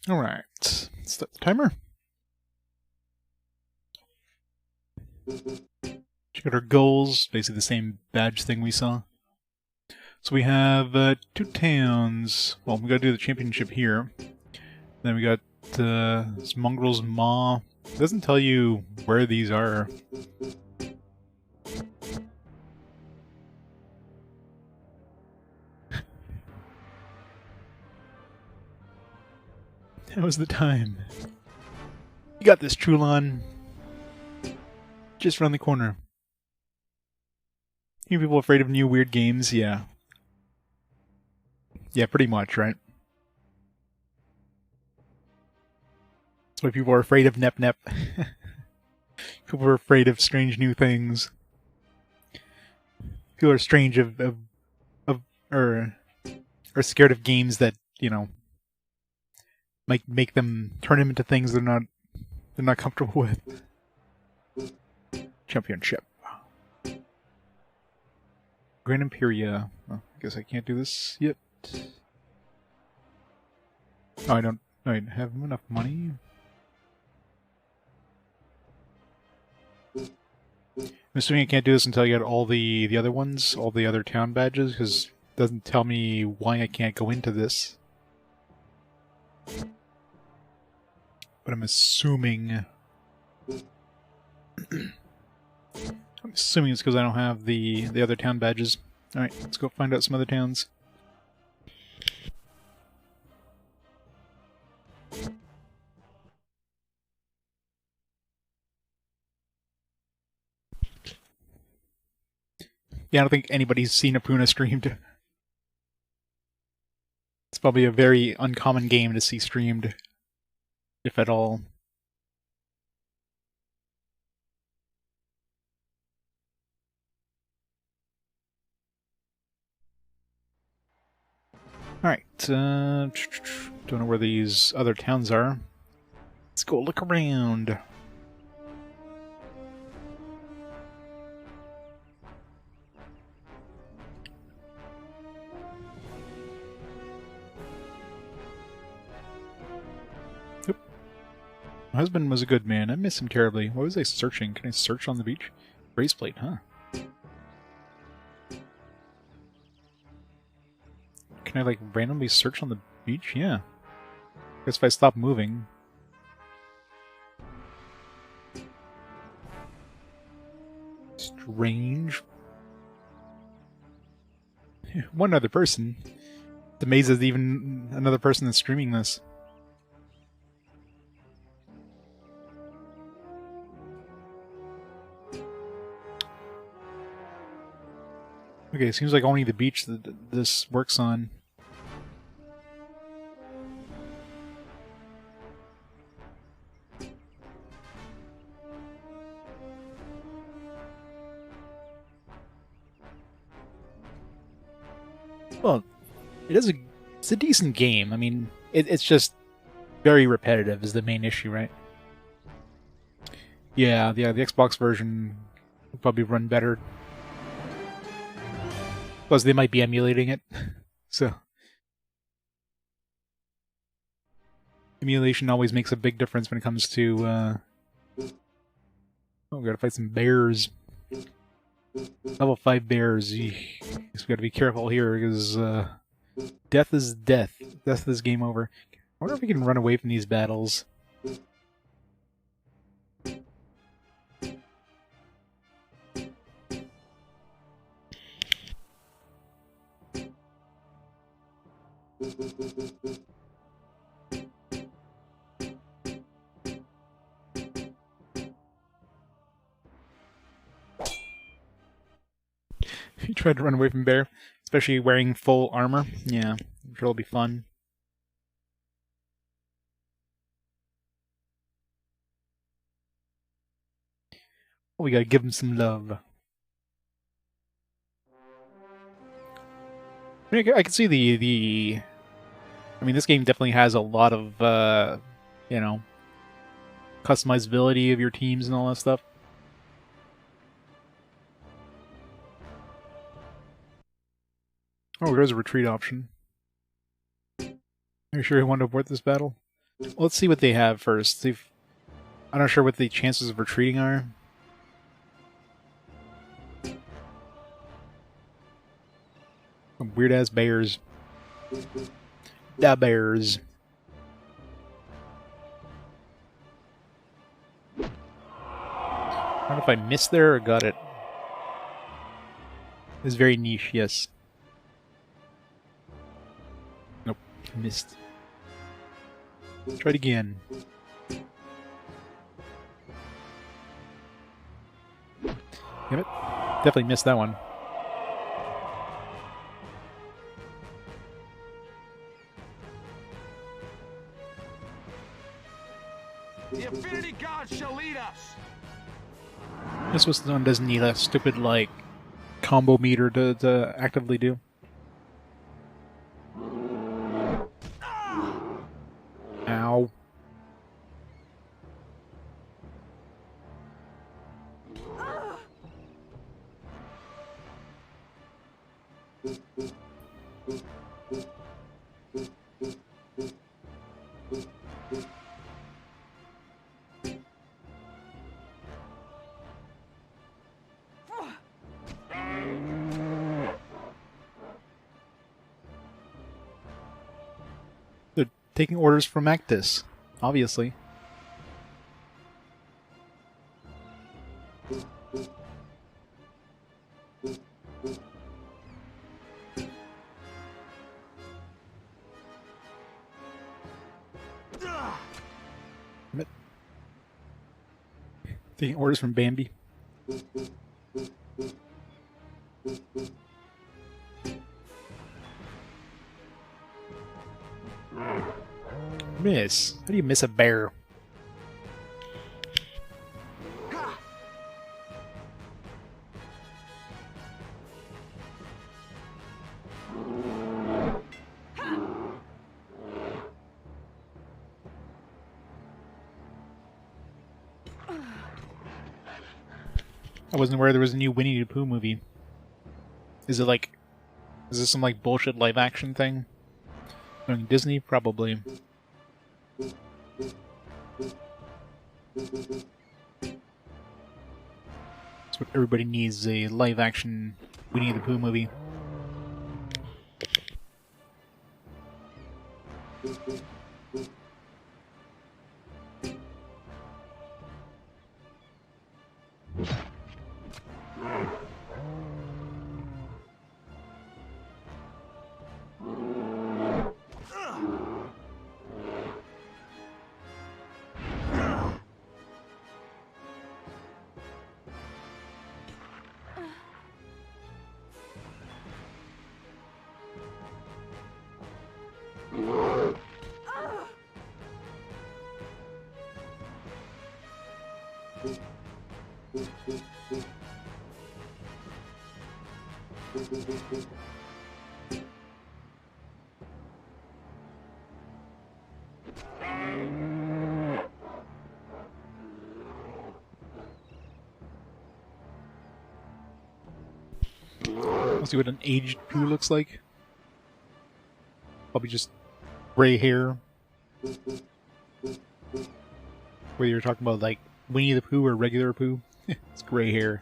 Alright, start the timer. Check out our goals, basically the same badge thing we saw. So we have 2 towns. Well, we gotta do the championship here. Then we got this Mongrel's Maw. It doesn't tell you where these are. That was the time. You got this, Trulon. Just around the corner. You people afraid of new weird games? Yeah. Yeah, pretty much, right? That's why people are afraid of Nep Nep. People are afraid of strange new things. People are strange or are scared of games that, you know, might make them turn them into things they're not comfortable with. Championship. Grand Imperia. Well, I guess I can't do this yet. Oh, I don't have enough money. I'm assuming I can't do this until I get all the other ones, all the other town badges, because it doesn't tell me why I can't go into this. But I'm assuming... I'm assuming it's because I don't have the other town badges. Alright, let's go find out some other towns. Yeah, I don't think anybody's seen a Puna streamed. It's probably a very uncommon game to see streamed, if at all. Alright, don't know where these other towns are. Let's go look around. Oop. My husband was a good man. I miss him terribly. What was I searching? Can I search on the beach? Braceplate, huh? Can I, like, randomly search on the beach? Yeah. I guess if I stop moving... Strange. One other person. The maze is even another person that's streaming this. Okay, seems like only the beach that this works on. Well, it's a decent game. I mean, it's just very repetitive is the main issue, right? Yeah, the Xbox version will probably run better. Plus, they might be emulating it, so emulation always makes a big difference when it comes to. Oh, we gotta fight some bears. Level 5 bears. Guess we gotta be careful here because death is death. Death is game over. I wonder if we can run away from these battles. If you tried to run away from bear, especially wearing full armor, yeah, I'm sure it'll be fun. Oh, we gotta give him some love. I mean, I can see the. I mean, this game definitely has a lot of, you know, customizability of your teams and all that stuff. Oh, there's a retreat option. Are you sure you want to abort this battle? Let's see what they have first. See if, I'm not sure what the chances of retreating are. Some weird-ass bears. Da bears. I don't know if I missed there or got it. It's very niche, yes. Nope, missed. Try it again. Damn it. Definitely missed that one. The Infinity God shall lead us. This one doesn't need a stupid, like, combo meter to actively do. Ow. They're taking orders from Actus, obviously. Damn it. Taking orders from Bambi. Miss. How do you miss a bear? I wasn't aware there was a new Winnie the Pooh movie. Is it like... Is this some like bullshit live action thing? I mean, Disney? Probably. That's what everybody needs, a live action Winnie the Pooh movie. Let's see what an aged Pooh looks like. Probably just gray hair. Whether you're talking about like Winnie the Pooh or regular Pooh, it's gray hair.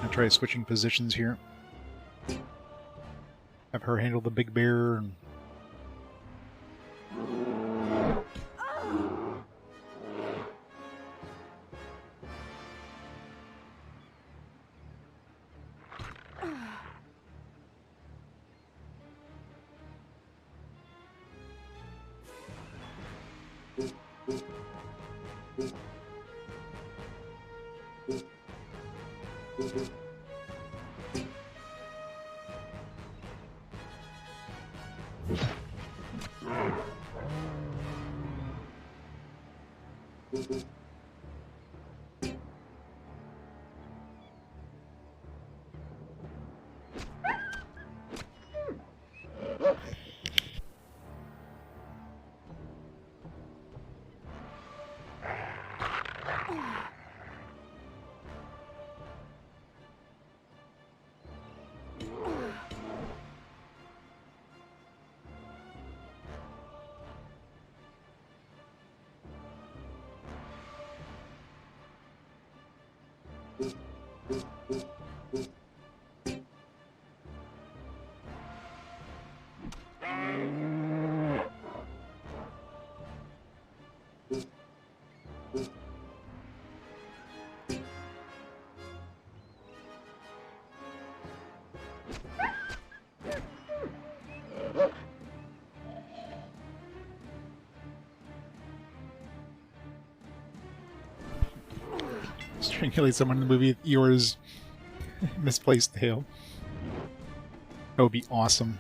I'll try switching positions here. Have her handle the big bear and... Strangulate someone in the movie Eeyore's misplaced tail. That would be awesome.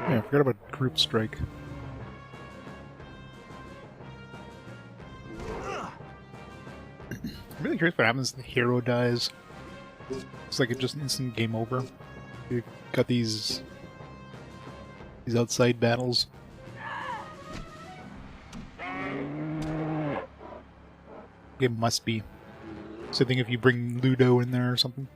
Yeah, I forgot about group strike. I'm really curious what happens if the hero dies. It's like it's just instant game over. You've got these outside battles. It must be. Same thing if you bring Ludo in there or something.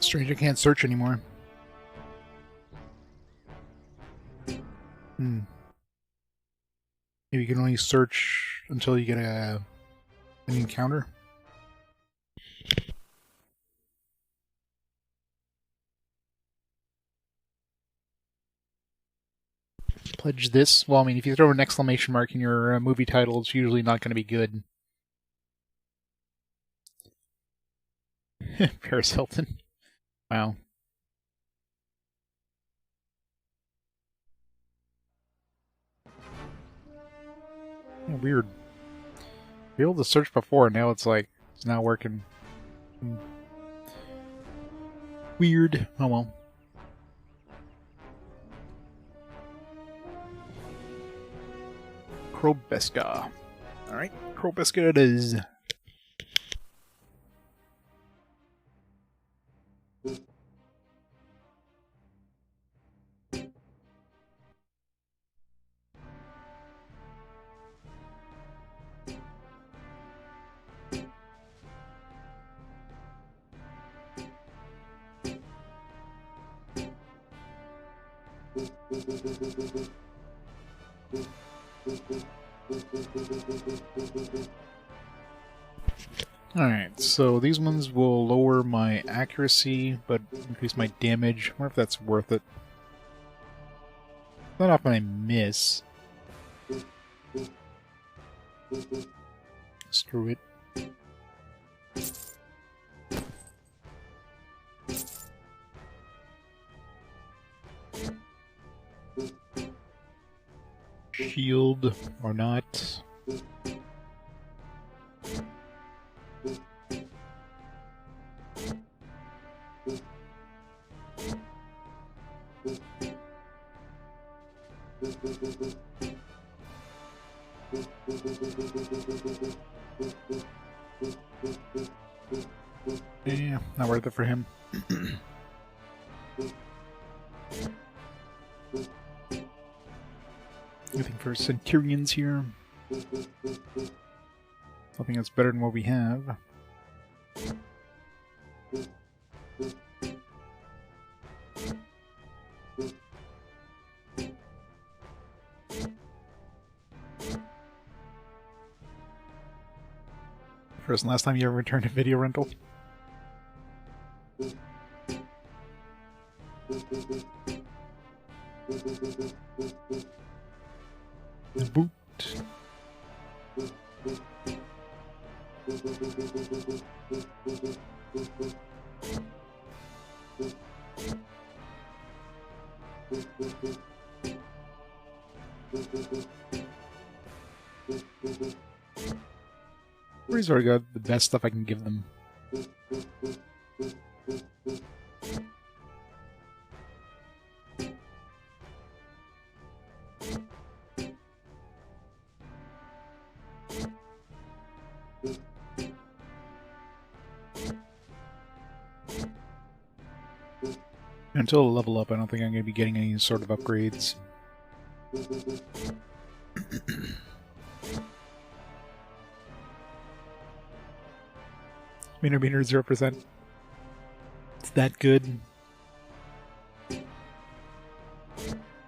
Strange, I can't search anymore. Maybe you can only search until you get an encounter. Pledge this. Well, I mean, if you throw an exclamation mark in your movie title, it's usually not going to be good. Paris Hilton. Wow. Yeah, weird. Be able to search before, now it's like, it's not working. Weird. Oh well. Krobeska. Alright, Krobeska it is. Alright, so these ones will lower my accuracy, but increase my damage. I wonder if that's worth it. Not often I miss. Screw it. Shield or not. Yeah, not worth it for him. Looking for Centurions here. Something that's better than what we have. First and last time you ever returned a video rental? Boot. He's already got the best stuff I can give them. Until I level up, I don't think I'm going to be getting any sort of upgrades. Meter 0%. It's that good. I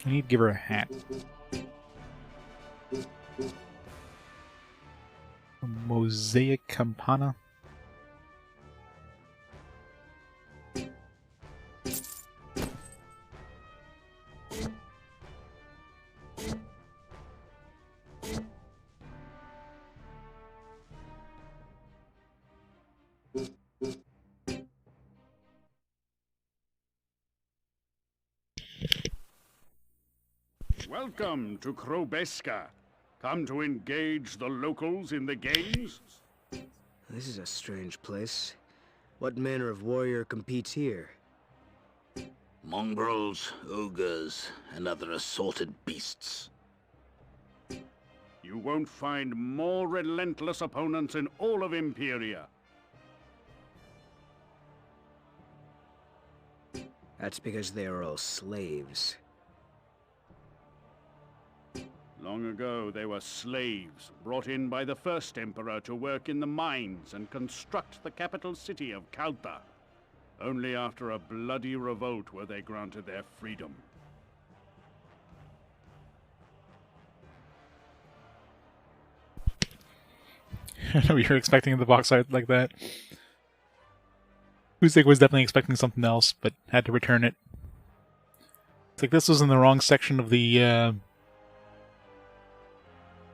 need to give her a hat. A mosaic campana. Welcome to Krobeska. Come to engage the locals in the games? This is a strange place. What manner of warrior competes here? Mongrels, ogres, and other assorted beasts. You won't find more relentless opponents in all of Imperia. That's because they are all slaves. Long ago, they were slaves, brought in by the first emperor to work in the mines and construct the capital city of Kalta. Only after a bloody revolt were they granted their freedom. I know you were expecting the box art like that. Usyk was definitely expecting something else, but had to return it. It's like this was in the wrong section of the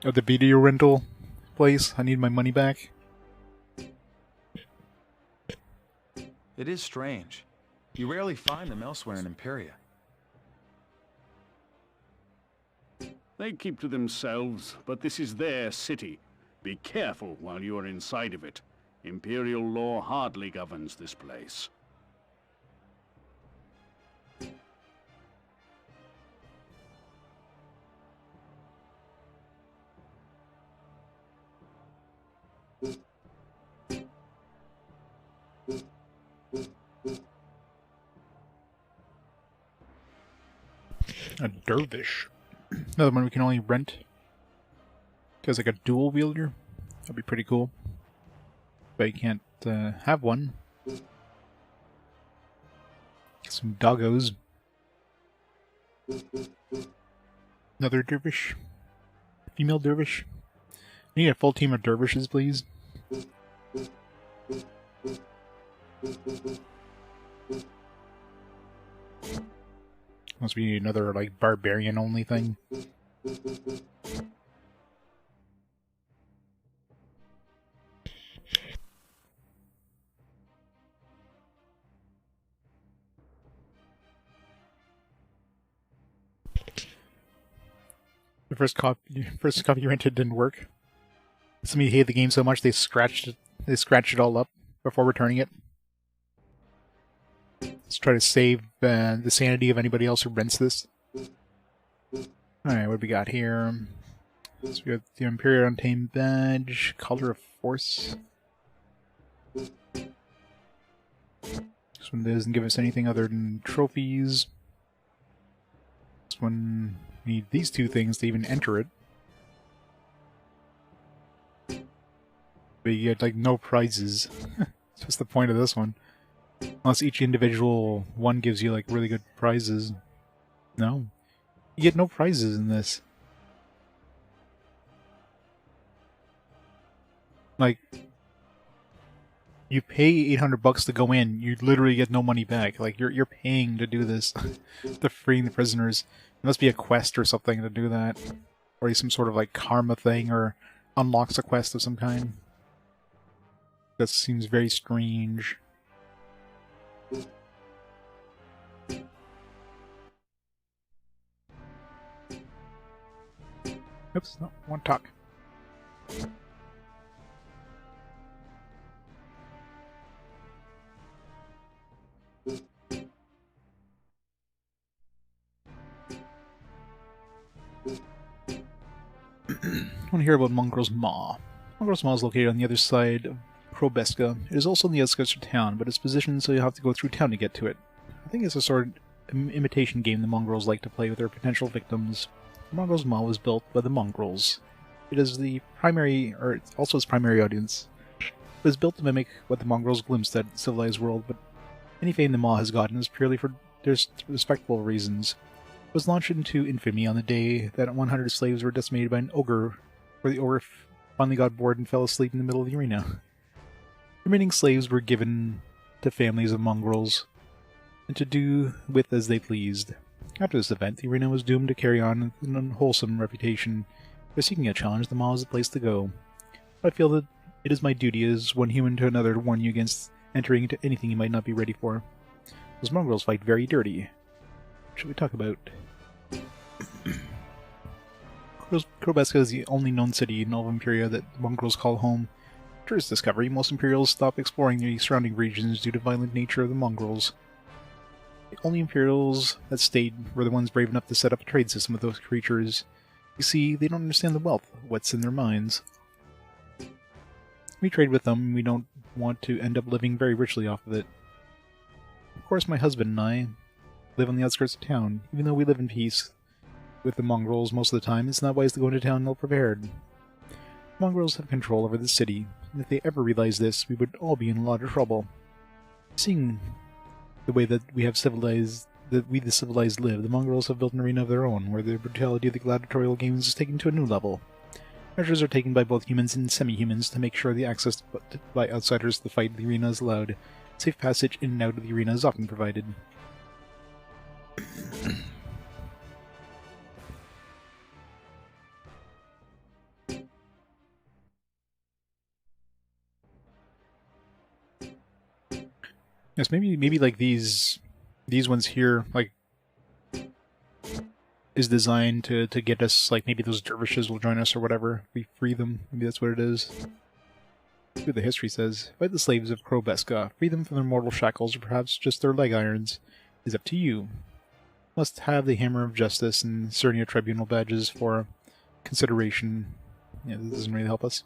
video rental place. I need my money back. It is strange. You rarely find them elsewhere in Imperia. They keep to themselves, but this is their city. Be careful while you are inside of it. Imperial law hardly governs this place. A dervish. Another one we can only rent. Because like a dual wielder. That'd be pretty cool. But you can't have one. Some doggos. Another dervish. Female dervish. We need a full team of dervishes, please. Must be another, like, barbarian only thing. The first copy you rented didn't work. Somebody hated the game so much they scratched it all up before returning it. Let's try to save the sanity of anybody else who rents this. Alright, what do we got here? So we got the Imperia Untamed Badge, Color of Force. This one doesn't give us anything other than trophies. This one, we need these two things to even enter it. But you get, like, no prizes. That's just the point of this one. Unless each individual one gives you, like, really good prizes. No. You get no prizes in this. Like, you pay $800 to go in, you literally get no money back. Like, you're paying to do this. To freeing the prisoners. It must be a quest or something to do that. Or some sort of, like, karma thing, or unlocks a quest of some kind. That seems very strange. Oops, no, I want to talk. I want to hear about Mongrel's Maw. Mongrel's Maw is located on the other side of Krobeska. It is also on the outskirts of town, but it's positioned so you have to go through town to get to it. I think it's a sort of imitation game the mongrels like to play with their potential victims. Mongrel's Maw was built by the mongrels. It is the primary, or it's also its primary audience. It was built to mimic what the mongrels glimpsed at civilized world, but any fame the Maw has gotten is purely for respectable reasons. It was launched into infamy on the day that 100 slaves were decimated by an ogre, where the ogre finally got bored and fell asleep in the middle of the arena. The remaining slaves were given to families of mongrels, and to do with as they pleased. After this event, the arena was doomed to carry on an unwholesome reputation. By seeking a challenge, the Maw is the place to go. I feel that it is my duty as one human to another to warn you against entering into anything you might not be ready for. Those mongrels fight very dirty. What should we talk about? Krobeska is the only known city in all of Imperia that the mongrels call home. After its discovery, most Imperials stopped exploring the surrounding regions due to the violent nature of the mongrels. The only Imperials that stayed were the ones brave enough to set up a trade system with those creatures. You see, they don't understand the wealth, what's in their minds. We trade with them, and we don't want to end up living very richly off of it. Of course, my husband and I live on the outskirts of town. Even though we live in peace with the mongrels most of the time, it's not wise to go into town ill-prepared. Mongrels have control over the city, and if they ever realize this, we would all be in a lot of trouble. Seeing the way that we the civilized live, the mongrels have built an arena of their own, where the brutality of the gladiatorial games is taken to a new level. Measures are taken by both humans and semi-humans to make sure the access by outsiders to the fight in the arena is allowed. Safe passage in and out of the arena is often provided. Yes, maybe like these ones here, like, is designed to get us, like, maybe those dervishes will join us or whatever. We free them. Maybe that's what it is. See what the history says. Fight the slaves of Krobeska. Free them from their mortal shackles, or perhaps just their leg irons. It is up to you. Must have the Hammer of Justice and Cernia Tribunal badges for consideration. Yeah, this doesn't really help us.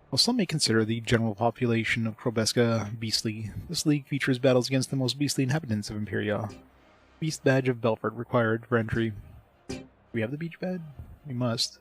While some may consider the general population of Krobeska beastly, this league features battles against the most beastly inhabitants of Imperia. Beast Badge of Belfort required for entry. Do we have the beach badge? We must.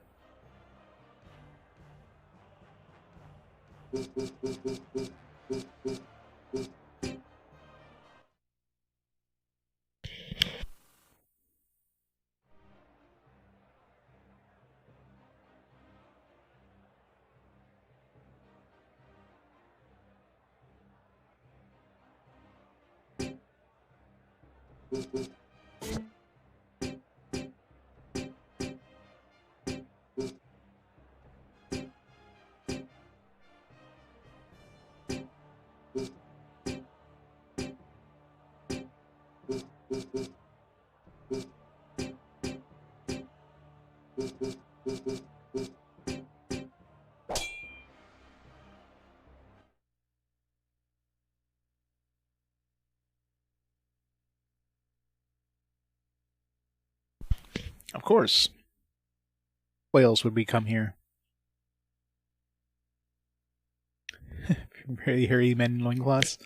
Of course. Why else would we come here? Very hairy men in loincloths.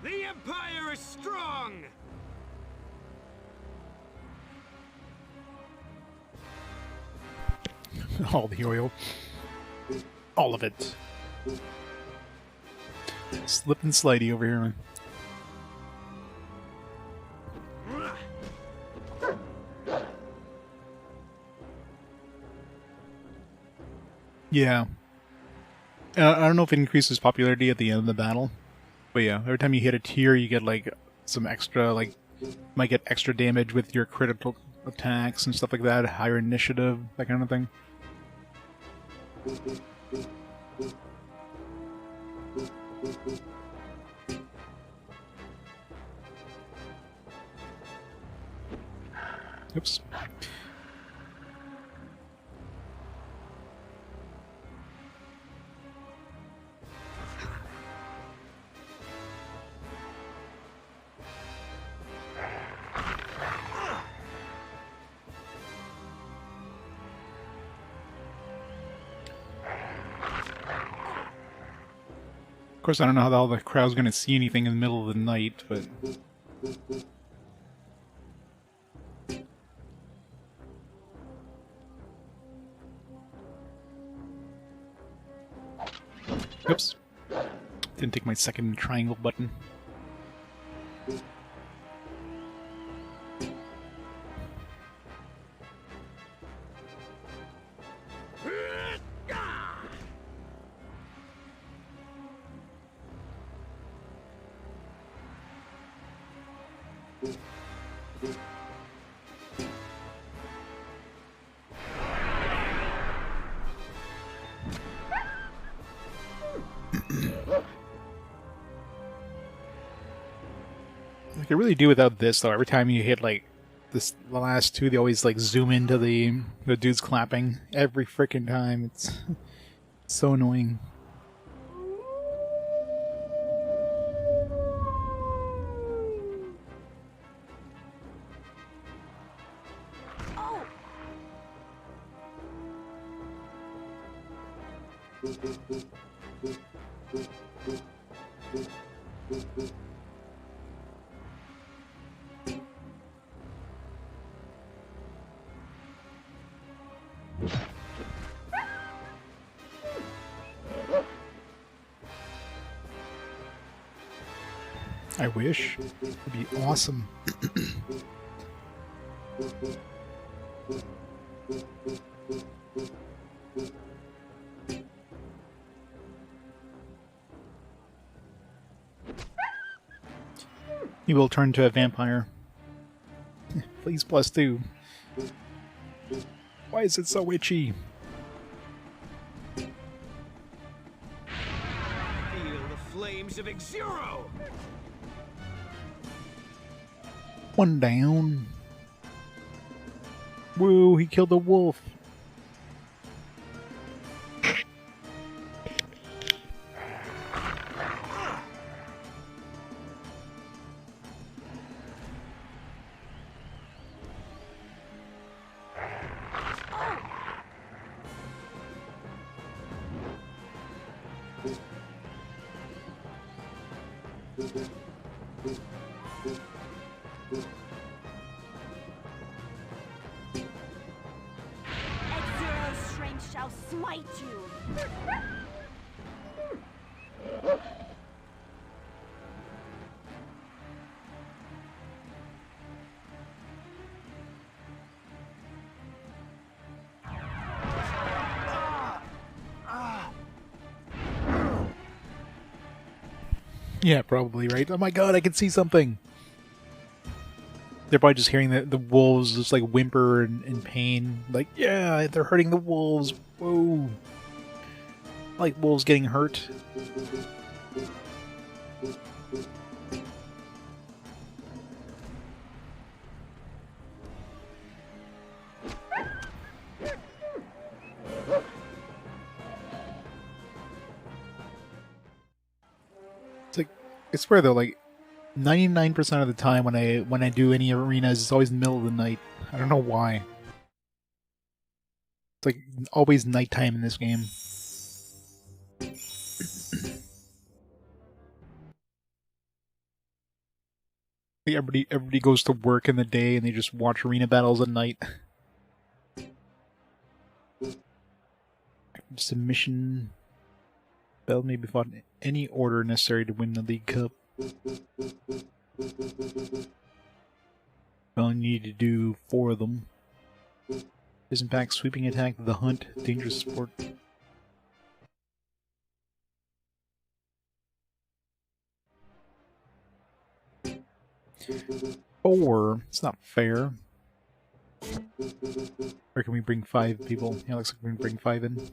The Empire is strong! All the oil. All of it. Slip and slidey over here, man. Yeah. I don't know if it increases popularity at the end of the battle. But yeah, every time you hit a tier, you get like some extra, like, might get extra damage with your critical attacks and stuff like that, higher initiative, that kind of thing. Oops. Of course, I don't know how all the crowd's going to see anything in the middle of the night, but... Oops. Didn't take my second triangle button. I could really do without this though. Every time you hit like this, the last two, they always like zoom into the dudes clapping every freaking time. It's so annoying. I wish. It'd be awesome. He will turn to a vampire. Please +2. Why is it so itchy? Feel the flames of Exuro! One down. Woo, he killed a wolf. Exuro's strength shall smite you. Yeah, probably, right? Oh my god, I can see something! They're probably just hearing the wolves just like whimper in pain. Like, yeah, they're hurting the wolves. Whoa. I like wolves getting hurt. It's like, I swear though, like 99% of the time when I do any arenas, it's always in the middle of the night. I don't know why. It's like always nighttime in this game. Everybody goes to work in the day and they just watch arena battles at night. Submission. Bell may be fought in any order necessary to win the League Cup. We only need to do 4 of them. This impacts sweeping attack, the hunt, dangerous sport. Or it's not fair. Or can we bring 5 people? Yeah, looks like we can bring 5 in.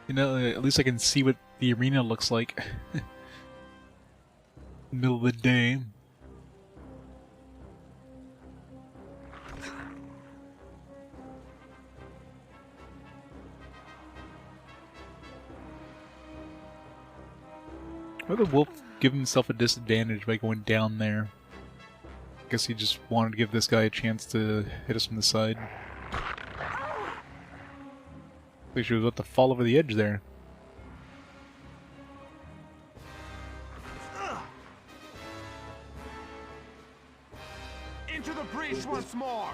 You know, at least I can see what the arena looks like. Middle of the day. Why would the wolf give himself a disadvantage by going down there? I guess he just wanted to give this guy a chance to hit us from the side. Like she was about to fall over the edge there. Into the breach once more!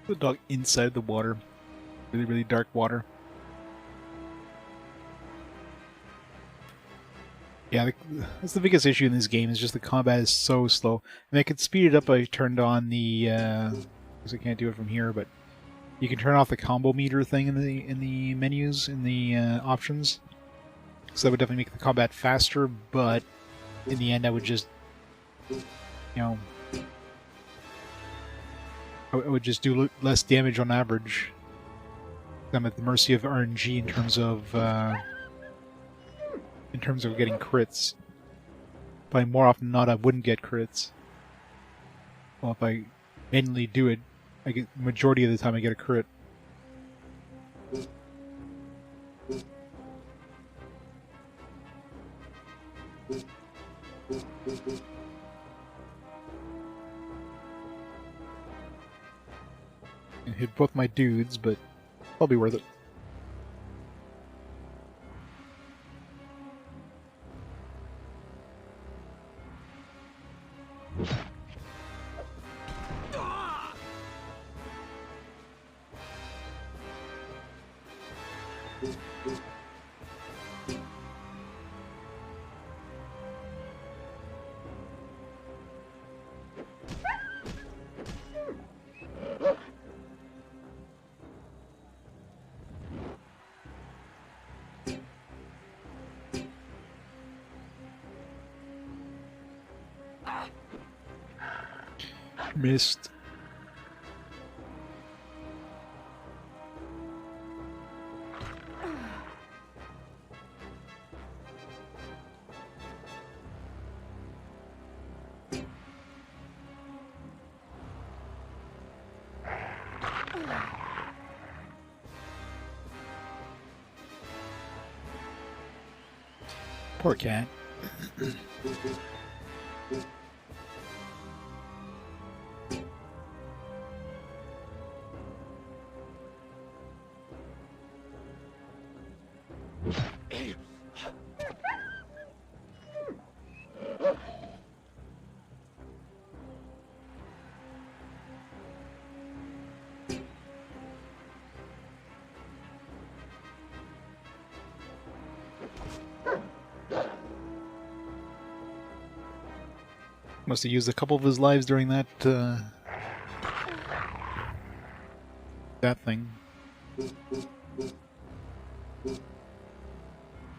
The dog inside the water. Really, really dark water. Yeah, that's the biggest issue in this game, is just the combat is so slow. I mean, I could speed it up if I turned on the, because I can't do it from here, but you can turn off the combo meter thing in the menus, in the options. So that would definitely make the combat faster, but in the end I would just, you know, I would just do less damage on average. I'm at the mercy of RNG in terms of getting crits. But more often than not, I wouldn't get crits. Well, if I manually do it, I get majority of the time I get a crit. And hit both my dudes, but I'll be worth it. Missed. Poor cat. Must have used a couple of his lives during that that thing.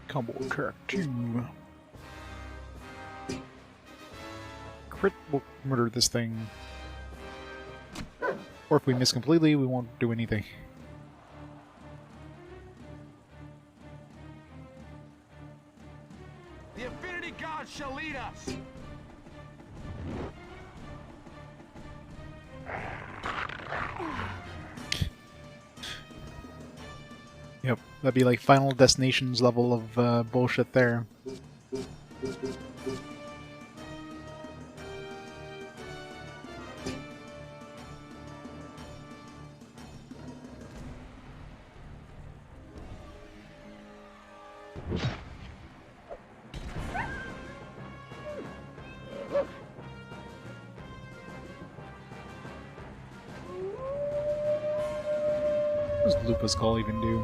Combo Kirk 2. Crit will murder this thing. Or if we miss completely, we won't do anything. The Infinity God shall lead us! Yep, that'd be like Final Destinations level of bullshit there. What does Lupa's Call even do?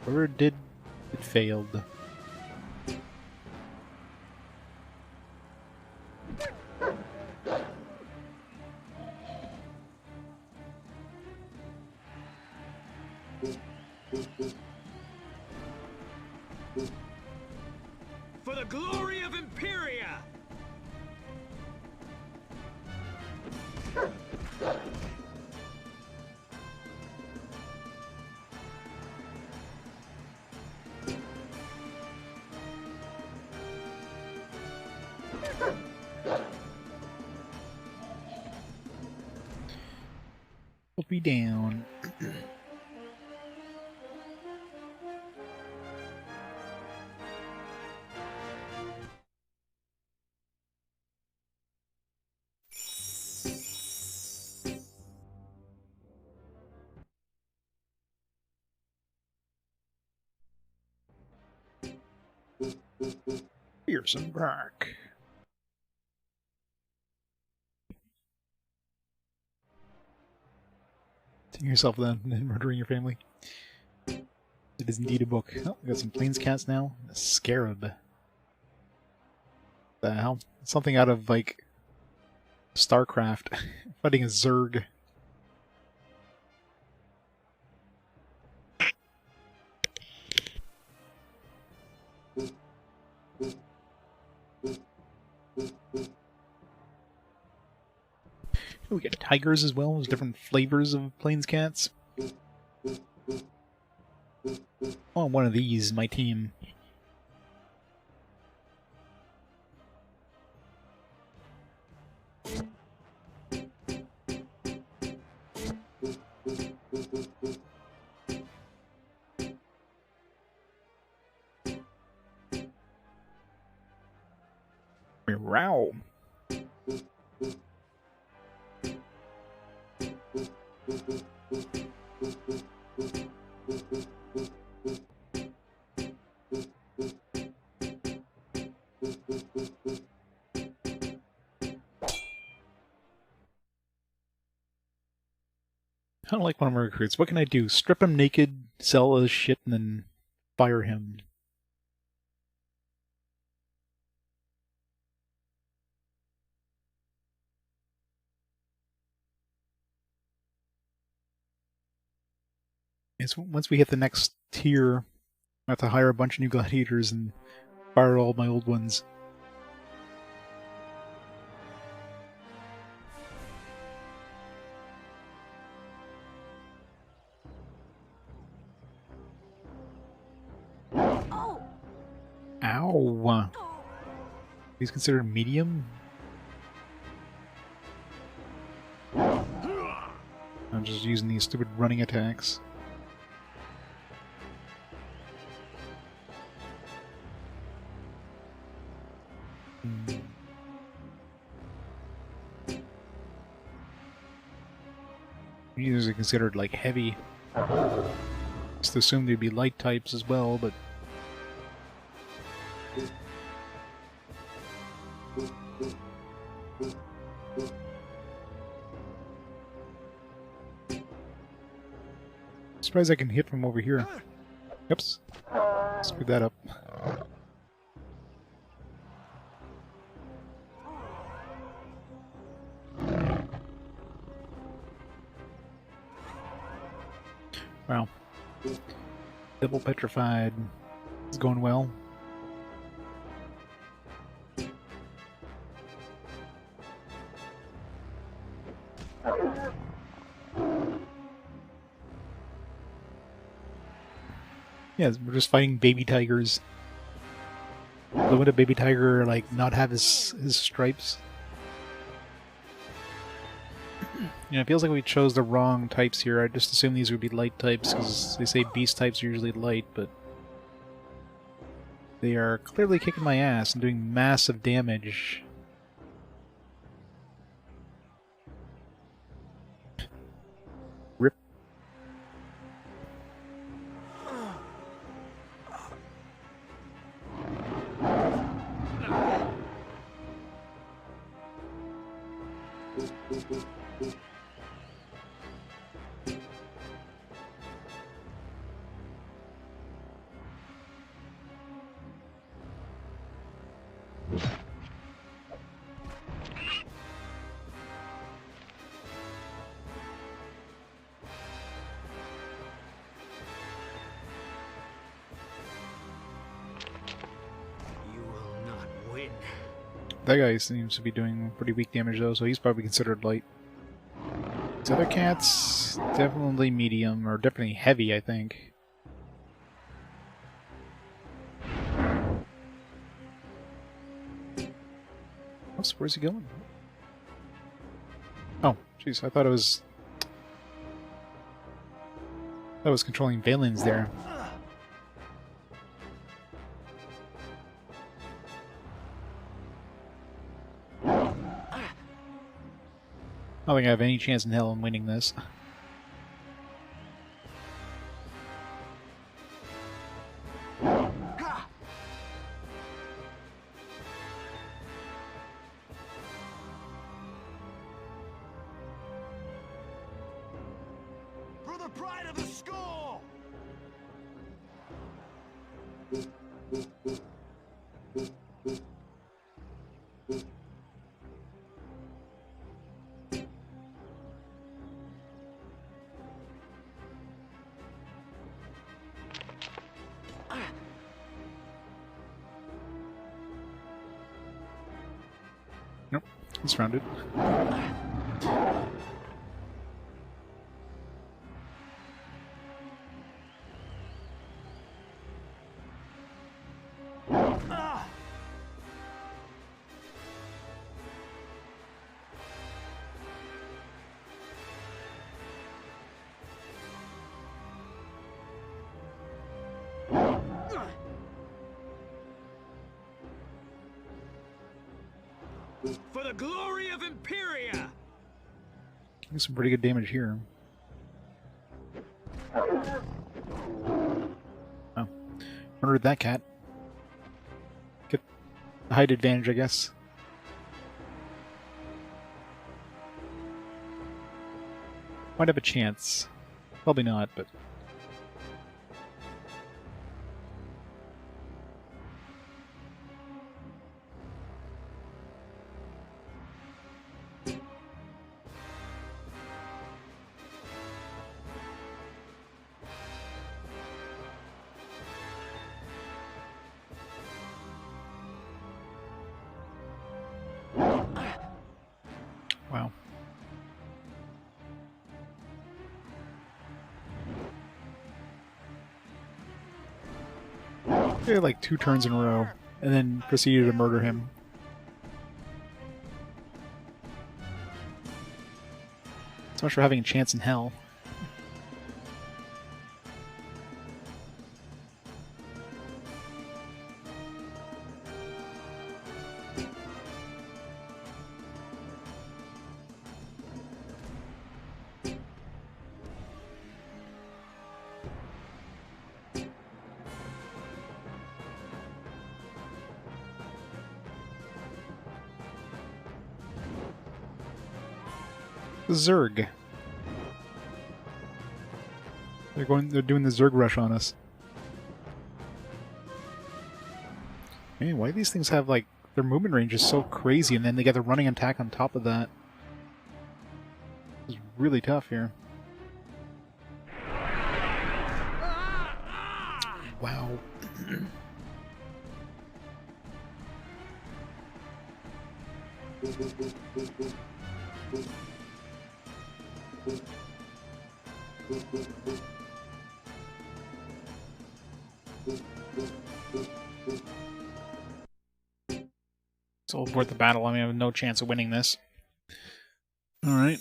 Whatever it did, it failed. For the glory of Imperia! Put me down. Fearsome Bark. Taking yourself then and murdering your family. It is indeed a book. Oh, we got some plains cats now. A scarab. The hell? Something out of like StarCraft. Fighting a Zerg. We got tigers as well. There's different flavors of plains cats. Oh, one of these, my team. Meow. I don't like one of my recruits. What can I do? Strip him naked, sell his shit, and then fire him. It's once we hit the next tier, I have to hire a bunch of new gladiators and fire all my old ones. Oh! Ow! He's considered medium? I'm just using these stupid running attacks. These are considered like heavy. Just assume they'd be light types as well, but surprised I can hit from over here. Oops. Screwed that up. Wow. Double petrified. It's going well. Yeah, we're just fighting baby tigers. Would a baby tiger like not have his stripes? You know, it feels like we chose the wrong types here. I just assumed these would be light types because they say beast types are usually light, but they are clearly kicking my ass and doing massive damage. Rip. That guy seems to be doing pretty weak damage though, so he's probably considered light. These other cats, definitely medium, or definitely heavy, I think. Oops, where's he going? Oh, jeez, I thought it was... I was controlling Valens there. I don't think I have any chance in hell in winning this. For the pride of the school! Nope, he's surrounded. For the glory of Imperia! Doing some pretty good damage here. Oh. Murdered that cat. Get a height advantage, I guess. Might have a chance. Probably not, but... Wow. They had like 2 turns in a row, and then proceeded to murder him. So much for having a chance in hell. Zerg. They're doing the Zerg rush on us. Man, why do these things have, like, their movement range is so crazy, and then they get the running attack on top of that. It's really tough here. Wow. So abort the battle. I mean, I have no chance of winning this. Alright,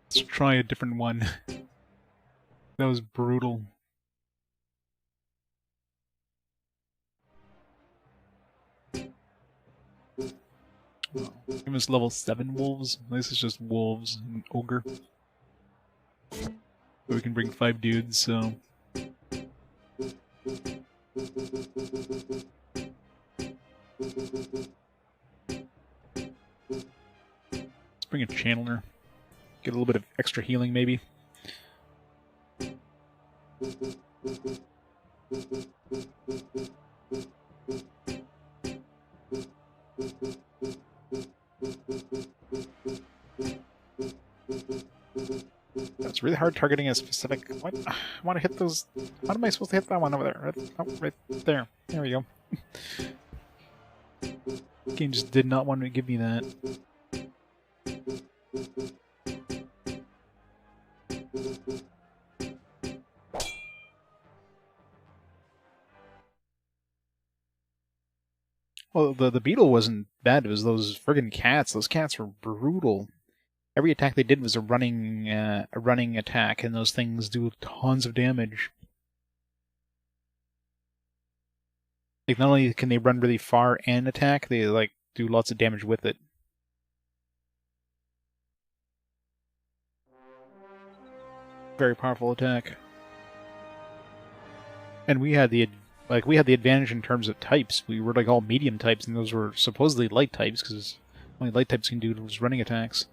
let's try a different one. That was brutal. Give us level 7 wolves. This is just wolves and ogre. But we can bring 5 dudes, so... Let's bring a channeler. Get a little bit of extra healing, maybe. It's really hard targeting a specific... What? I want to hit those... How am I supposed to hit that one over there? Right there. There we go. The game just did not want to give me that. Well, the beetle wasn't bad. It was those friggin' cats. Those cats were brutal. Every attack they did was a running attack, and those things do tons of damage. Like, not only can they run really far and attack, they, like, do lots of damage with it. Very powerful attack. And we had the advantage in terms of types. We were, like, all medium types, and those were supposedly light types, because only light types can do was running attacks.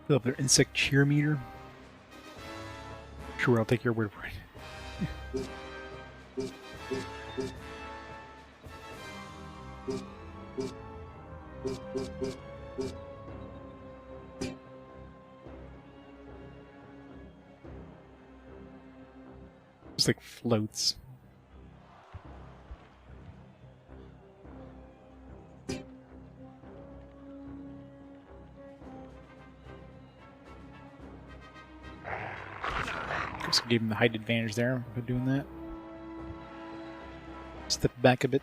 Fill up their insect cheer meter. Sure, I'll take your word for it. Just like floats. Just gave him the height advantage there by doing that. Step back a bit.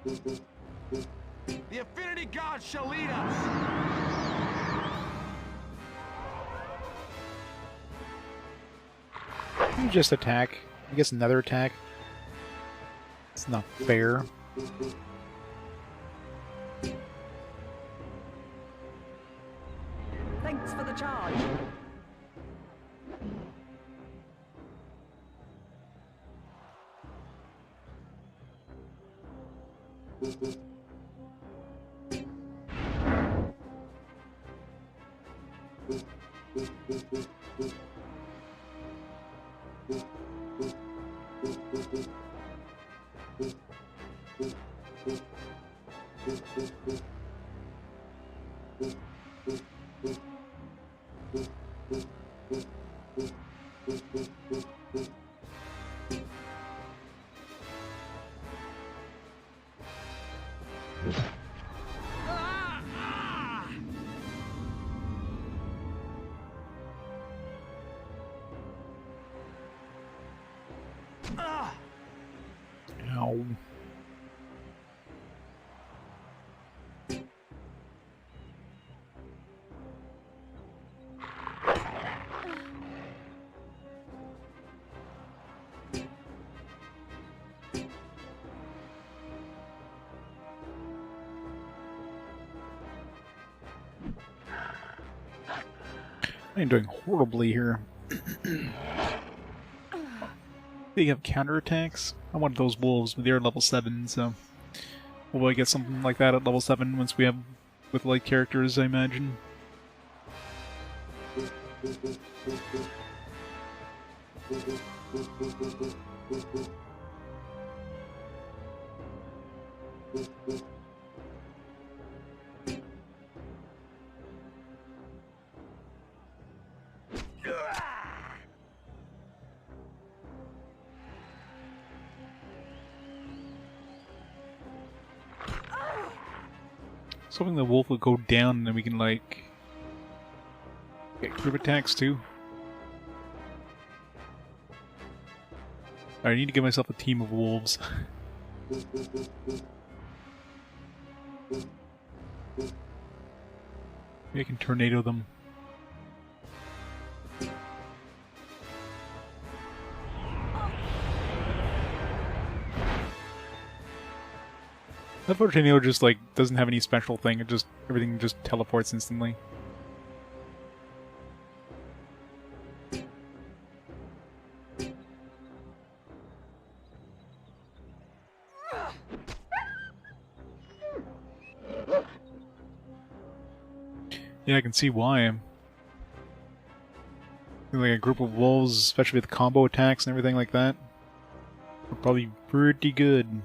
The affinity god shall lead us! You just attack. I guess another attack. It's not fair. Thanks for the charge. Ow. I'm doing horribly here. They have counterattacks. I want those wolves, but they're level 7, so we'll get something like that at level 7 once we have with light characters, I imagine. So hoping the wolf will go down and then we can, like, get group attacks too. I need to get myself a team of wolves. Maybe I can tornado them. That tornado just, like, doesn't have any special thing, it just, everything just teleports instantly. Yeah, I can see why. Like a group of wolves, especially with combo attacks and everything like that, are probably pretty good.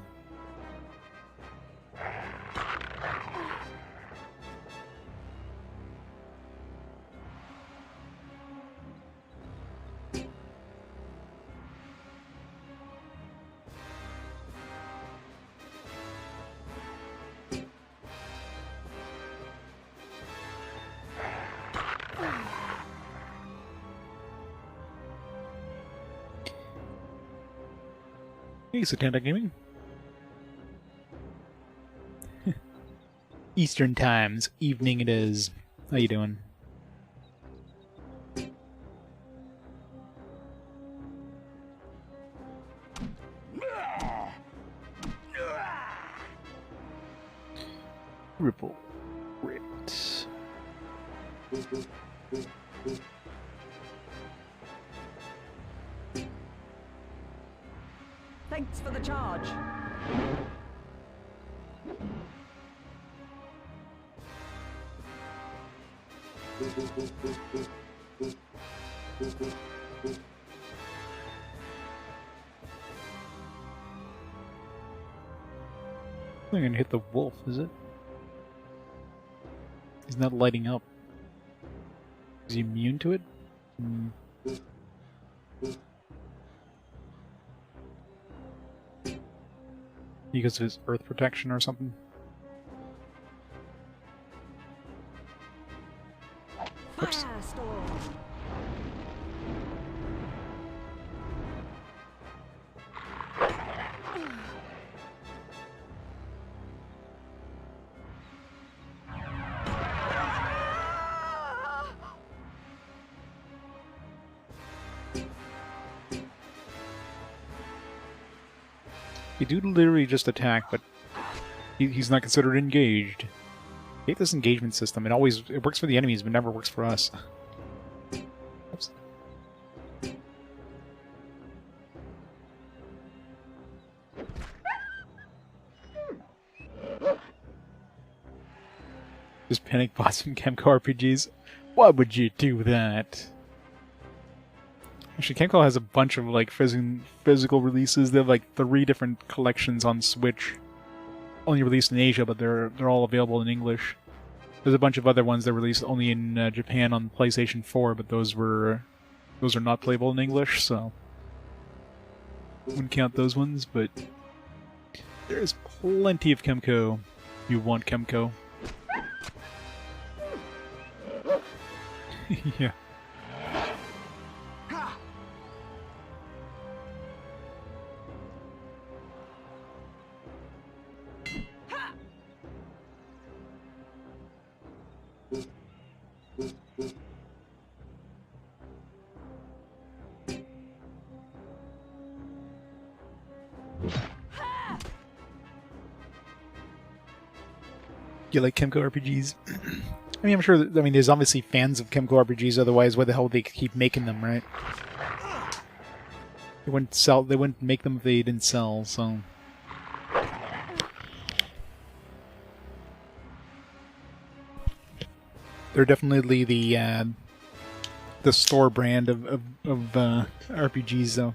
Hey, Satanic Gaming. Eastern times, evening it is. How you doing? Ripple. Ripped. Thanks for the charge. I'm gonna hit the wolf, is it? He's not lighting up. Is he immune to it? Hmm. Because of his earth protection or something? Oops. Firestorm. You do literally just attack, but he's not considered engaged. I hate this engagement system. It works for the enemies, but never works for us. Oops. Just panic bought some Chemco RPGs. Why would you do that? Actually, Chemco has a bunch of like physical releases. They have like 3 different collections on Switch. Only released in Asia, but they're all available in English. There's a bunch of other ones that were released only in Japan on PlayStation 4, but those are not playable in English, so wouldn't count those ones. But there's plenty of Chemco. If you want Chemco. Yeah. You like Chemco RPGs? I mean, I'm sure. There's obviously fans of Chemco RPGs. Otherwise, why the hell would they keep making them, right? They wouldn't sell. They wouldn't make them if they didn't sell. So, they're definitely the store brand of RPGs, though.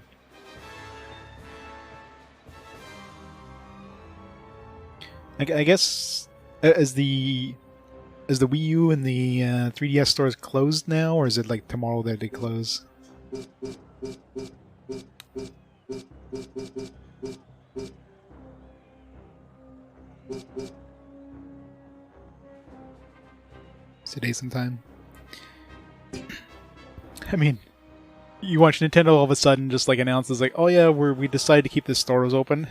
I guess as the Wii U and the 3DS stores closed now, or is it like tomorrow that they close? Today sometime. I mean, you watch Nintendo all of a sudden just like announces like, oh yeah, we decided to keep the stores open.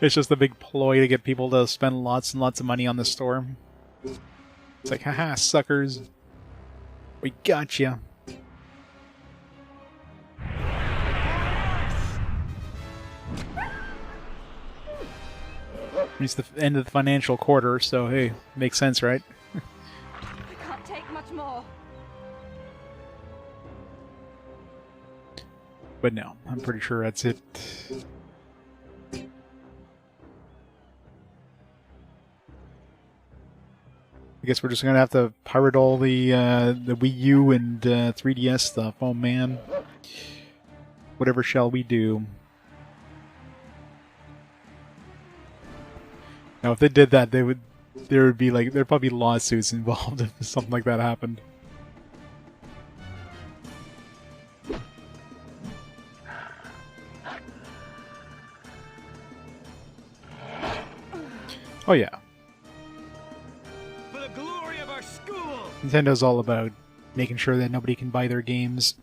It's just a big ploy to get people to spend lots and lots of money on the store. It's like, haha, suckers. We gotcha. It's the end of the financial quarter, so hey, makes sense, right? I can't take much more. But no, I'm pretty sure that's it. I guess we're just gonna have to pirate all the Wii U and 3DS stuff. Oh man, whatever shall we do? Now, if they did that, there'd probably lawsuits involved if something like that happened. Oh yeah. For the glory of our school! Nintendo's all about making sure that nobody can buy their games.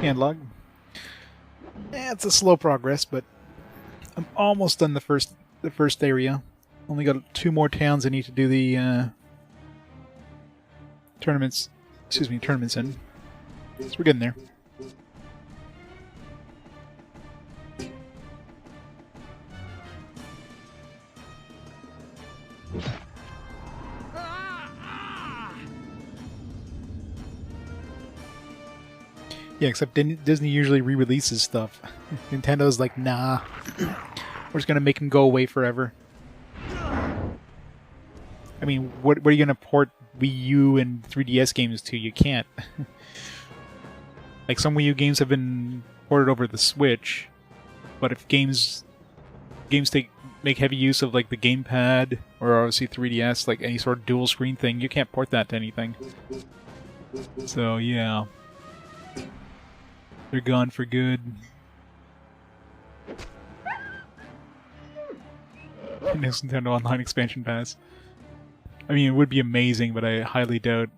Handlog. It's a slow progress, but I'm almost done the first area. Only got 2 more towns I need to do the tournaments in. So we're getting there. Yeah, except Disney usually re-releases stuff. Nintendo's like, nah, we're just gonna make them go away forever. I mean, what are you gonna port Wii U and 3DS games to? You can't. Like, some Wii U games have been ported over the Switch, but if games make heavy use of like the gamepad or obviously 3DS, like any sort of dual screen thing, you can't port that to anything. So yeah. They're gone for good. Next Nintendo Online expansion pass. I mean, it would be amazing, but I highly doubt.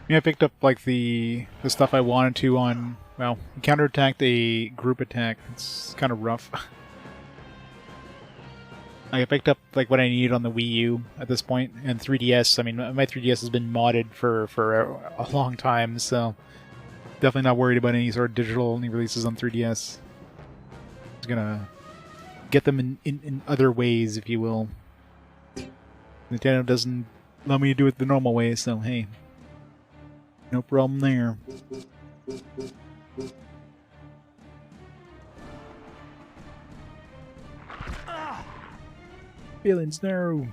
Yeah, I picked up like the stuff I wanted to on, well, counterattacked a group attack. It's kind of rough. I picked up like what I needed on the Wii U at this point, and 3DS. I mean, my 3DS has been modded for a long time, so definitely not worried about any sort of digital only releases on 3DS. Just gonna get them in other ways, if you will. Nintendo doesn't allow me to do it the normal way, so hey. No problem there. Valens, no!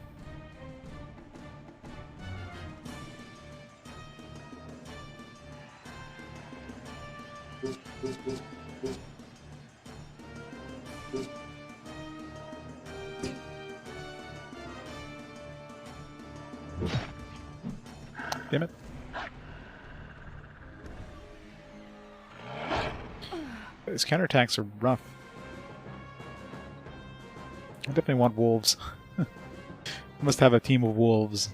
Damn it. These counterattacks are rough. I definitely want wolves. Must have a team of wolves.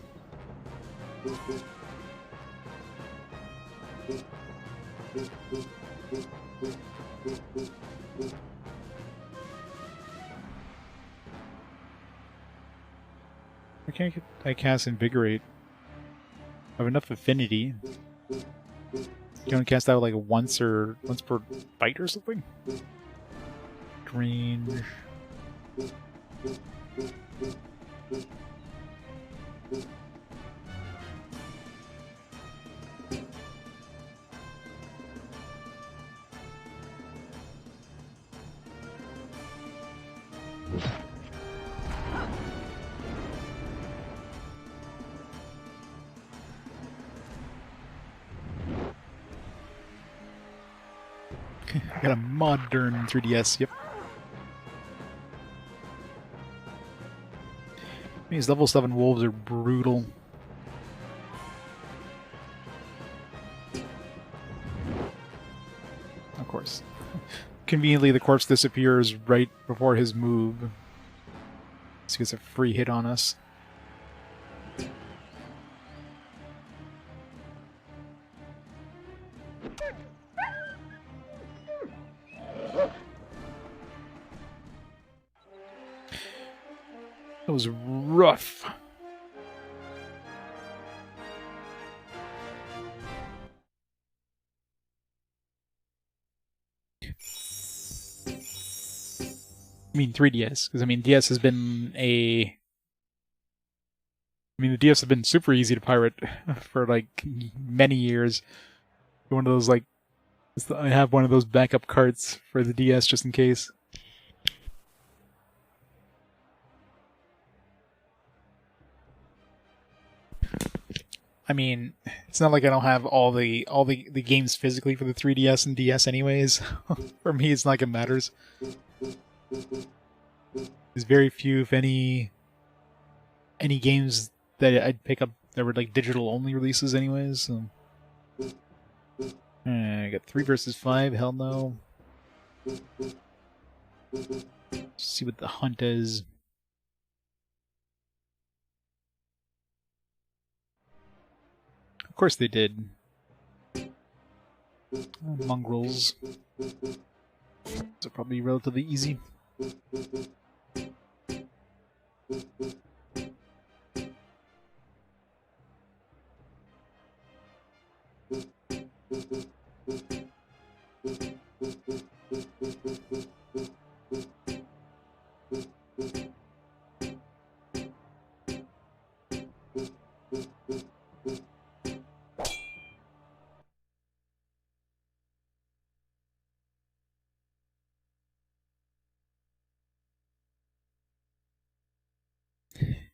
Why can't I cast Invigorate? I have enough affinity. You only cast that like once per fight or something? Range. Got a modern 3DS, yep. These level 7 wolves are brutal. Of course. Conveniently, the corpse disappears right before his move. So he gets a free hit on us. That was rough. I mean 3DS, because I mean DS has been a... I mean the DS has been super easy to pirate for like many years. One of those like... I have one of those backup carts for the DS just in case. I mean, it's not like I don't have all the games physically for the 3DS and DS anyways. For me, it's not like it matters. There's very few, if any games that I'd pick up that were like digital only releases anyways. So. I got 3 versus 5, hell no. Let's see what the hunt is. Of course they did. Mongrels. Those are probably relatively easy.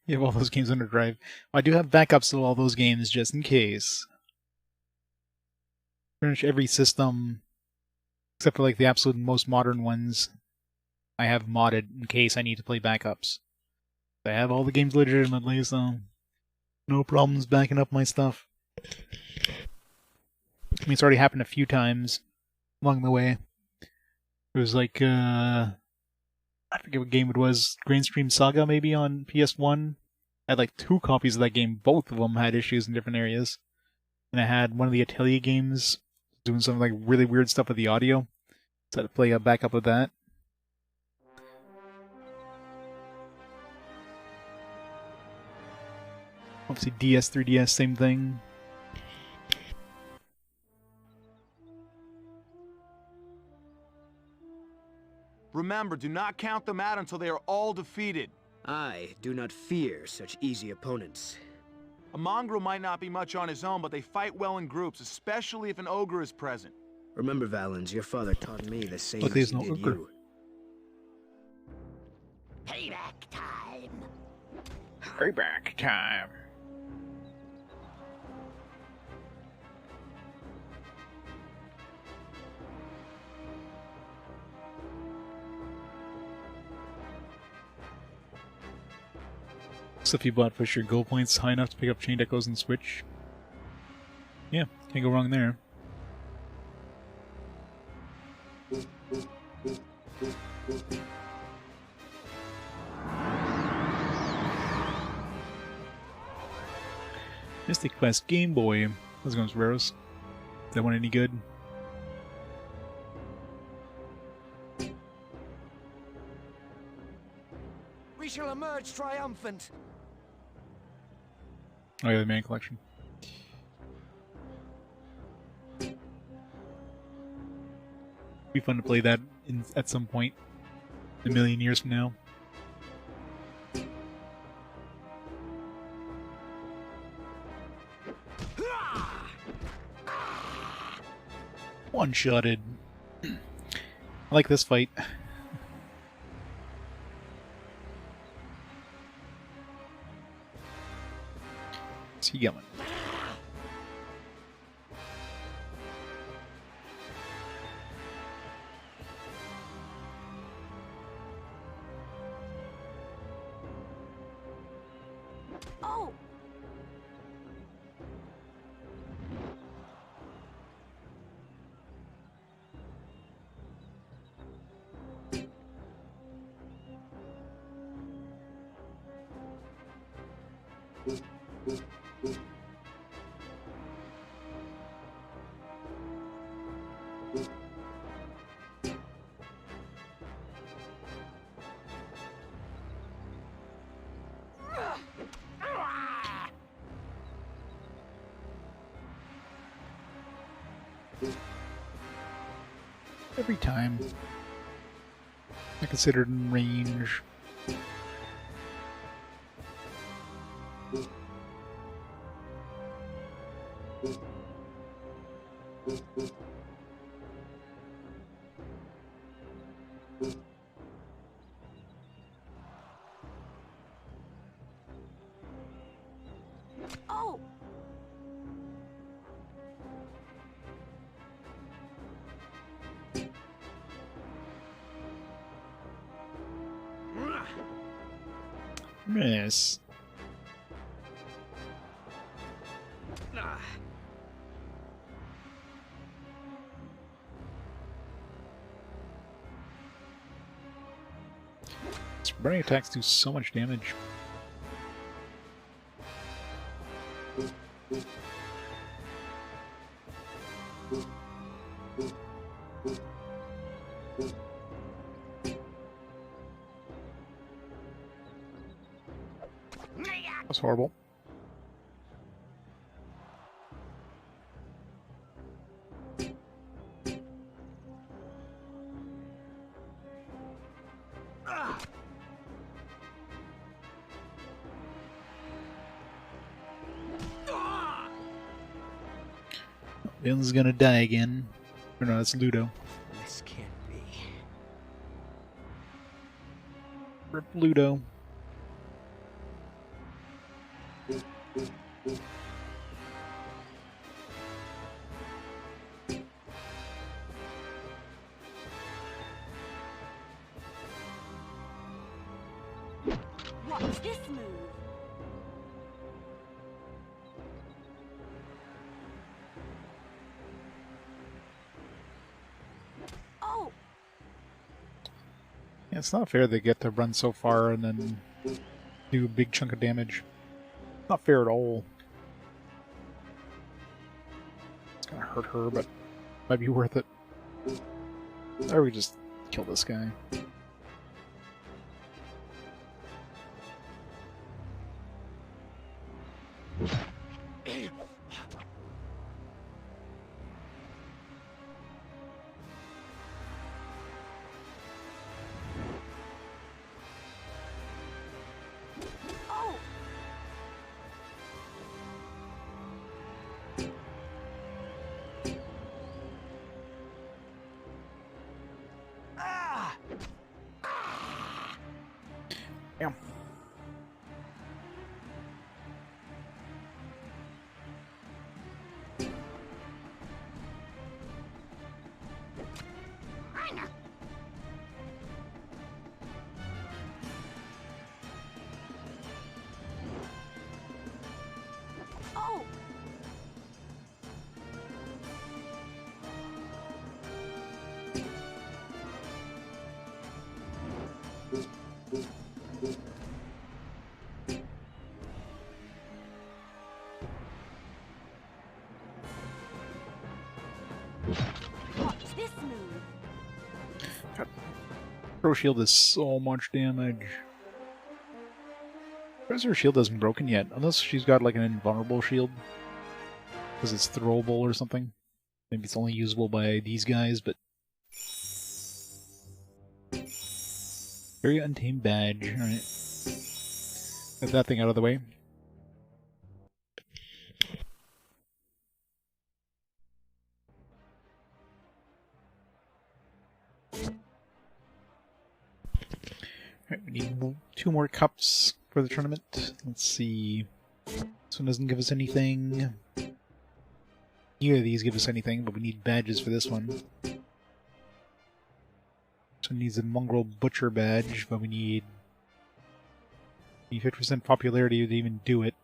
You have all those games under drive. I do have backups of all those games just in case. Pretty much every system, except for like the absolute most modern ones, I have modded in case I need to play backups. I have all the games legitimately, so no problems backing up my stuff. I mean, it's already happened a few times along the way. It was like, I forget what game it was, Grainstream Saga maybe on PS1. I had like 2 copies of that game. Both of them had issues in different areas. And I had one of the Atelier games doing some like really weird stuff with the audio. So I had to play a backup of that. Obviously DS, 3DS, same thing. Remember, do not count them out until they are all defeated. I do not fear such easy opponents. A mongrel might not be much on his own, but they fight well in groups, especially if an ogre is present. Remember, Valens, your father taught me the same But as there's he no did ogre. you. Payback time. Payback time. So if you bought push your goal points high enough to pick up chain echoes and switch. Yeah, can't go wrong there. Mystic Quest Game Boy. How's it going, Raros? Is that one any good? We shall emerge triumphant. Oh yeah, the Man Collection. Be fun to play that at some point, a million years from now. One-shotted. I like this fight. What's he going? Oh! Every time. I considered in range. Oh! Miss. Its burning attacks do so much damage. That's horrible. Valens is gonna die again. Or no, that's Ludo. This can't be. Rip Ludo. It's not fair they get to run so far and then do a big chunk of damage. Not fair at all. It's gonna hurt her, but might be worth it. Or we just kill this guy. Damn. Oh! Watch this move. Pro shield is so much damage. Where's her shield isn't broken yet? Unless she's got like an invulnerable shield. Because it's throwable or something. Maybe it's only usable by these guys, but... Very untamed badge. Alright. Get that thing out of the way. Alright, we need 2 more cups for the tournament. Let's see. This one doesn't give us anything. Neither of these give us anything, but we need badges for this one. This one needs a mongrel butcher badge, but we need 50% popularity to even do it.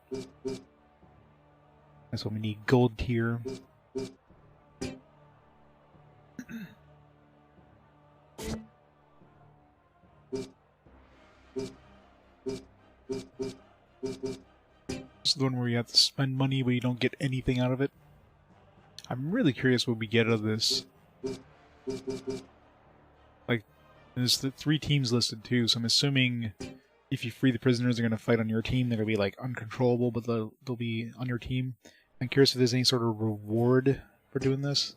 That's what we need, gold tier. This is the one where you have to spend money but you don't get anything out of it. I'm really curious what we get out of this. Like, there's the 3 teams listed too, so I'm assuming if you free the prisoners, they're going to fight on your team. They're going to be like uncontrollable, but they'll be on your team. I'm curious if there's any sort of reward for doing this.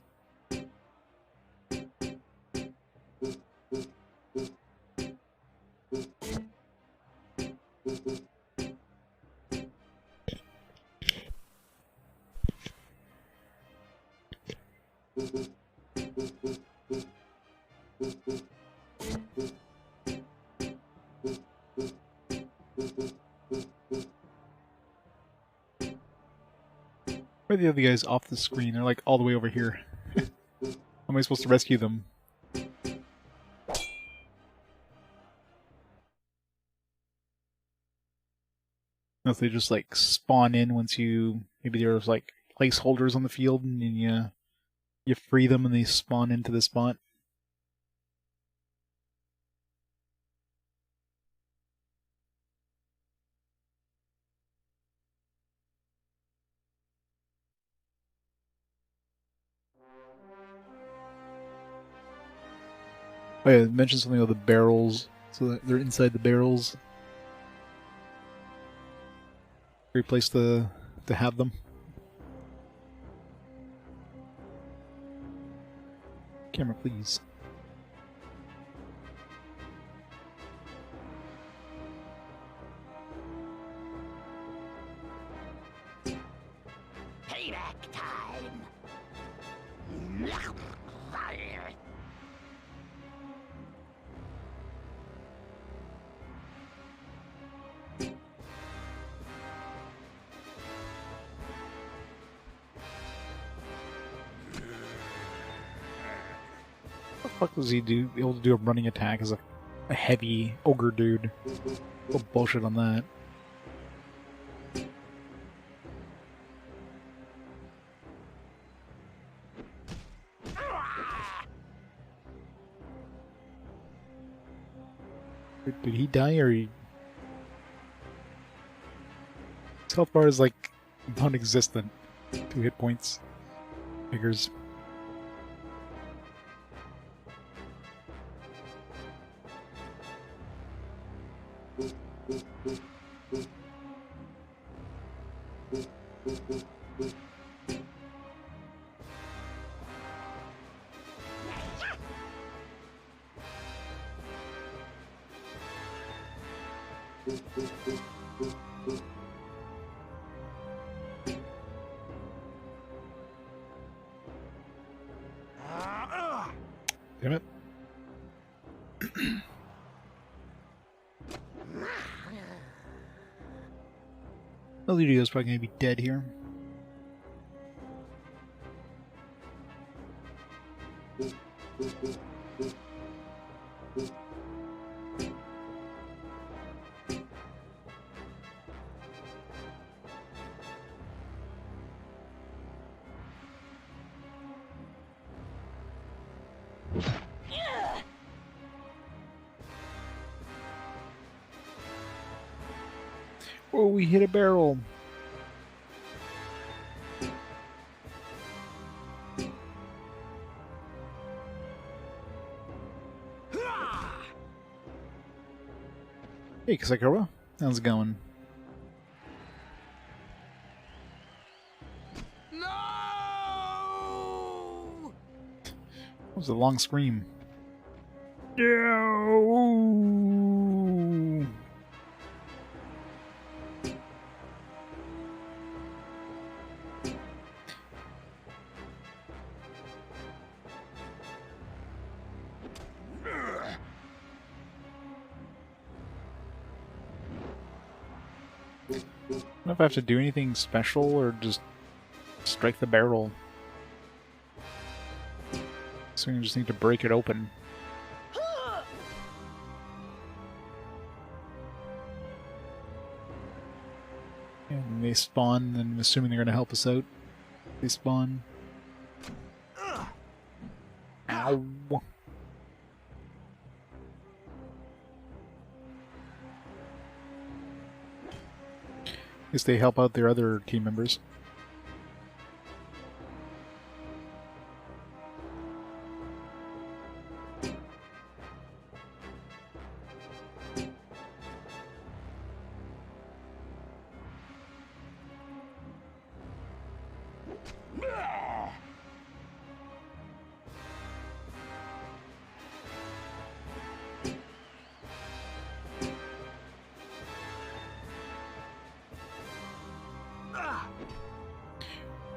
Where are the other guys off the screen? They're like all the way over here. How am I supposed to rescue them? Unless they just like spawn in once you... Maybe there's like placeholders on the field and then you free them and they spawn into the spot. Oh yeah, I mentioned something about the barrels, so that they're inside the barrels. Great place to have them. Camera, please. Payback time! What the fuck does he do? Able to do a running attack as a heavy ogre dude? What bullshit on that? Did he die or he... His health bar is like non-existent. 2 hit points. Figures. Damn it. Gladiator's probably gonna be dead here. Oh, we hit a barrel. Hey, Kasakura. How's it going? No! That was a long scream. No! I don't know if I have to do anything special or just strike the barrel. So we just need to break it open. And they spawn, and I'm assuming they're going to help us out. They spawn. Ow. Guess they help out their other team members.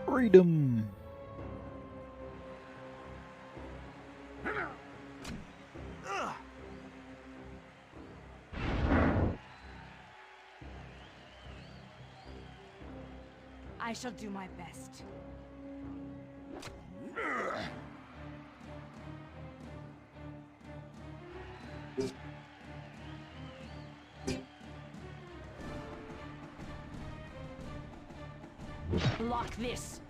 Freedom! I shall do my best. Block this.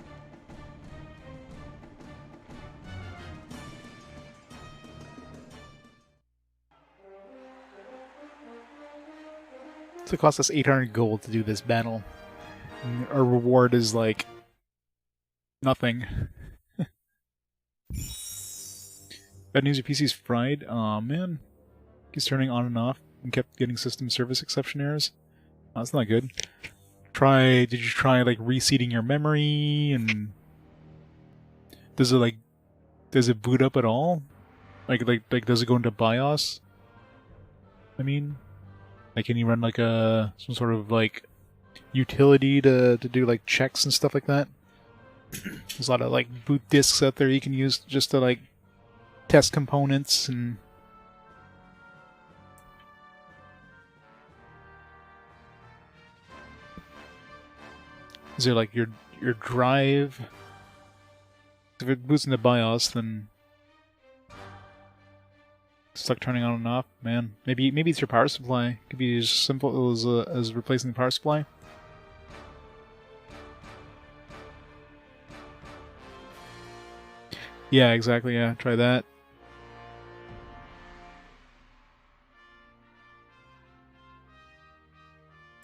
So it cost us 800 gold to do this battle. And our reward is like nothing. Bad news, your PC's fried. Aw, man. Keeps turning on and off and kept getting system service exception errors. Oh, that's not good. Did you try like reseating your memory and does it boot up at all? Like does it go into BIOS? I mean, like can you run like some sort of like utility to do like checks and stuff like that? There's a lot of like boot disks out there you can use just to like test components and is there like your drive? If it boots into BIOS, then it's like turning on and off. Man, maybe it's your power supply. It could be as simple as replacing the power supply. Yeah, exactly. Yeah, try that.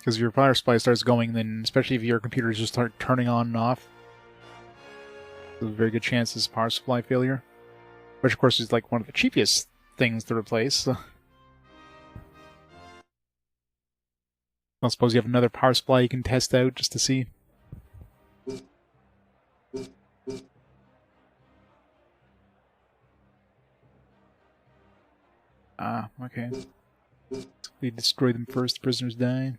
Because your power supply starts going, then especially if your computers just start turning on and off, there's a very good chance it's power supply failure. Which, of course, is like one of the cheapest things to replace. So. I suppose you have another power supply you can test out just to see. Ah, okay. We destroy them first, prisoners die.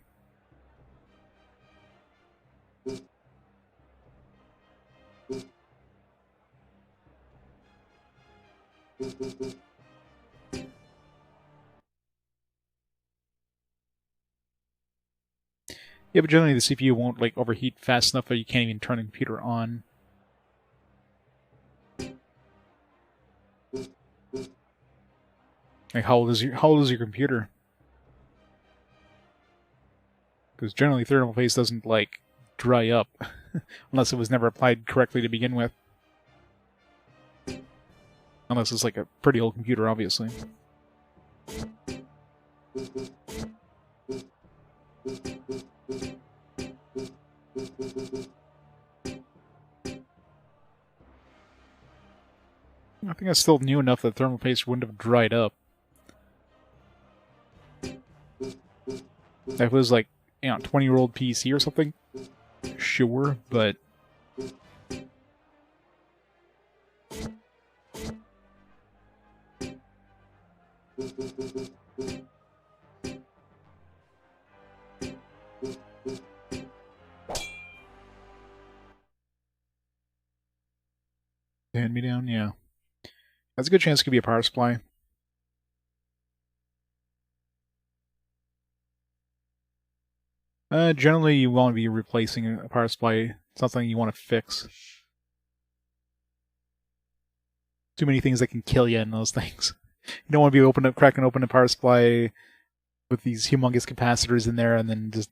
Yeah, but generally the CPU won't like overheat fast enough that you can't even turn the computer on. Like how old is your computer? Because generally thermal paste doesn't like dry up unless it was never applied correctly to begin with. Unless it's like a pretty old computer, obviously. I think that's still new enough that thermal paste wouldn't have dried up. If it was like, 20-year-old PC or something, sure, but... Hand me down, yeah. That's a good chance it could be a power supply. Generally, you want to be replacing a power supply. It's not something you want to fix. Too many things that can kill you in those things. You don't want to be cracking open a power supply with these humongous capacitors in there and then just,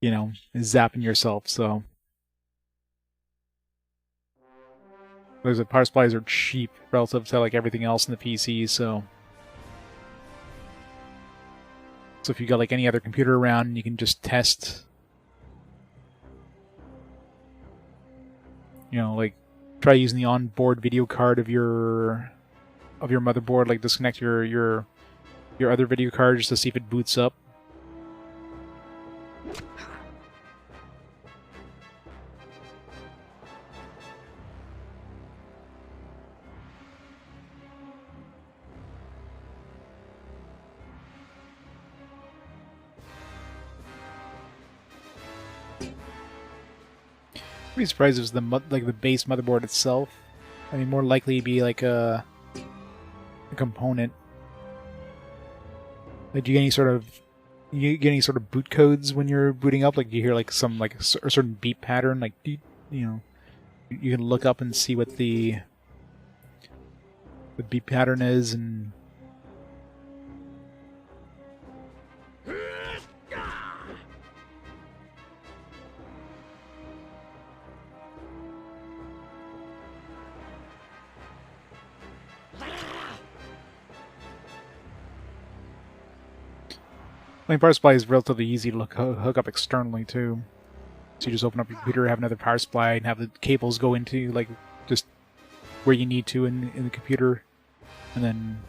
zapping yourself, so... Those power supplies are cheap relative to like everything else in the PC, so... So if you got like any other computer around, you can just test... like try using the onboard video card of your motherboard, like disconnect your other video card just to see if it boots up. I'd be surprised if it was the base motherboard itself. I mean, more likely to be like a component. Like, do you get any sort of boot codes when you're booting up? Like, do you hear like some a certain beep pattern? Like, you can look up and see what the beep pattern is, and I mean, power supply is relatively easy to hook up externally, too. So you just open up your computer, have another power supply, and have the cables go into, like, just where you need to in the computer. And then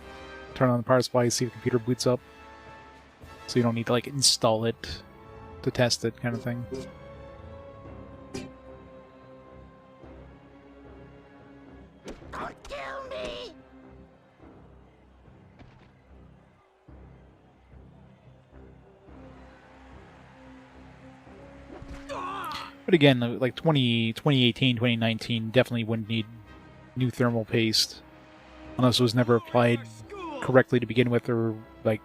turn on the power supply, see if the computer boots up. So you don't need to, like, install it to test it, kind of thing. Kill me! But again, like 2018, 2019 definitely wouldn't need new thermal paste unless it was never applied correctly to begin with, or like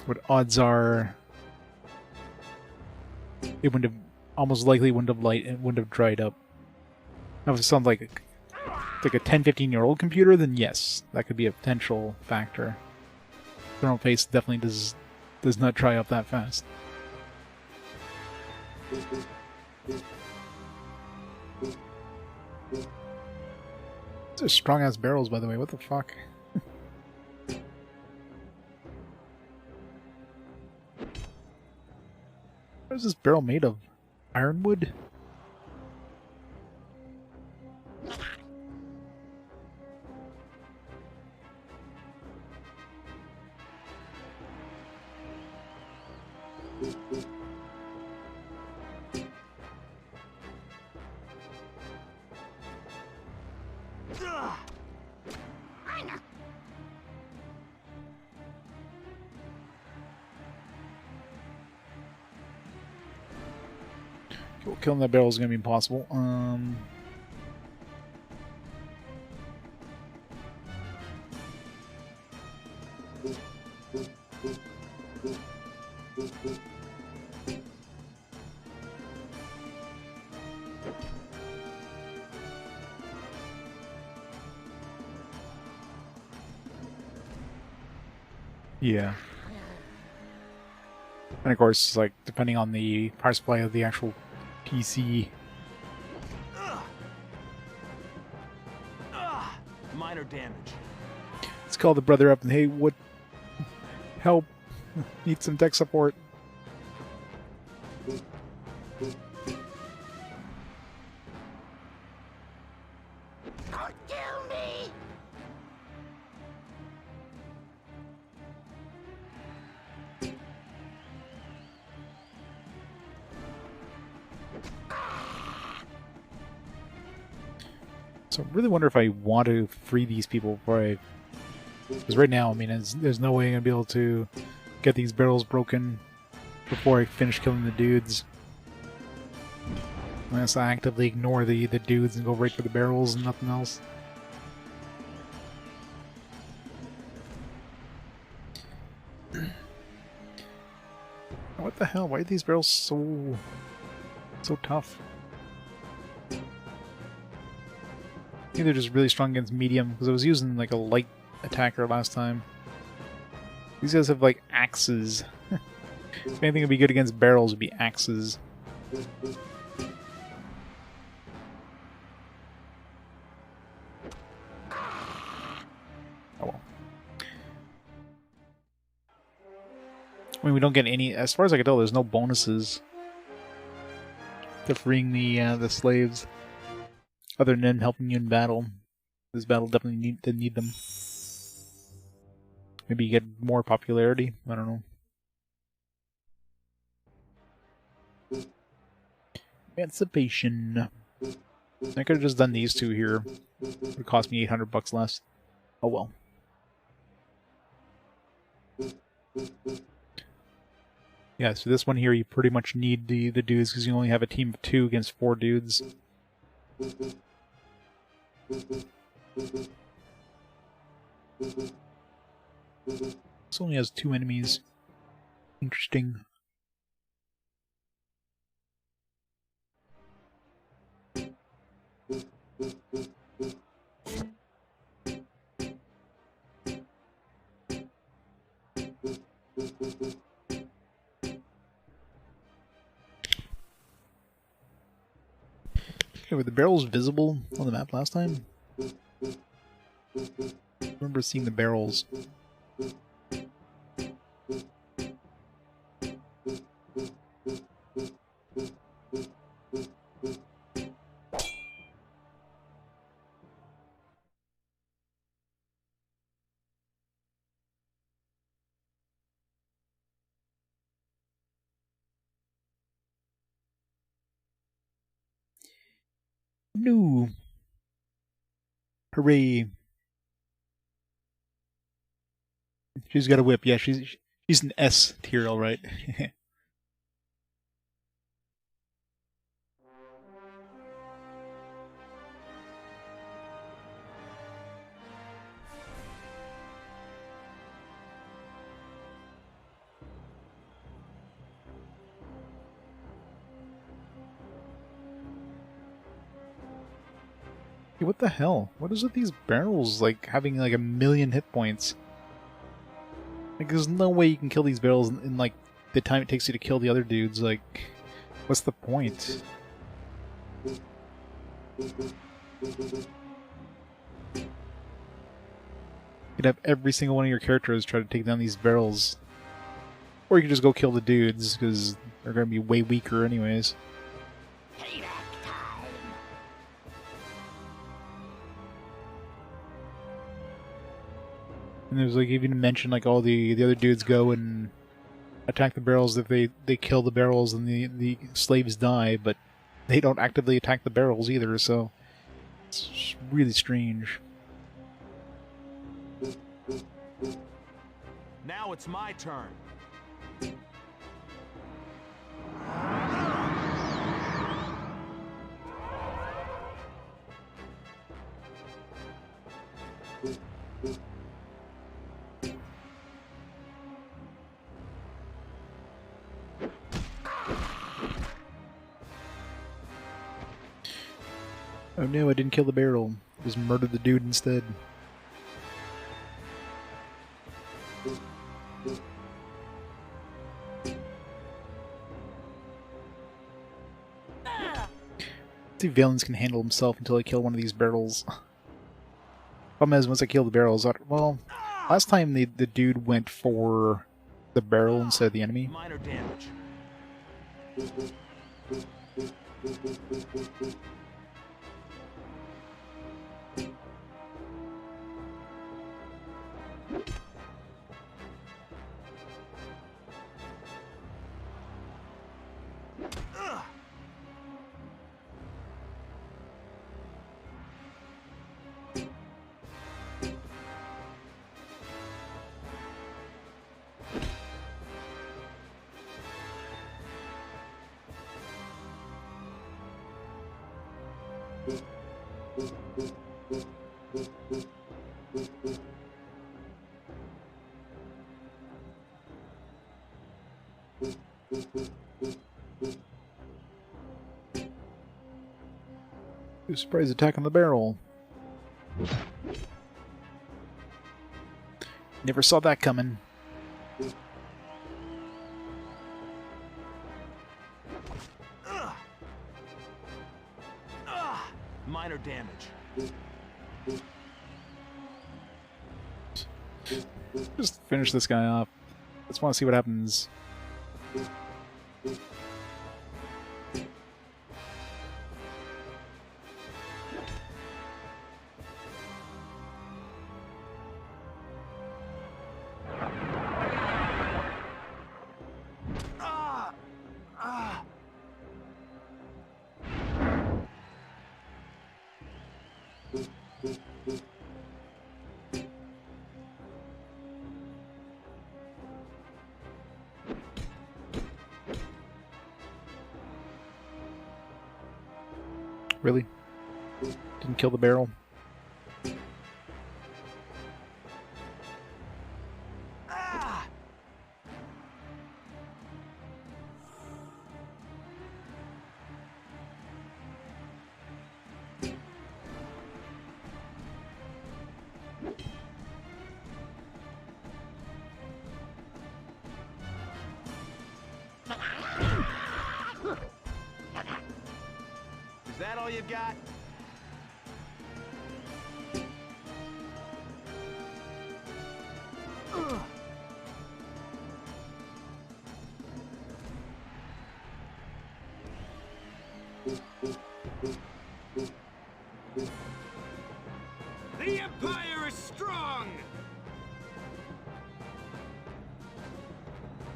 what odds are it wouldn't have, almost likely wouldn't have dried up. Now if it sounds like a 10-15-year-old computer, then yes, that could be a potential factor. Thermal paste definitely does not dry up that fast. These are strong-ass barrels, by the way. What the fuck? What is this barrel made of? Ironwood? Well, killing that barrel is going to be impossible. Yeah. And of course, like, depending on the power supply of the actual PC. Minor damage. Let's call the brother up and, hey, what? Help. Need some tech support. Kill me! So I really wonder if I want to free these people before I... Because right now, I mean, there's no way I'm going to be able to get these barrels broken before I finish killing the dudes. Unless I actively ignore the dudes and go right for the barrels and nothing else. What the hell? Why are these barrels so tough? I think they're just really strong against medium, because I was using like a light attacker last time. These guys have like axes. If anything would be good against barrels, would be axes. Oh well. I mean, we don't get any. As far as I can tell, there's no bonuses to freeing the slaves, other than helping you in battle. This battle definitely didn't need them. Maybe you get more popularity. I don't know. Emancipation. I could have just done these two here. It would cost me $800 less. Oh well. Yeah, so this one here, you pretty much need the dudes because you only have a team of 2 against 4 dudes. This only has 2 enemies. Interesting. Okay, were the barrels visible on the map last time? I remember seeing the barrels. No. Hooray. She's got a whip. Yeah, she's an S tier, all right. Hey, what the hell? What is with these barrels, like, having, like, 1,000,000 hit points? Like, there's no way you can kill these barrels in, like, the time it takes you to kill the other dudes. Like, what's the point? You could have every single one of your characters try to take down these barrels. Or you could just go kill the dudes, because They're going to be way weaker anyways. And there's like even mentioned like all the other dudes go and attack the barrels. If they kill the barrels and the slaves die, but they don't actively attack the barrels either, so it's really strange. Now it's my turn. Oh no, I didn't kill the barrel. I just murdered the dude instead. See if Valens can handle himself until I kill one of these barrels. Problem is, once I kill the barrels, well, last time the dude went for the barrel instead of the enemy. Minor damage. Surprise attack on the barrel. Never saw that coming. Minor damage. Just finish this guy off. Just want to see what happens. Really? Didn't kill the barrel? Is that all you've got? The Empire is strong!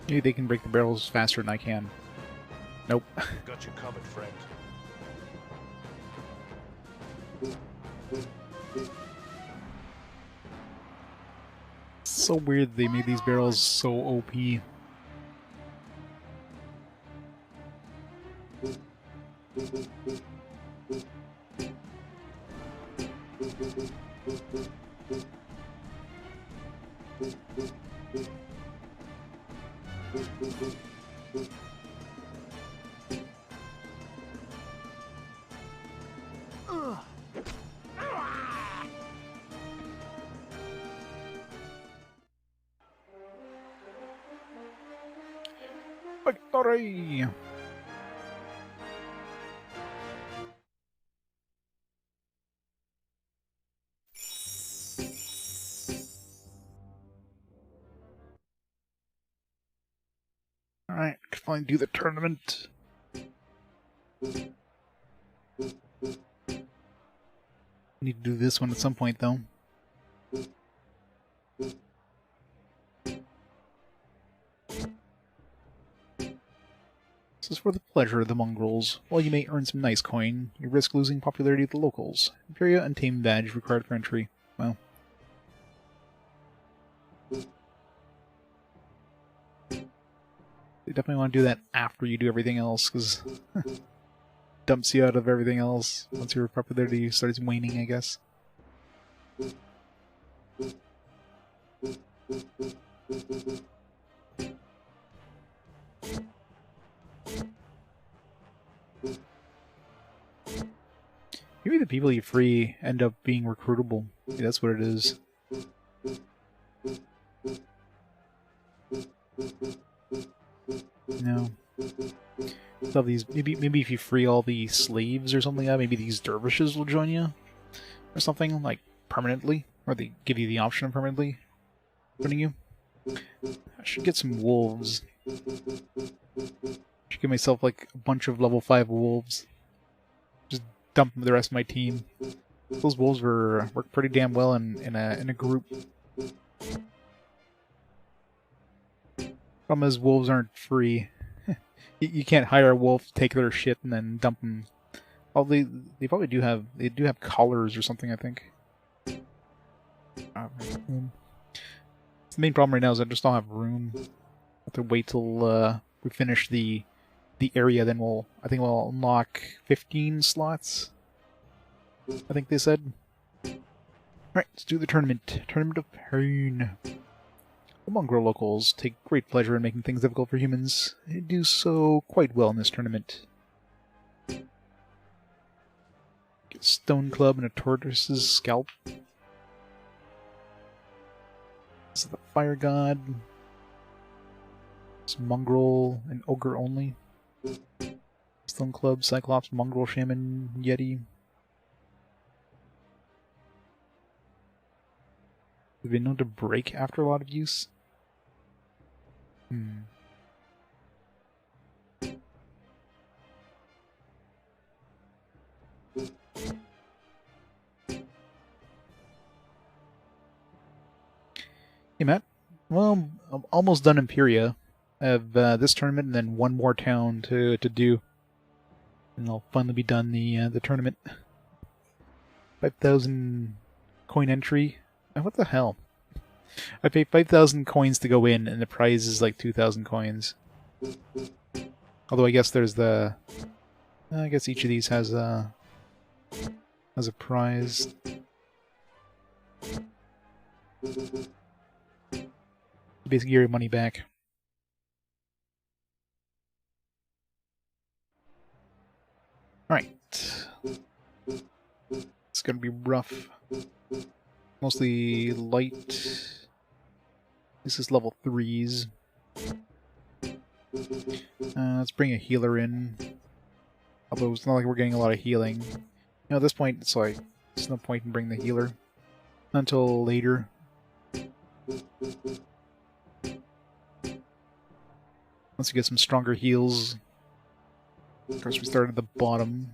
Maybe they can break the barrels faster than I can. Nope. Got you covered, friend. So weird they made these barrels so OP. Victory! Alright, finally do the tournament. Need to do this one at some point, though. This is for the pleasure of the mongrels. While you may earn some nice coin, you risk losing popularity with the locals. Imperia Untamed badge required for entry. Well. They definitely want to do that after you do everything else, because dumps you out of everything else once your popularity starts waning, I guess. Maybe the people you free end up being recruitable. Maybe that's what it is. No. So these maybe if you free all the slaves or something like that, maybe these dervishes will join you or something, like permanently, or they give you the option of permanently joining you. I should get some wolves. Should give myself like a bunch of level 5 wolves. Just dump the rest of my team. Those wolves work pretty damn well in a group. Problem is, wolves aren't free. You can't hire a wolf, take their shit, and then dump them. Well, they probably do have collars or something, I think. The main problem right now is I just don't have room. I have to wait till we finish the area, then I think we'll unlock 15 slots. I think they said. Alright, let's do the tournament. Tournament of Pain. The mongrel locals take great pleasure in making things difficult for humans. They do so quite well in this tournament. Get a stone club and a tortoise's scalp. This is the fire god. It's mongrel and ogre only. Stone club, cyclops, mongrel, shaman, yeti. They've been known to break after a lot of use. Hey Matt, well, I'm almost done Imperia. I have this tournament and then one more town to do, and I'll finally be done the tournament. 5,000 coin entry. What the hell? I pay 5,000 coins to go in, and the prize is like 2,000 coins. Although I guess there's the... I guess each of these has a prize. Basically, get your money back. Alright. It's gonna be rough. Mostly light. This is level 3s. Let's bring a healer in. Although it's not like we're getting a lot of healing. You know, at this point, it's like, there's no point in bringing the healer. Until later. Once we get some stronger heals. Of course, we start at the bottom.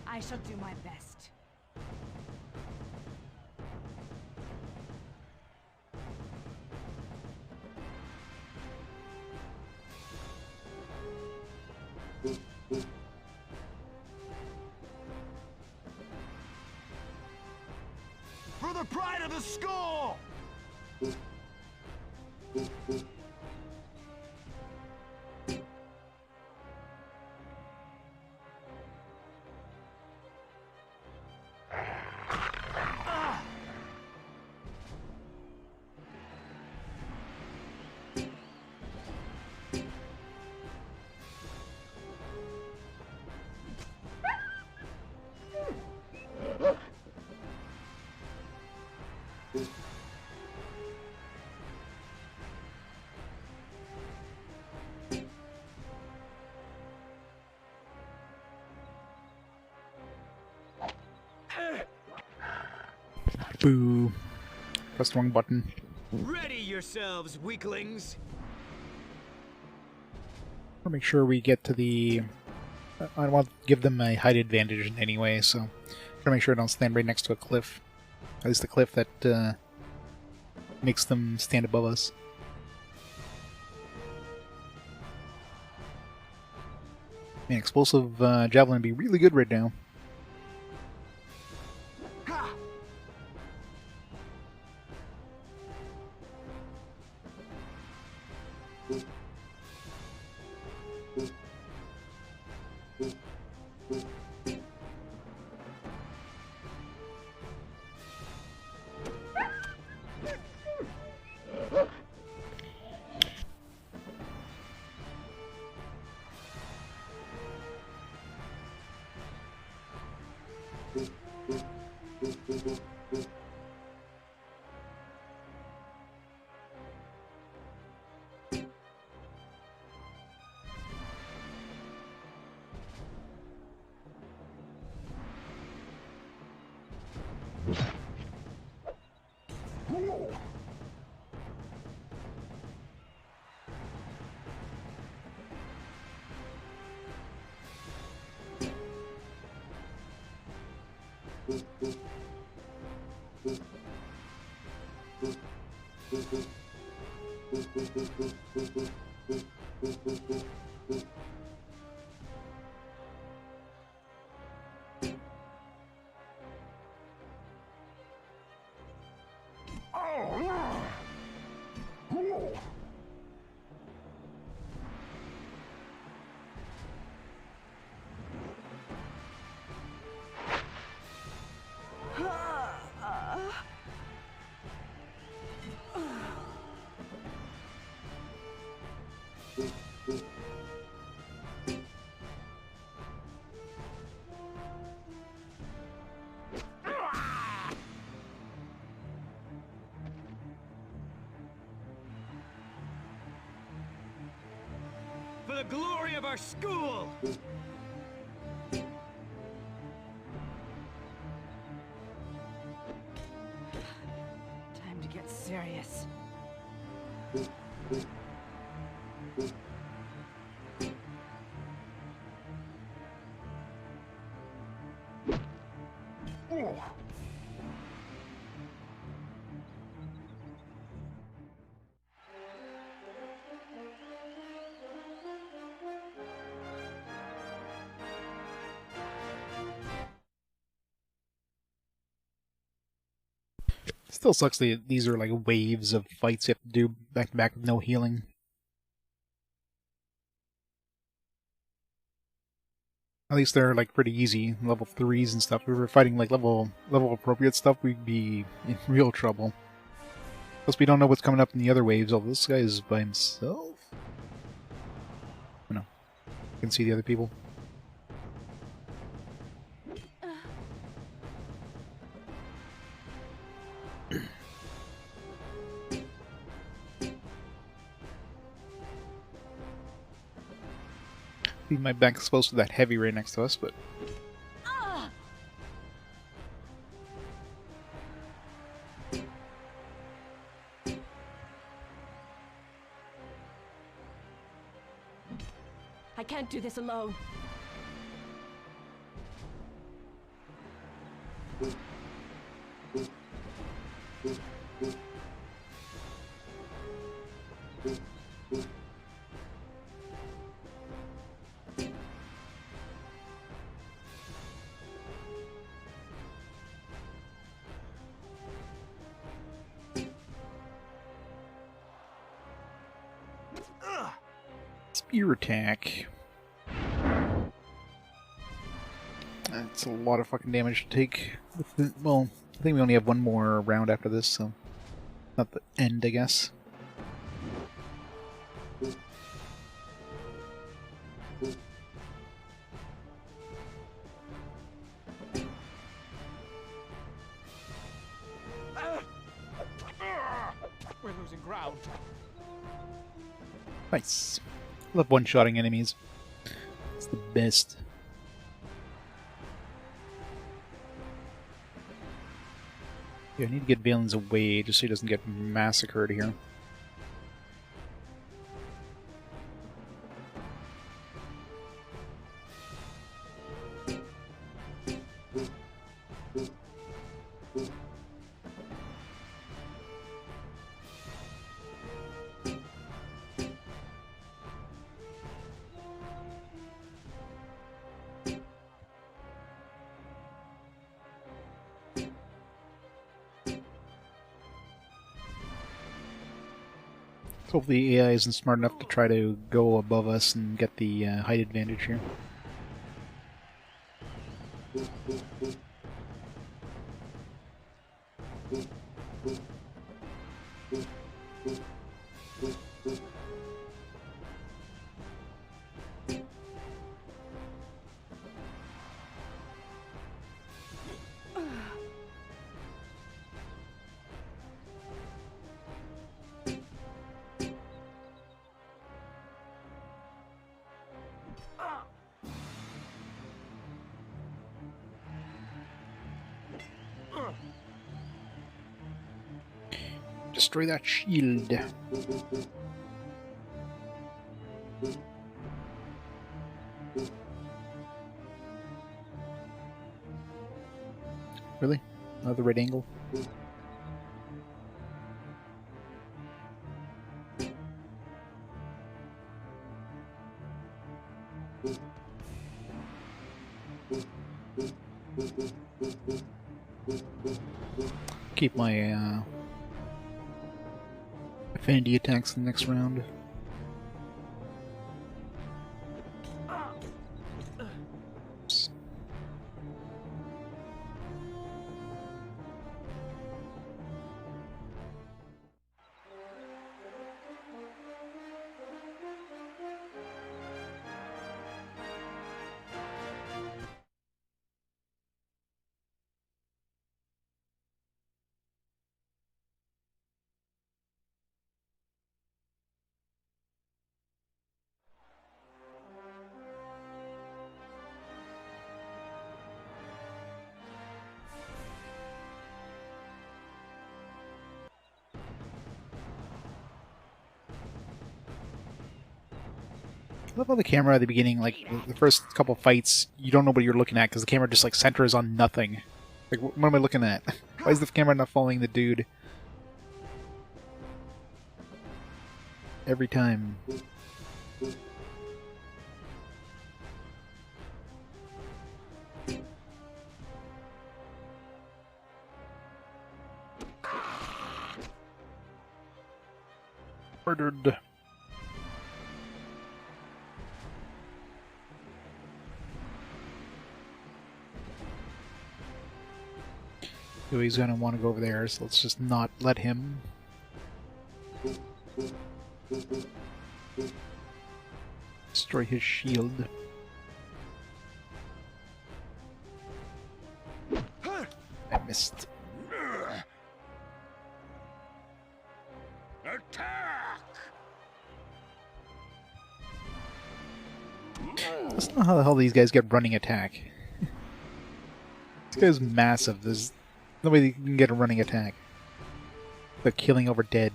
I shall do my best. goal! Boo. Press the wrong button. Ready yourselves, weaklings. I'll make sure we get to the... I want to give them a height advantage anyway, so... try to make sure I don't stand right next to a cliff. At least the cliff that makes them stand above us. Man, explosive javelin would be really good right now. For the glory of our school! Time to get serious. Still sucks that these are like waves of fights you have to do back to back with no healing. At least they're like pretty easy, level 3s and stuff. If we were fighting like level appropriate stuff, we'd be in real trouble. Plus we don't know what's coming up in the other waves. Oh, this guy is by himself? Oh, no. You can see the other people. My back exposed to that heavy right next to us, but I can't do this alone. spear attack. That's a lot of fucking damage to take. Well, I think we only have one more round after this, so not the end, I guess. We're losing ground. Nice. Love one-shotting enemies. It's the best. Yeah, I need to get Valens away just so he doesn't get massacred here. Hopefully the AI isn't smart enough to try to go above us and get the height advantage here. Destroy that shield. Really? Another right angle? Keep my affinity attacks in the next round. Oops. I love how the camera at the beginning, like the first couple fights, you don't know what you're looking at because the camera just like centers on nothing. Like, what am I looking at? Why is the camera not following the dude? Every time. Murdered. So he's gonna want to go over there, so let's just not let him. Destroy his shield. I missed. Attack! Let's know how the hell these guys get running attack. This guy's massive. There's no way they can get a running attack. They're killing over dead.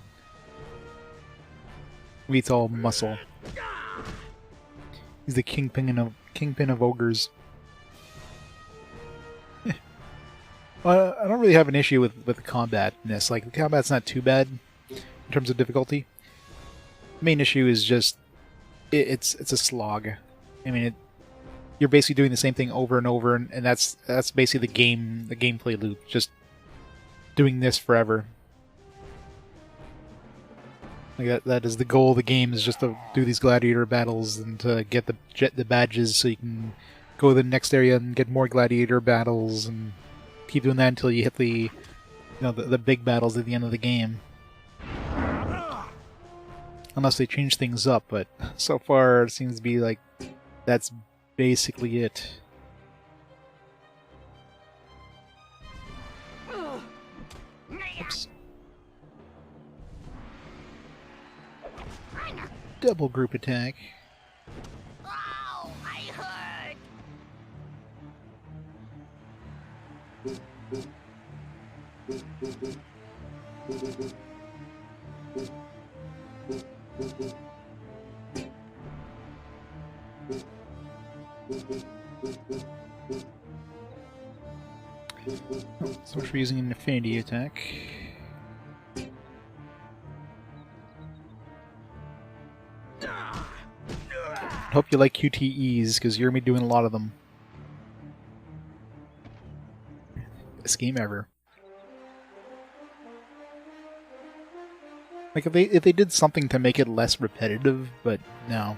Maybe it's all muscle. He's the kingpin of ogres. I don't really have an issue with the combat in this. Like, the combat's not too bad in terms of difficulty. The main issue is just it's a slog. I mean, you're basically doing the same thing over and over, and that's basically the gameplay loop. Just doing this forever. Like that is the goal of the game, is just to do these gladiator battles and to get the badges so you can go to the next area and get more gladiator battles and keep doing that until you hit the the big battles at the end of the game. Unless they change things up, but so far it seems to be like that's basically it. Oops. Double group attack. Ow! I hurt! So much for using an affinity attack. Hope you like QTEs, because you're going to be doing a lot of them. Best game ever. Like, if they did something to make it less repetitive, but no.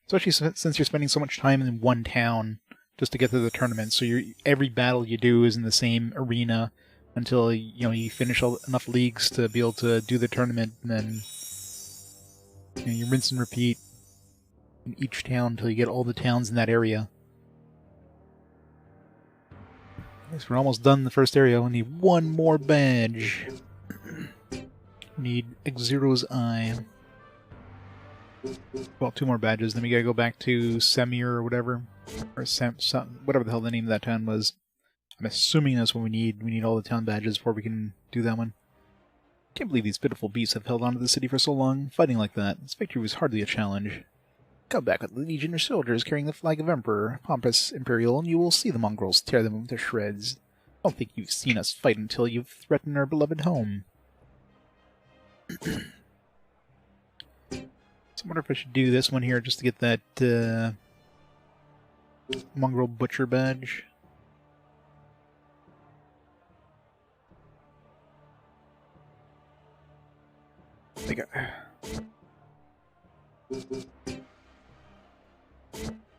Especially since you're spending so much time in one town just to get to the tournament, so every battle you do is in the same arena until you finish enough leagues to be able to do the tournament, and then you rinse and repeat in each town until you get all the towns in that area. I guess we're almost done the first area. We need one more badge. Need Xero's Eye. Well, 2 more badges, then we gotta go back to Semir or whatever. Or whatever the hell the name of that town was. I'm assuming that's what we need. We need all the town badges before we can do that one. Can't believe these pitiful beasts have held onto the city for so long. Fighting like that, this victory was hardly a challenge. Come back with the legion of soldiers carrying the flag of Emperor, pompous Imperial, and you will see the mongrels tear them to shreds. Don't think you've seen us fight until you've threatened our beloved home. So I wonder if I should do this one here just to get that mongrel butcher badge.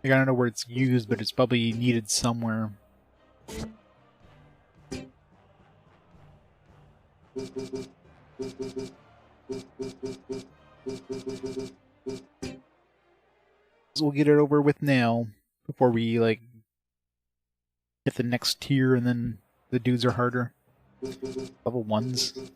I don't know where it's used, but it's probably needed somewhere. So we'll get it over with now before we hit the next tier, and then the dudes are harder. Level 1s.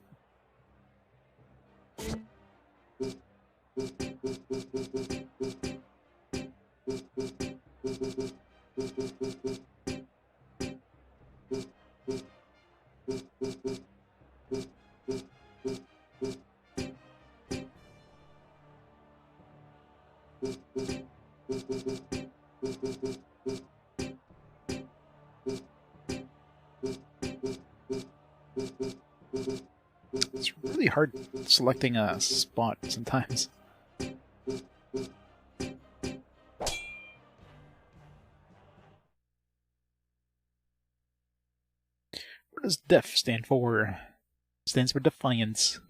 It's really hard selecting a spot sometimes. What does DEF stand for? It stands for Defiance.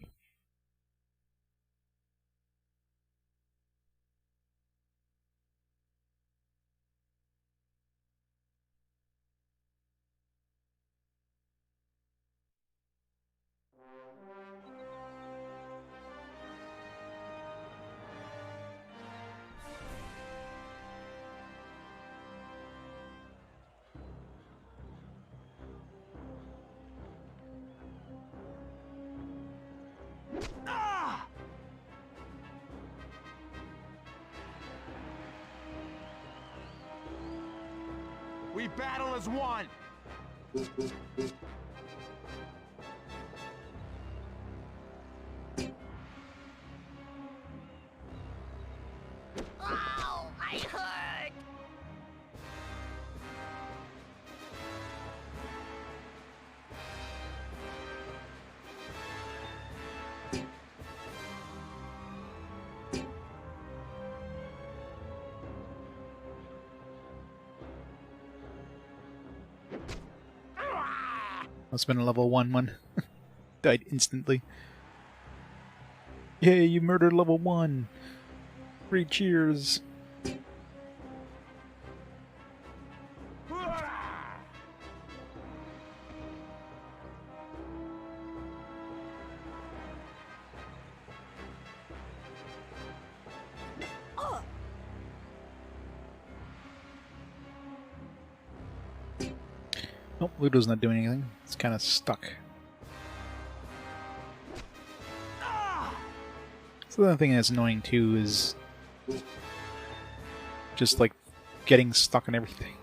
We battle as one! Ow! I hurt! Must have been a level 1 one. Died instantly. Yay, you murdered level 1! 3 cheers! Nope, Ludo's not doing anything. It's kind of stuck. So the other thing that's annoying too is just like getting stuck on everything.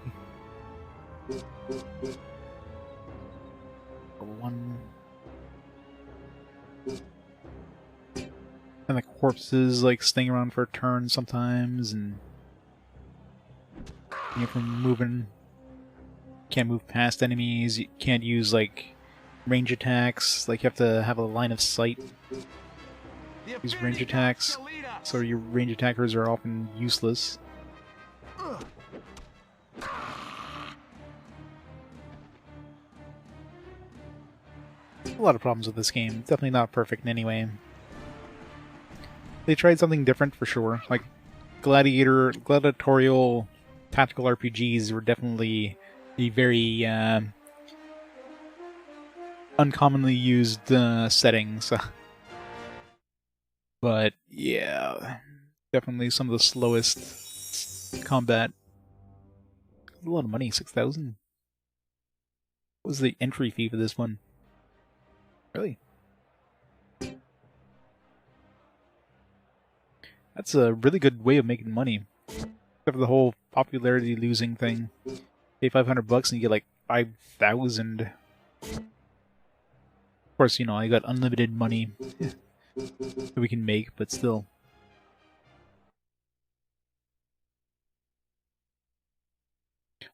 One. And the corpses like staying around for a turn sometimes, and you from moving. Can't move past enemies. You can't use like range attacks. Like you have to have a line of sight. Use range attacks, so your range attackers are often useless. A lot of problems with this game. Definitely not perfect in any way. They tried something different for sure. Like gladiatorial tactical RPGs were definitely a very uncommonly used settings. But yeah, definitely some of the slowest combat. A lot of money, 6,000. What was the entry fee for this one? Really? That's a really good way of making money. Except for the whole popularity losing thing. Pay $500 and you get like 5,000. Of course, you know, I got unlimited money that we can make, but still.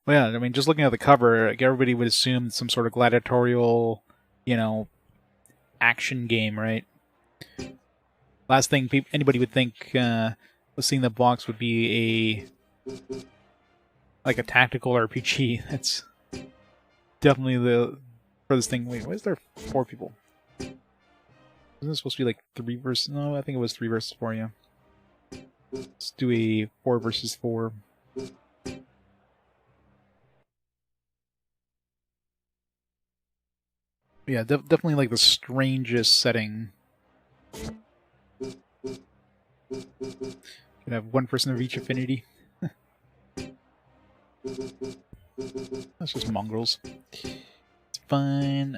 Well, yeah, I mean, just looking at the cover, like, everybody would assume some sort of gladiatorial, you know, action game, right? Last thing anybody would think was seeing the box would be like a tactical RPG. That's definitely the furthest thing. Wait, why is there 4 people? Isn't it supposed to be like 3 versus... No, I think it was 3 versus 4, yeah. Let's do a 4 versus 4. Yeah, definitely like the strangest setting. Can have 1 person of each affinity. That's just mongrels. It's fine.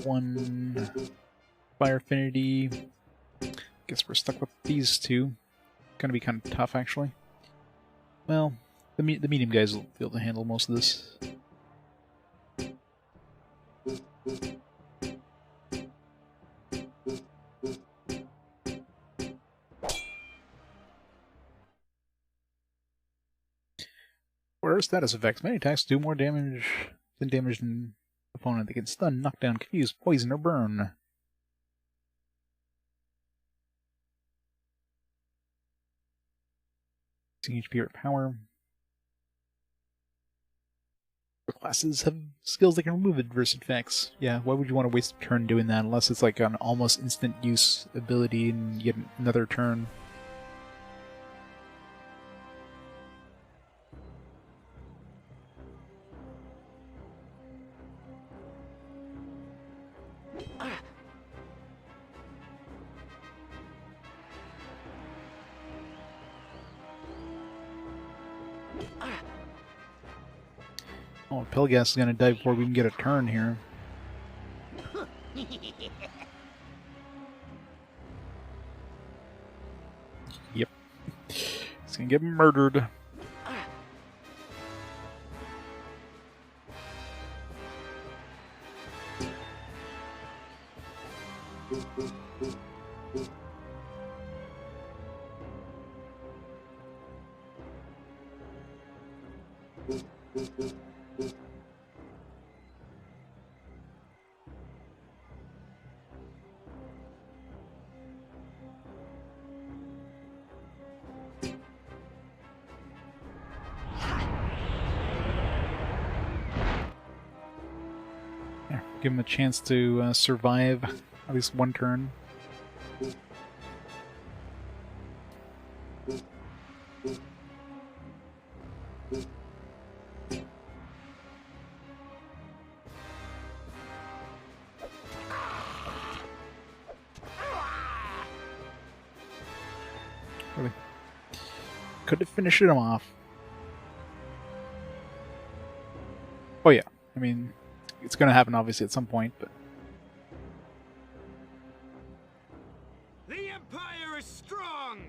1 fire affinity. Guess we're stuck with these 2. Gonna be kind of tough, actually. Well, the medium guys will be able to handle most of this. What are status effects? Many attacks do more damage than an opponent. They can stun, knock down, confuse, poison, or burn. HP or power. The classes have skills that can remove adverse effects. Yeah, why would you want to waste a turn doing that unless it's like an almost instant use ability and you get another turn? Oh, Pelgas is gonna die before we can get a turn here. Yep. He's gonna get murdered. Give him a chance to survive at least 1 turn. Really? Could have finished him off. Oh yeah, I mean, it's going to happen obviously at some point, but... The Empire is strong!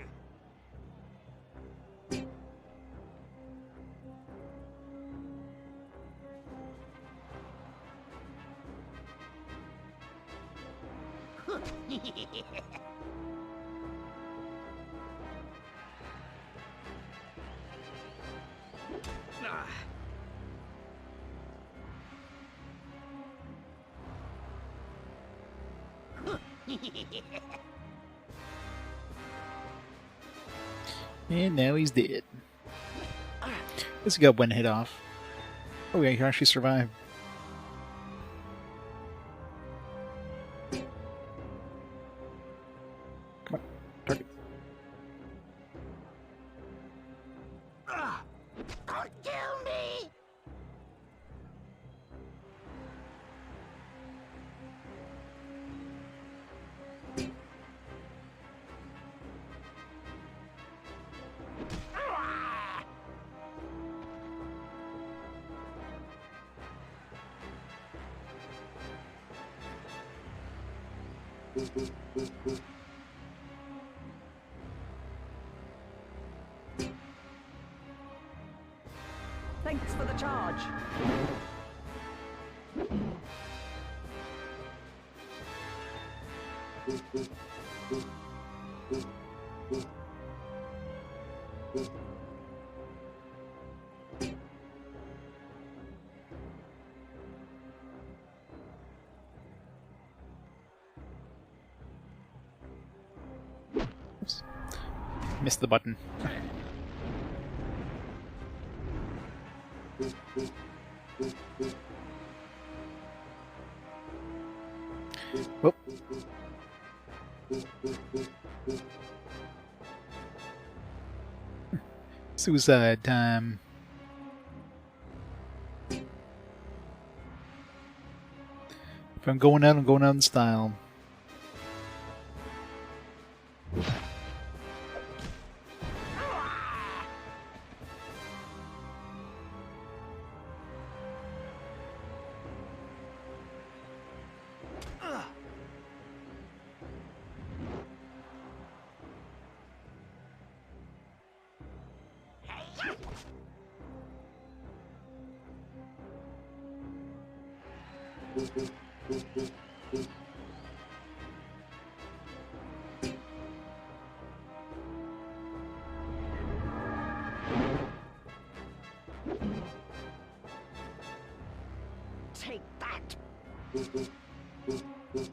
And now he's dead. This got one hit off. Oh yeah, he can actually survive. Come on, target. Don't kill me! Thanks for the charge. Oops. Missed the button. Whoop. Suicide time. If I'm going out, I'm going out in style. Take that! You beat me.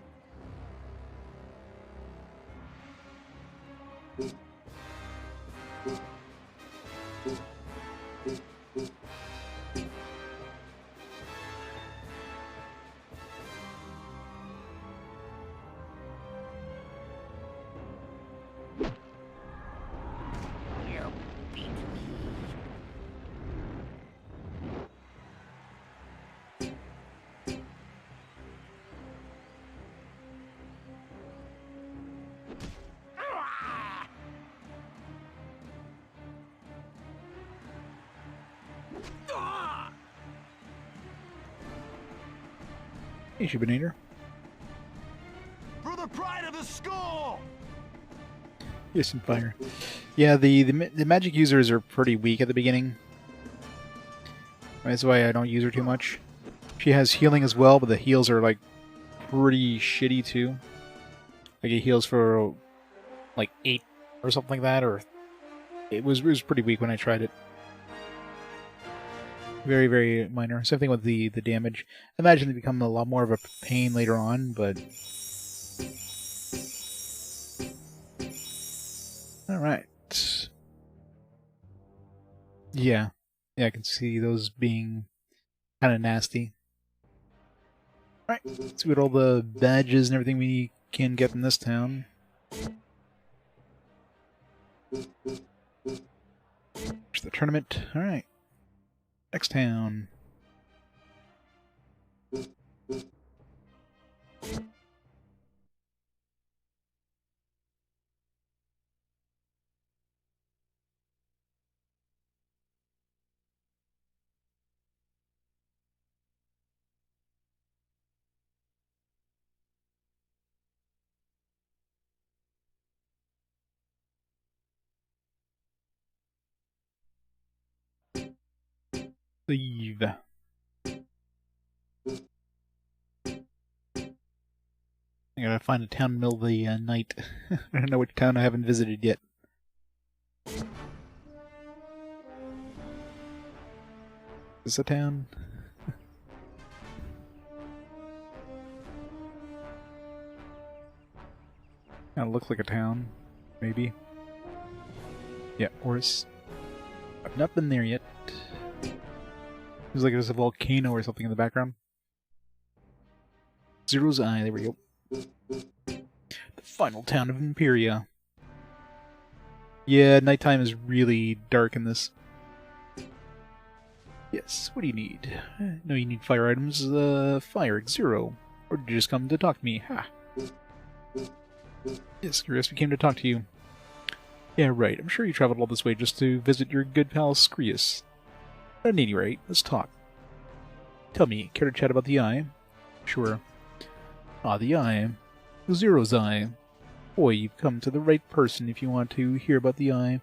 Hey, Shibanator. For the pride of the school! Here's some fire. Yeah, the magic users are pretty weak at the beginning. That's why I don't use her too much. She has healing as well, but the heals are like pretty shitty too. Like it heals for like 8 or something like that, or it was pretty weak when I tried it. Very, very minor. Same thing with the damage. I imagine they become a lot more of a pain later on, but... Alright. Yeah. Yeah, I can see those being kind of nasty. Alright, let's see what all the badges and everything we can get in this town. Finish the tournament. Alright. Next town. Leave. I gotta find a town in the middle of the night. I don't know which town I haven't visited yet. Is this a town? Kinda looks like a town. Maybe. Yeah, Oris. I've not been there yet. Seems like there's a volcano or something in the background. Zero's Eye, there we go. The final town of Imperia. Yeah, nighttime is really dark in this. Yes, what do you need? No, you need fire items. Fire, Zero. Or did you just come to talk to me? Ha! Yes, curious, we came to talk to you. Yeah, right. I'm sure you traveled all this way just to visit your good pal Skrius. At any rate, let's talk. Tell me, care to chat about the Eye? Sure. Ah, the Eye. Zero's Eye. Boy, you've come to the right person if you want to hear about the Eye.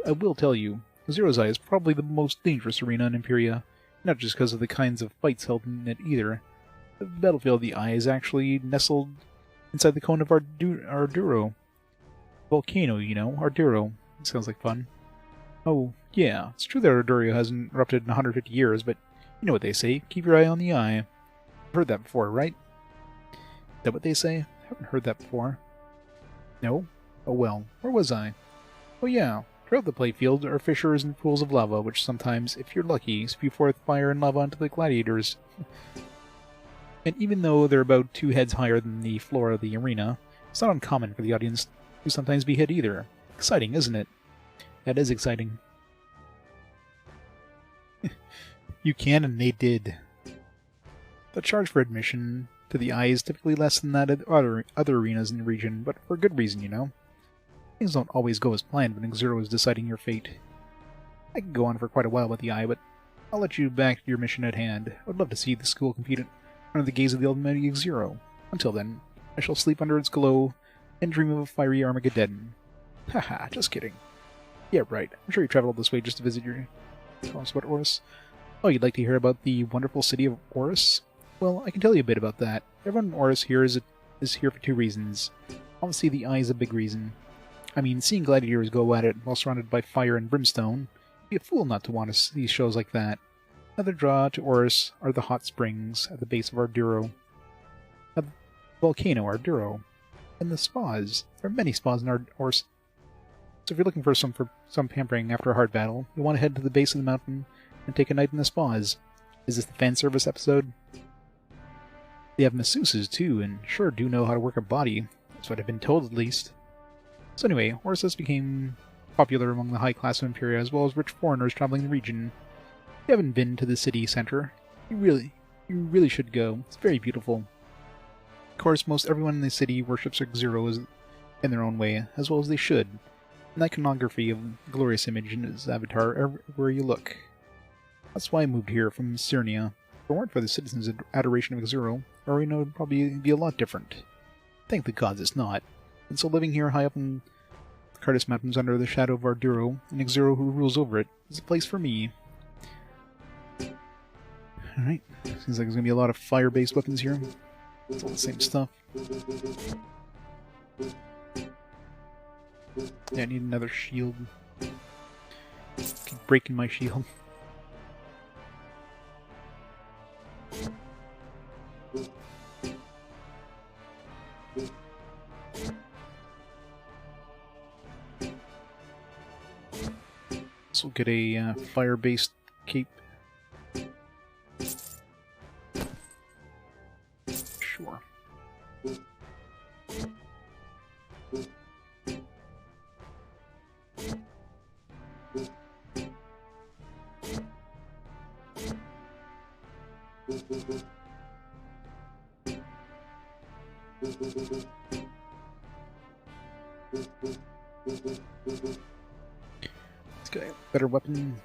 I will tell you, Zero's Eye is probably the most dangerous arena in Imperia, not just because of the kinds of fights held in it either. The battlefield of the Eye is actually nestled inside the cone of Arduro. Volcano, you know, Arduro. It sounds like fun. Oh, yeah, it's true that Arduro hasn't erupted in 150 years, but you know what they say, keep your eye on the Eye. I've heard that before, right? Is that what they say? I haven't heard that before. No? Oh well, where was I? Oh yeah, throughout the playfield are fissures and pools of lava, which sometimes, if you're lucky, spew forth fire and lava onto the gladiators. And even though they're about 2 heads higher than the floor of the arena, it's not uncommon for the audience to sometimes be hit either. Exciting, isn't it? That is exciting. You can, and they did. The charge for admission to the Eye is typically less than that of other arenas in the region, but for good reason, you know. Things don't always go as planned when Zero is deciding your fate. I could go on for quite a while with the Eye, but I'll let you back to your mission at hand. I would love to see the school compete under the gaze of the almighty Zero. Until then, I shall sleep under its glow and dream of a fiery Armageddon. Haha, just kidding. Yeah, right. I'm sure you traveled this way just to visit your... Tell us about Oris. Oh, you'd like to hear about the wonderful city of Oris? Well, I can tell you a bit about that. Everyone in Oris here is here for 2 reasons. Obviously, the Eye is a big reason. I mean, seeing gladiators go at it while surrounded by fire and brimstone, you'd be a fool not to want to see shows like that. Another draw to Oris are the hot springs at the base of Arduro, the volcano Arduro, and the spas. There are many spas in Oris. So if you're looking for some pampering after a hard battle, you'll want to head to the base of the mountain and take a night in the spas. Is this the fan service episode? They have masseuses too, and sure do know how to work a body. That's what I've been told, at least. So anyway, Oris became popular among the high class of Imperia, as well as rich foreigners traveling the region. If you haven't been to the city center, you really should go. It's very beautiful. Of course, most everyone in the city worships Zero in their own way, as well as they should. An iconography of the glorious image in his avatar everywhere you look. That's why I moved here from Cernia. If it weren't for the citizens' adoration of Zero, our arena would probably be a lot different. Thank the gods it's not. And so living here high up in the Cardis Mountains under the shadow of Arduro, and Zero who rules over it, is a place for me. Alright, seems like there's gonna be a lot of fire-based weapons here. It's all the same stuff. Yeah, I need another shield. Keep breaking my shield. So we'll get a fire-based cape. Sure. This guy, better weapon.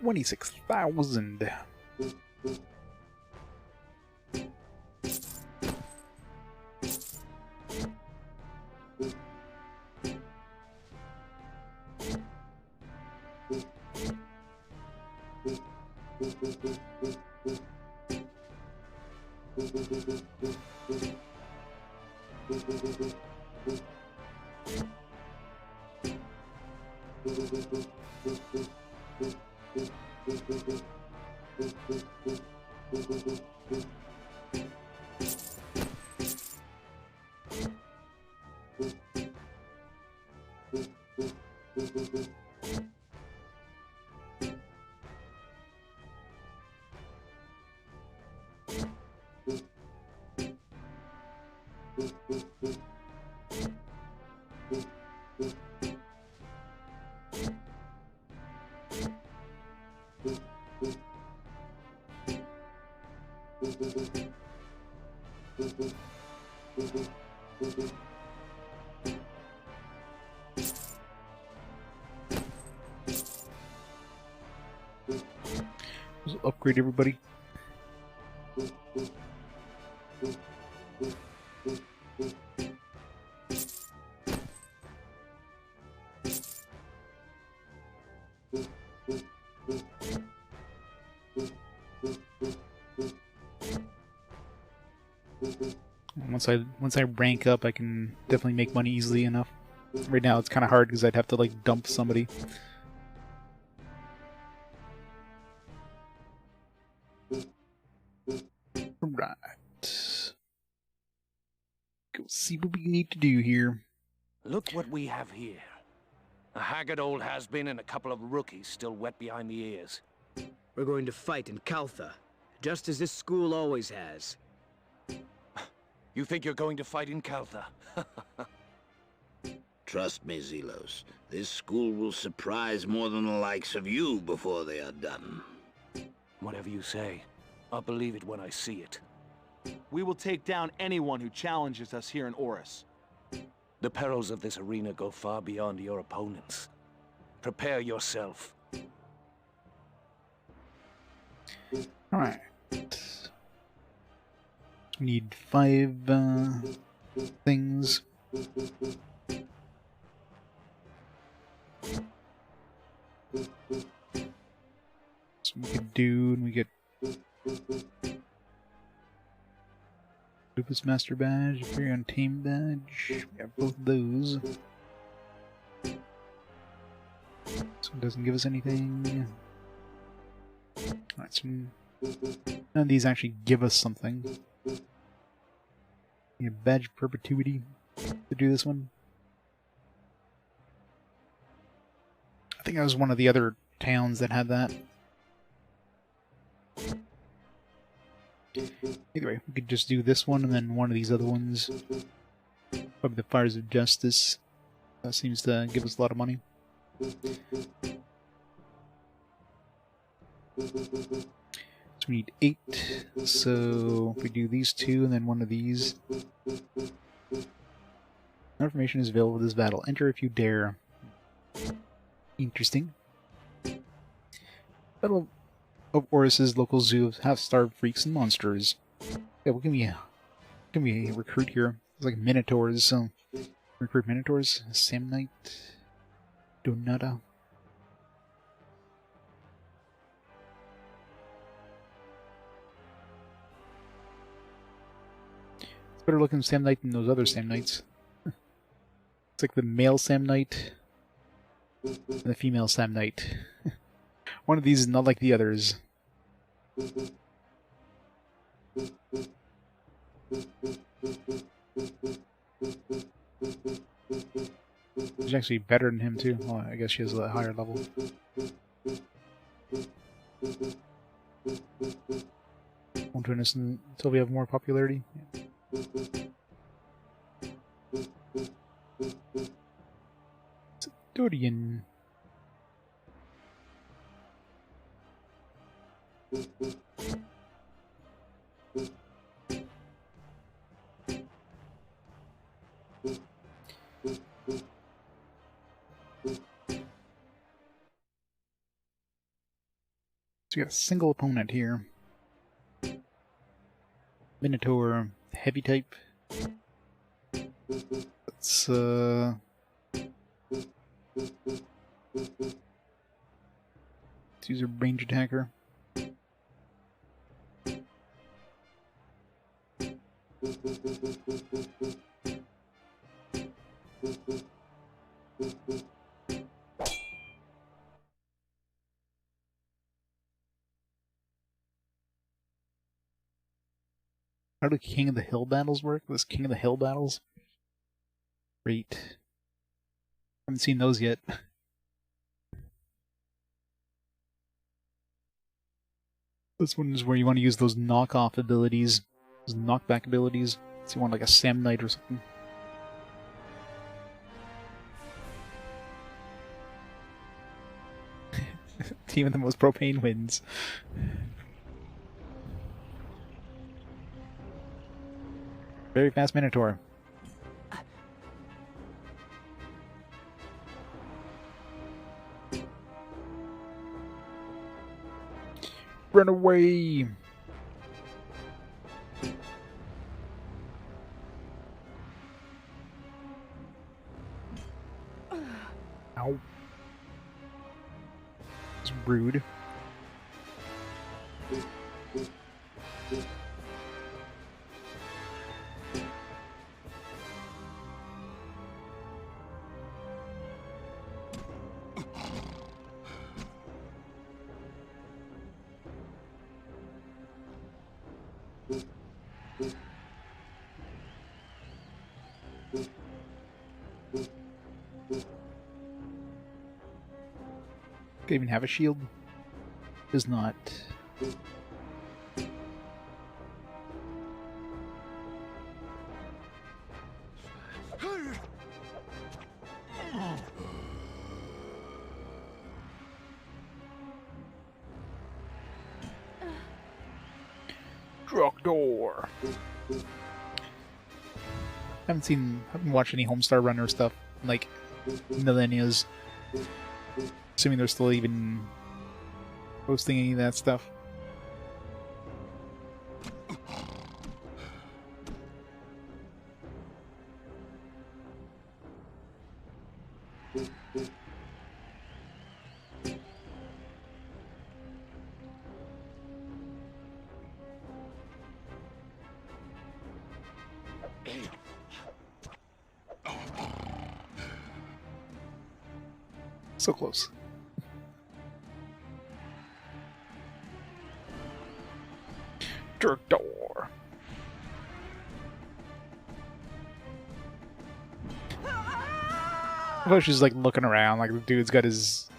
$26,000. Let's upgrade everybody. Once I rank up, I can definitely make money easily enough. Right now, it's kind of hard because I'd have to like dump somebody. Right. Go see what we need to do here. Look what we have here. A haggard old has-been and a couple of rookies still wet behind the ears. We're going to fight in Caltha, just as this school always has. You think you're going to fight in Caltha? Trust me, Zelos. This school will surprise more than the likes of you before they are done. Whatever you say. I'll believe it when I see it. We will take down anyone who challenges us here in Oris. The perils of this arena go far beyond your opponents. Prepare yourself. Alright. We need 5 things. So we could do, and we get Lupus Master Badge, Imperial Team Badge. We have both those. So it doesn't give us anything. Alright, so none of these actually give us something. We have Badge of Perpetuity to do this one. I think that was one of the other towns that had that. Either way, we could just do this one and then one of these other ones. Probably the Fires of Justice. That seems to give us a lot of money. So we need 8. So if we do these 2 and then one of these. Information is available for this battle. Enter if you dare. Interesting. Battle of Oris's local zoo of half-starved freaks and monsters. Yeah, well, give me a recruit here. It's like minotaurs, so recruit minotaurs. Samnite, Nordagh. It's better looking Samnite than those other Samnites. It's like the male Samnite and the female Samnite. One of these is not like the others. She's actually better than him too. Well, I guess she has a higher level. Won't join us until we have more popularity. Dorian. So we got a single opponent here. Minotaur, heavy type. Let's use a range attacker. How do King of the Hill battles work? This King of the Hill battles? Great. Haven't seen those yet. This one is where you want to use those knockoff abilities, those knockback abilities. So you want like a Sam Knight or something. Team with the most propane wins. Very fast Minotaur. Run away! Ow. It's rude. Could even have a shield. Does not. Truck door. Haven't watched any Homestar Runner stuff in, like, millennias. Assuming they're still even posting any of that stuff. So close. Jerk door. Oh, she's like looking around, like the dude's got his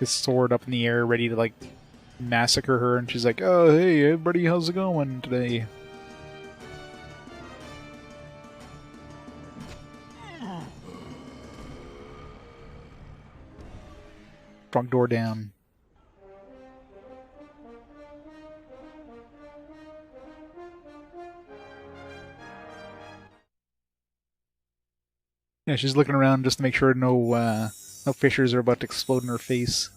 sword up in the air, ready to like massacre her, and she's like, "Oh, hey, everybody, how's it going today?" Front door down. Yeah, she's looking around just to make sure no fissures are about to explode in her face.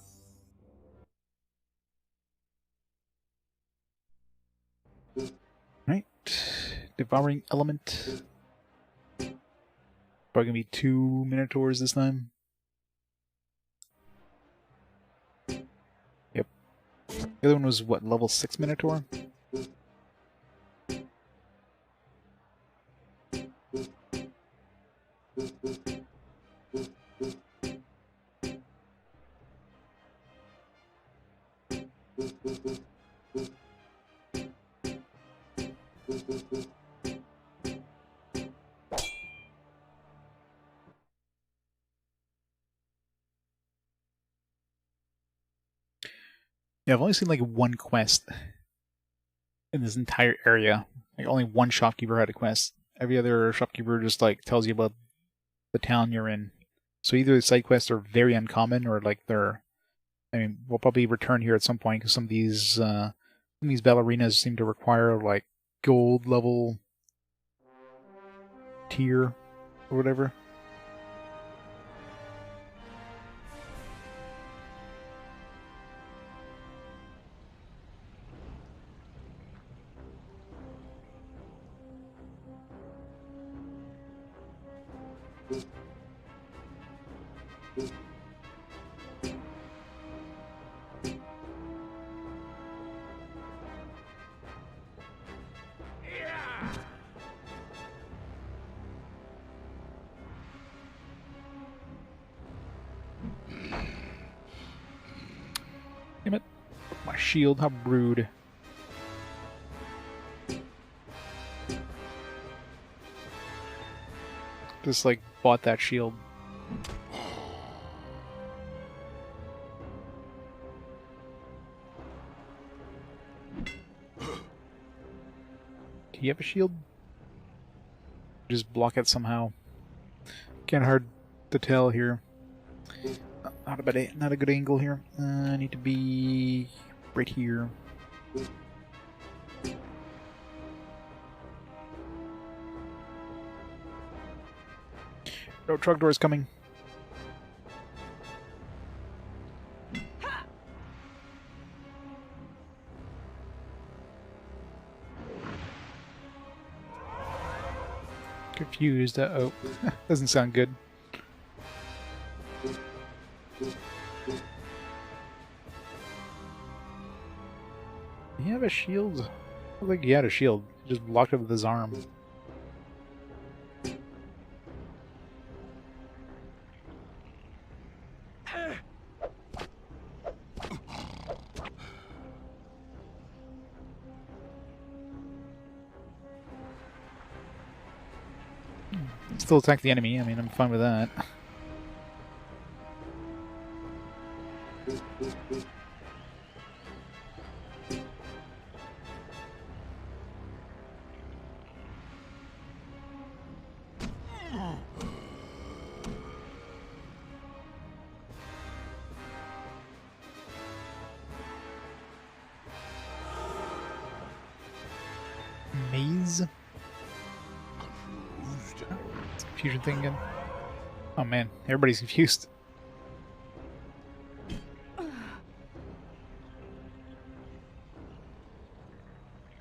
Right. Devouring element. Probably gonna be 2 Minotaurs this time. Yep. The other one was what, level 6 Minotaur? Yeah, I've only seen like one quest in this entire area. Like only one shopkeeper had a quest. Every other shopkeeper just like tells you about the town you're in. So either the side quests are very uncommon, or like they're. I mean, we'll probably return here at some point because some of these ballerinas seem to require like gold level tier or whatever. Damn it. My shield, how rude. Just like bought that shield. Do you have a shield? Just block it somehow. Kinda hard to tell here. Not a good angle here. I need to be right here. No, truck door's coming. Confused. Uh-oh. Doesn't sound good. Do you have a shield? I don't think he had a shield. He just blocked it with his arm. Still attack the enemy. I mean, I'm fine with that. Maze? Fusion thing again? Oh man, everybody's confused.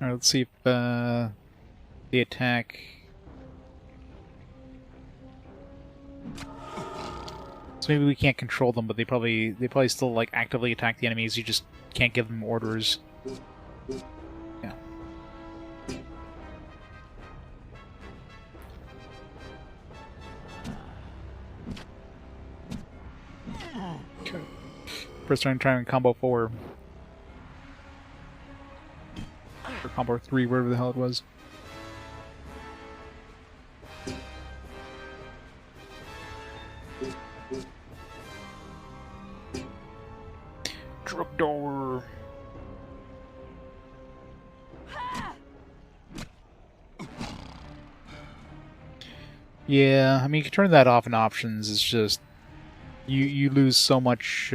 Alright, let's see if the attack... So maybe we can't control them, but they probably still like actively attack the enemies, you just can't give them orders. Yeah. Okay. First time trying to combo 4. Or combo 3, whatever the hell it was. Truck door. Yeah, I mean, you can turn that off in options. It's just you lose so much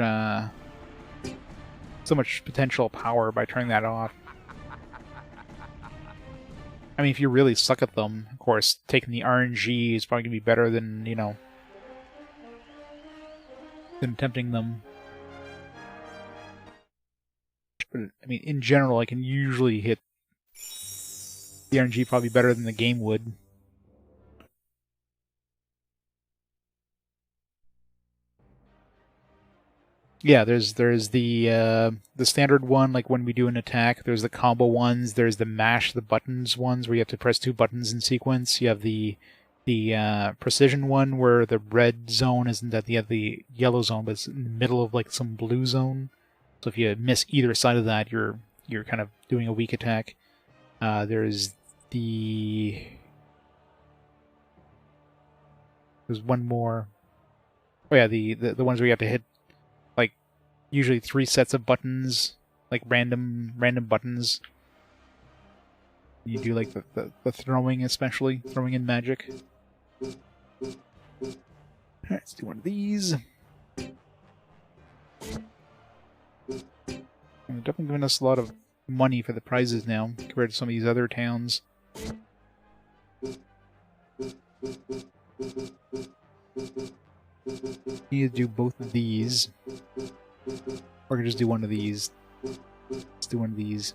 potential power by turning that off. I mean, if you really suck at them, of course, taking the RNG is probably gonna be better than, you know, than attempting them. But I mean, in general, I can usually hit the RNG probably better than the game would. Yeah, there's the standard one, like when we do an attack. There's the combo ones. There's the mash the buttons ones, where you have to press 2 buttons in sequence. You have the precision one, where the red zone isn't at the yellow zone, but it's in the middle of like some blue zone. So if you miss either side of that, you're kind of doing a weak attack. There's one more. Oh yeah, the ones where you have to hit like usually 3 sets of buttons like random buttons. You do like the throwing, especially throwing in magic. Alright, let's do one of these. They're definitely giving us a lot of money for the prizes now, compared to some of these other towns. Need to do both of these. Or I can just do one of these. Let's do one of these.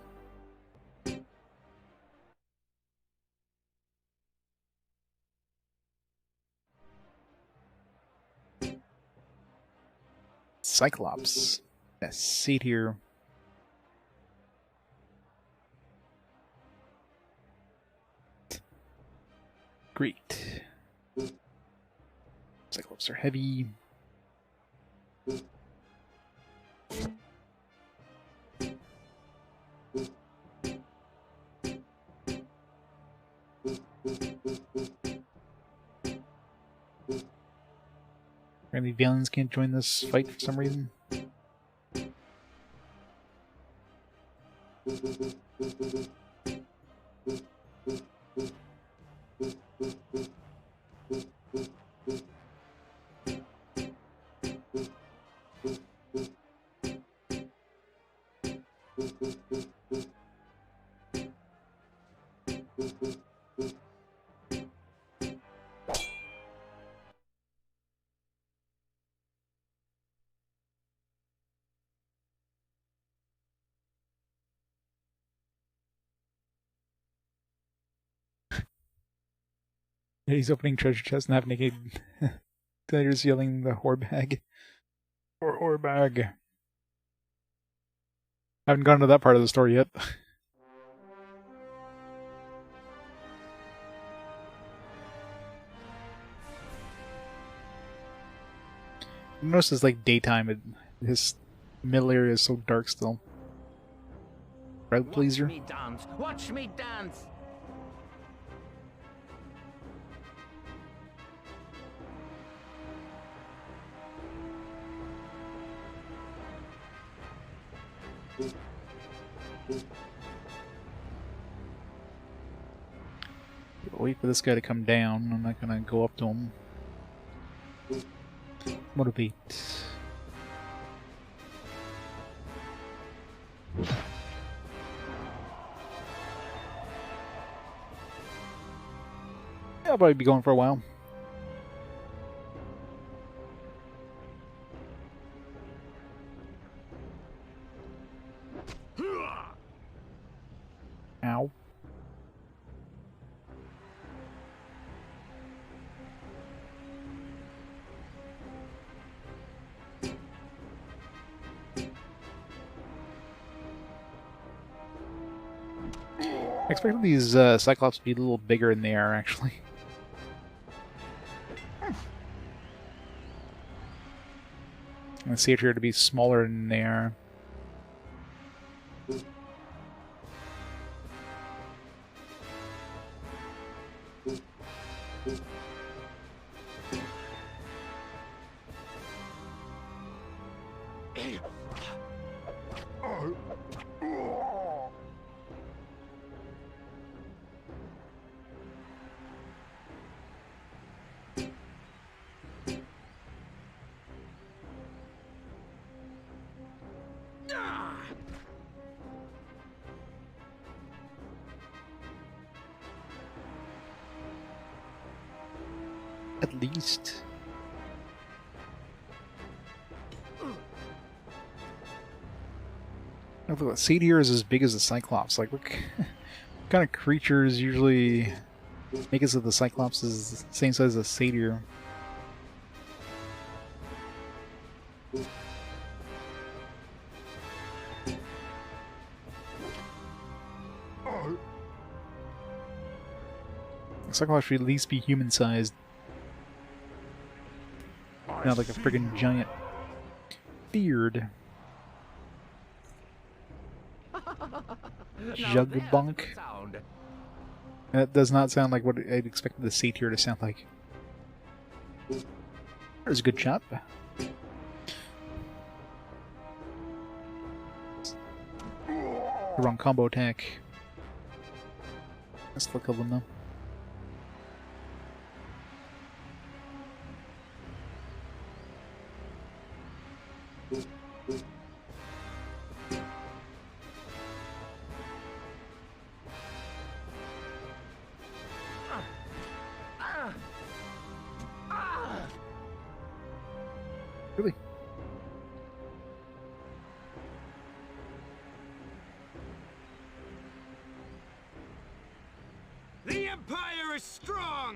Cyclops. That seat here. Great. Cyclops are heavy. Apparently Valens can't join this fight for some reason. He's opening treasure chests and having naked gladiators yelling the whore bag. Or whore bag. Haven't gone to that part of the story yet. Notice it's like daytime. His middle area is so dark still. Crowd pleaser. Watch me dance. Watch me dance. Wait for this guy to come down. I'm not gonna go up to him. Motivate. I'll probably be going for a while. Ow. I expected these Cyclops to be a little bigger than they are, actually. I see it here to be smaller than they are. At least. Look, the seed here is as big as the Cyclops. Like, what kind of creatures usually make it so the Cyclops is the same size as a satyr? Cyclops should at least be human-sized. Not like a friggin' giant beard. Jugbunk. That does not sound like what I'd expect the satyr to sound like. There's a good shot. Wrong combo attack. Let's still kill them though. Really? The Empire is strong!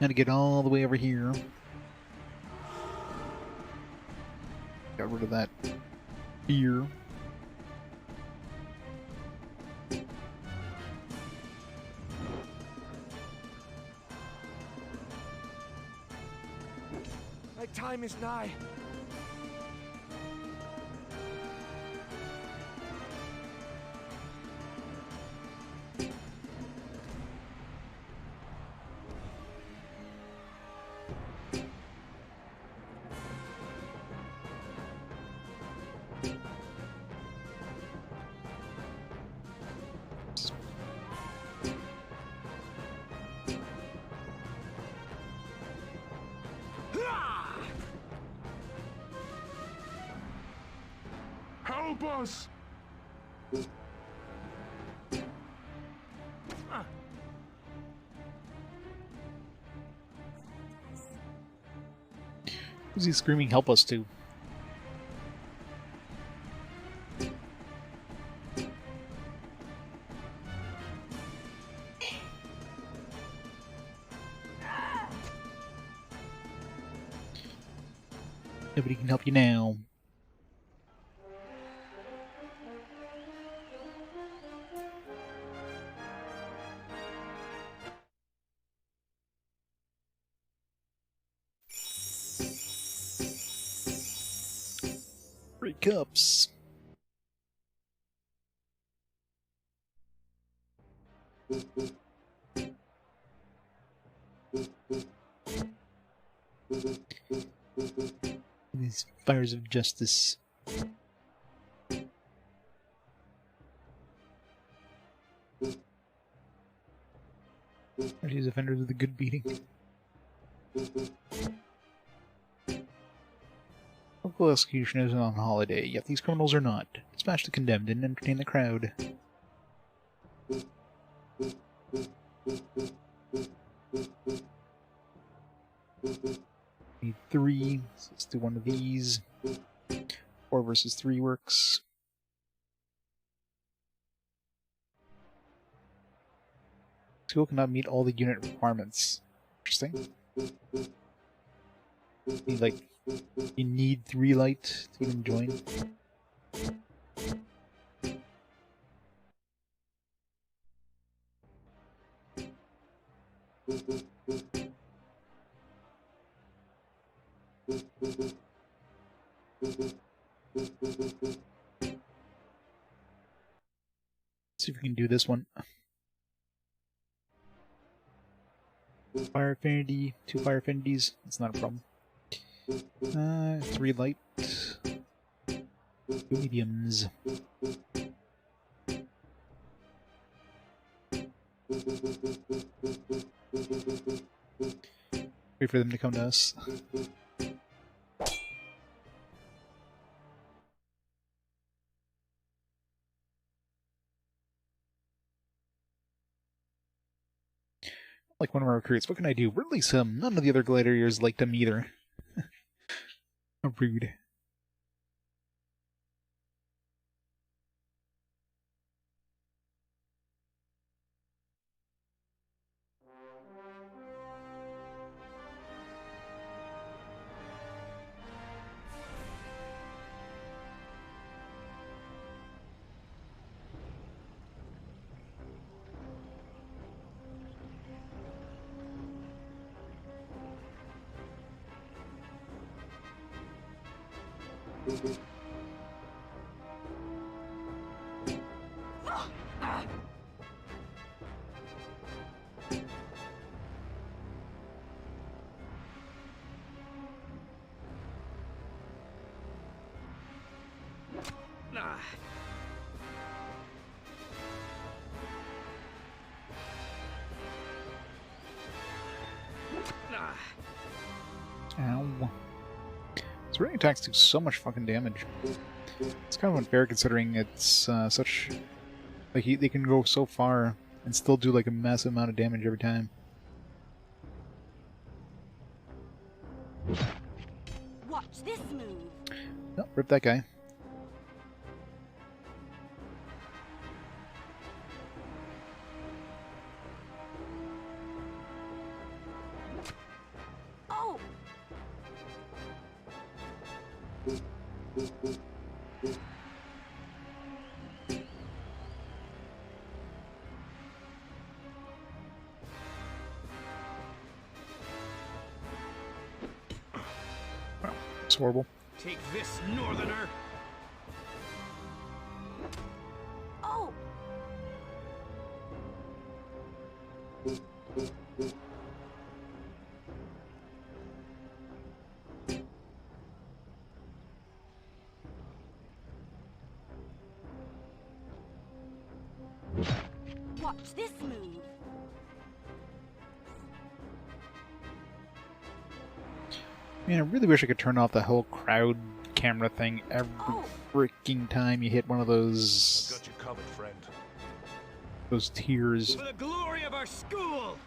Now to get all the way over here. Got rid of that fear. My time is nigh. Help us! Who's he screaming help us to? Nobody can help you now. Three cups. These fires of justice. These offenders with a good beating. Local execution isn't on holiday, yet these criminals are not. Smash the condemned and entertain the crowd. Need 3, so let's do one of these. 4 versus 3 works. School cannot meet all the unit requirements. Interesting. You need 3 light to even join. See if we can do this one. Fire affinity, 2 fire affinities, that's not a problem. 3 light, 2 mediums. Wait for them to come to us. Like one of our recruits, what can I do? Release him! None of the other gladiators liked him either. How rude. Ow. His running attacks do so much fucking damage. It's kind of unfair considering it's such... Like, they can go so far and still do like a massive amount of damage every time. Watch this move. No, rip that guy. Oh! It's horrible. Take this, Northerner! Oh! Watch this move. Man, I really wish I could turn off the whole crowd camera thing every freaking time you hit one of those... Got you covered, friend. Those tiers. For the glory of our school!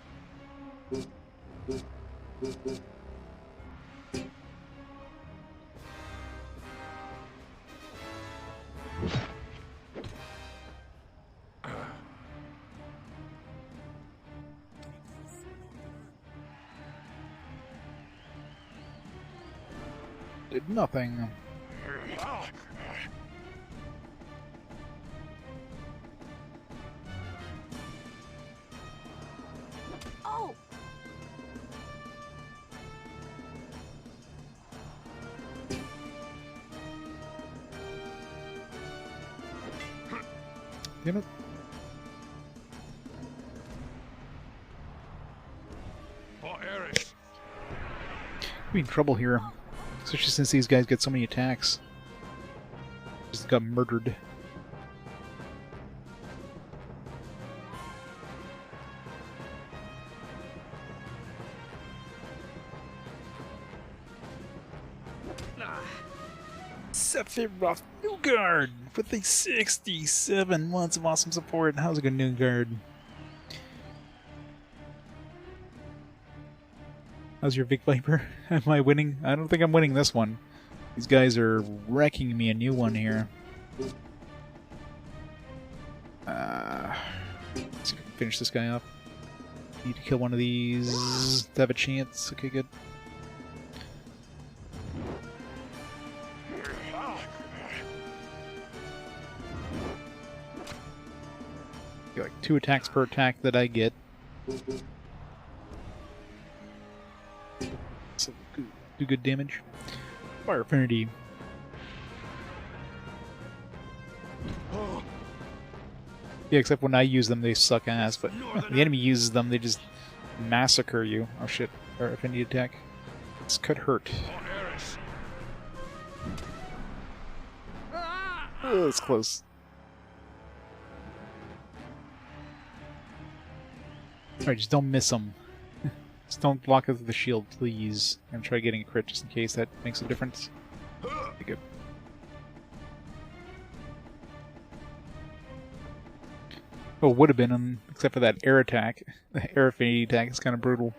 Did nothing. Oh! Damn it. We're in trouble here. Especially since these guys get so many attacks. Just got murdered. Sephiroth Newgard with the 67 months of awesome support. How's it going, Newgard? How's your Big Viper? Am I winning? I don't think I'm winning this one. These guys are wrecking me a new one here. Let's see if I can finish this guy off. Need to kill one of these to have a chance. Okay, good. Get like 2 attacks per attack that I get. So do good damage. Fire affinity. Yeah, except when I use them, they suck ass. But the enemy uses them, they just massacre you. Oh shit! Fire affinity attack. This could hurt. Oh, it's close. Alright, just don't miss them. Just don't block it with the shield, please. I'm trying getting a crit just in case that makes a difference. Be good. Oh, would have been, except for that air attack. The air affinity attack is kind of brutal.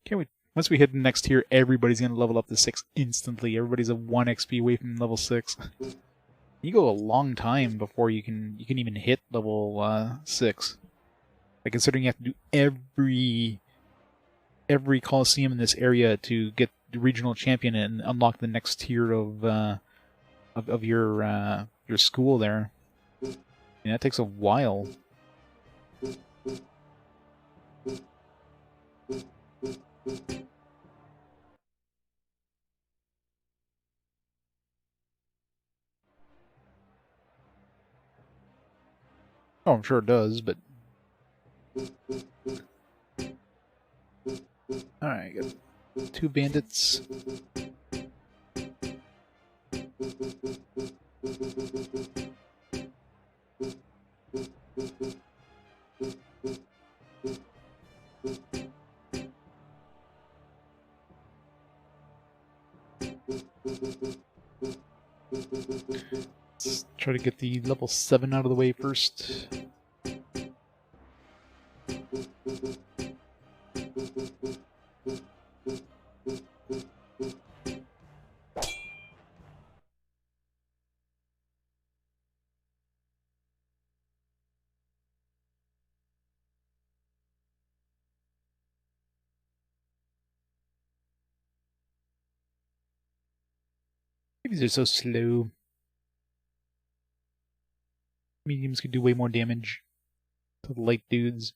Can't we? Once we hit the next tier, everybody's going to level up to 6 instantly. Everybody's a 1 XP away from level 6. You go a long time before you can even hit level 6. Like, considering you have to do every Coliseum in this area to get the regional champion and unlock the next tier of your school there. Yeah, it takes a while. Oh, I'm sure it does, but... Alright, got 2 bandits. Let's try to get the level 7 out of the way first. Maybe they're so slow. Mediums could do way more damage to the light dudes.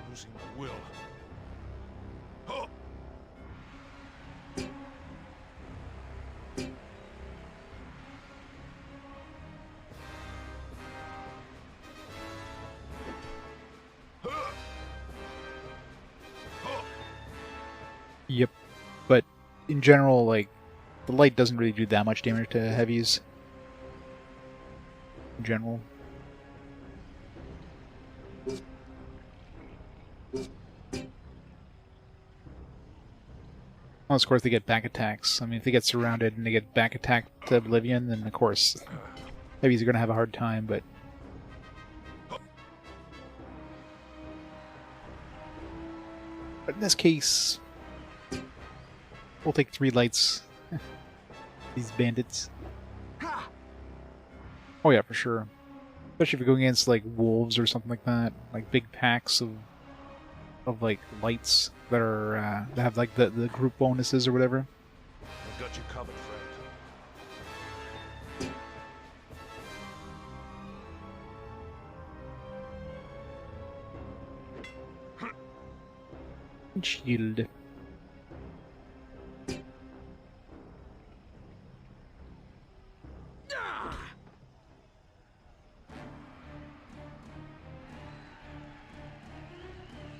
Losing my will. Yep, but in general, like, the light doesn't really do that much damage to heavies. In general. Unless, of course, they get back attacks. I mean, if they get surrounded and they get back attacked to oblivion, then, of course, heavies are going to have a hard time, but... But in this case... We'll take 3 lights. These bandits. Oh yeah, for sure. Especially if you're going against like wolves or something like that. Like big packs of like lights that are that have like the group bonuses or whatever. I've got you covered, friend. Shield.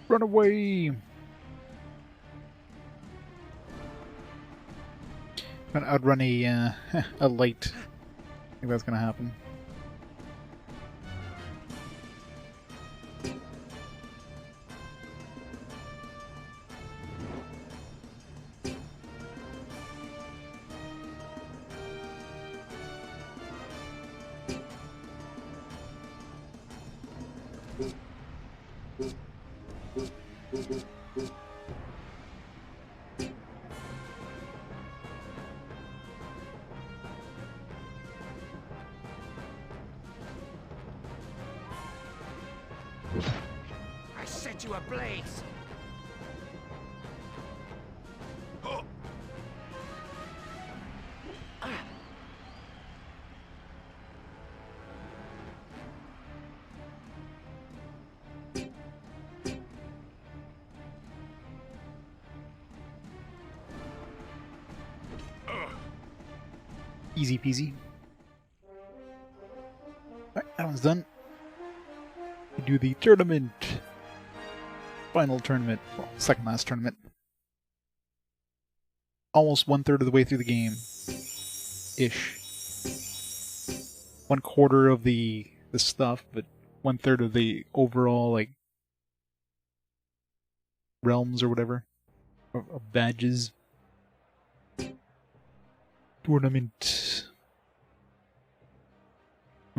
Run away! Gonna outrun a a light. I think that's gonna happen. I set you ablaze. Easy peasy. Alright, that one's done. We do the tournament. Final tournament. Well, second last tournament. Almost 1/3 of the way through the game. Ish. 1/4 of the stuff, but 1/3 of the overall, like, realms or whatever. Of badges. Tournament.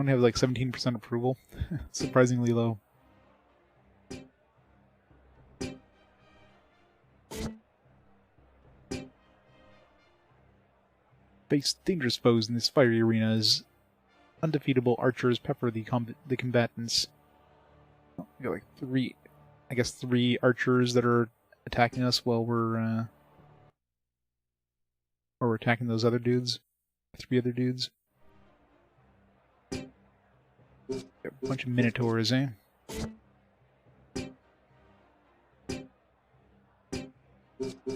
only have like 17% approval. Surprisingly low. Face dangerous foes in this fiery arena as undefeatable archers pepper the combatants. Oh, we got like three archers that are attacking us while we're attacking those other dudes. 3 other dudes. Got a bunch of minotaurs, eh?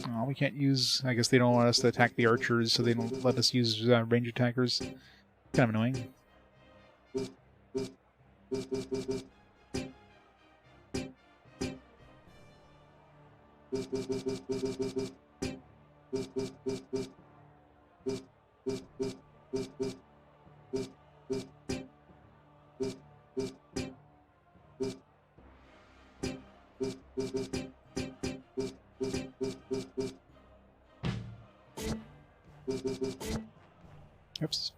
Oh, we can't use... I guess they don't want us to attack the archers, so they don't let us use range attackers. Kind of annoying. Oops.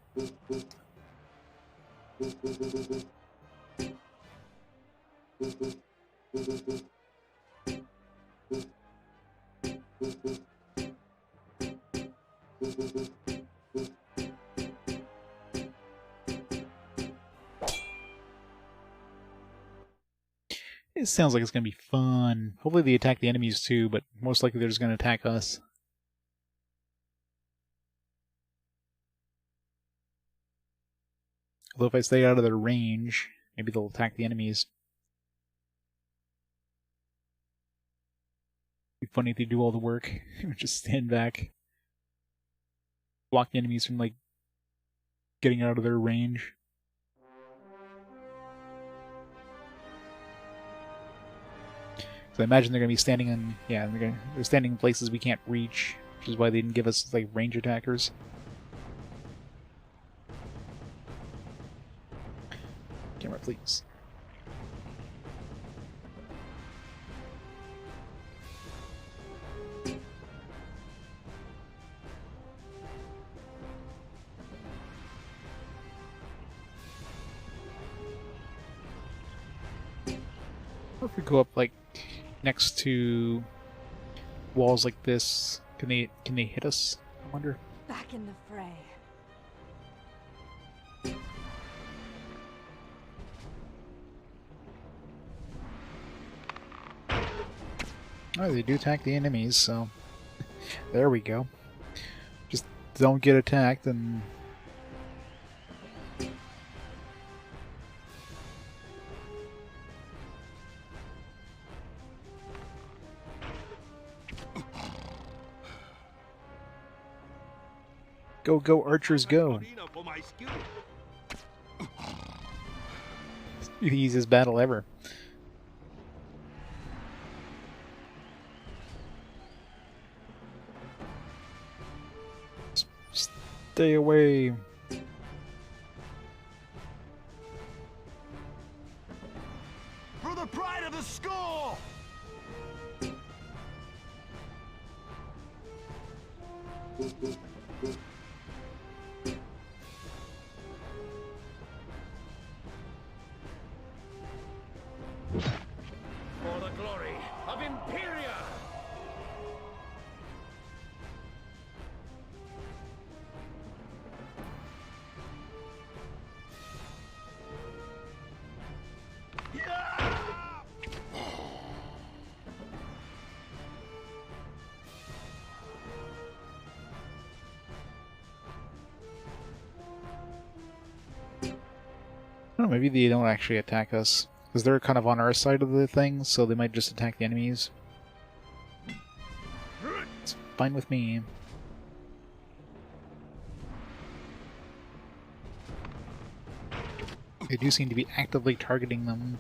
It sounds like it's going to be fun. Hopefully they attack the enemies too, but most likely they're just going to attack us. Although if I stay out of their range, maybe they'll attack the enemies. It'd be funny if they do all the work. Just stand back. Block the enemies from, like, getting out of their range. So I imagine they're going to be standing in... Yeah, they're standing in places we can't reach, which is why they didn't give us, like, range attackers. Camera, please. Or if we go up, like, next to walls like this, can they hit us? I wonder. Back in the fray. Oh, they do attack the enemies, so there we go. Just don't get attacked and... Go, go, archers, go! The easiest battle ever. Stay away. For the pride of the school! For the glory of Imperia! I don't know, maybe they don't actually attack us. Because they're kind of on our side of the thing, so they might just attack the enemies. It's fine with me. They do seem to be actively targeting them.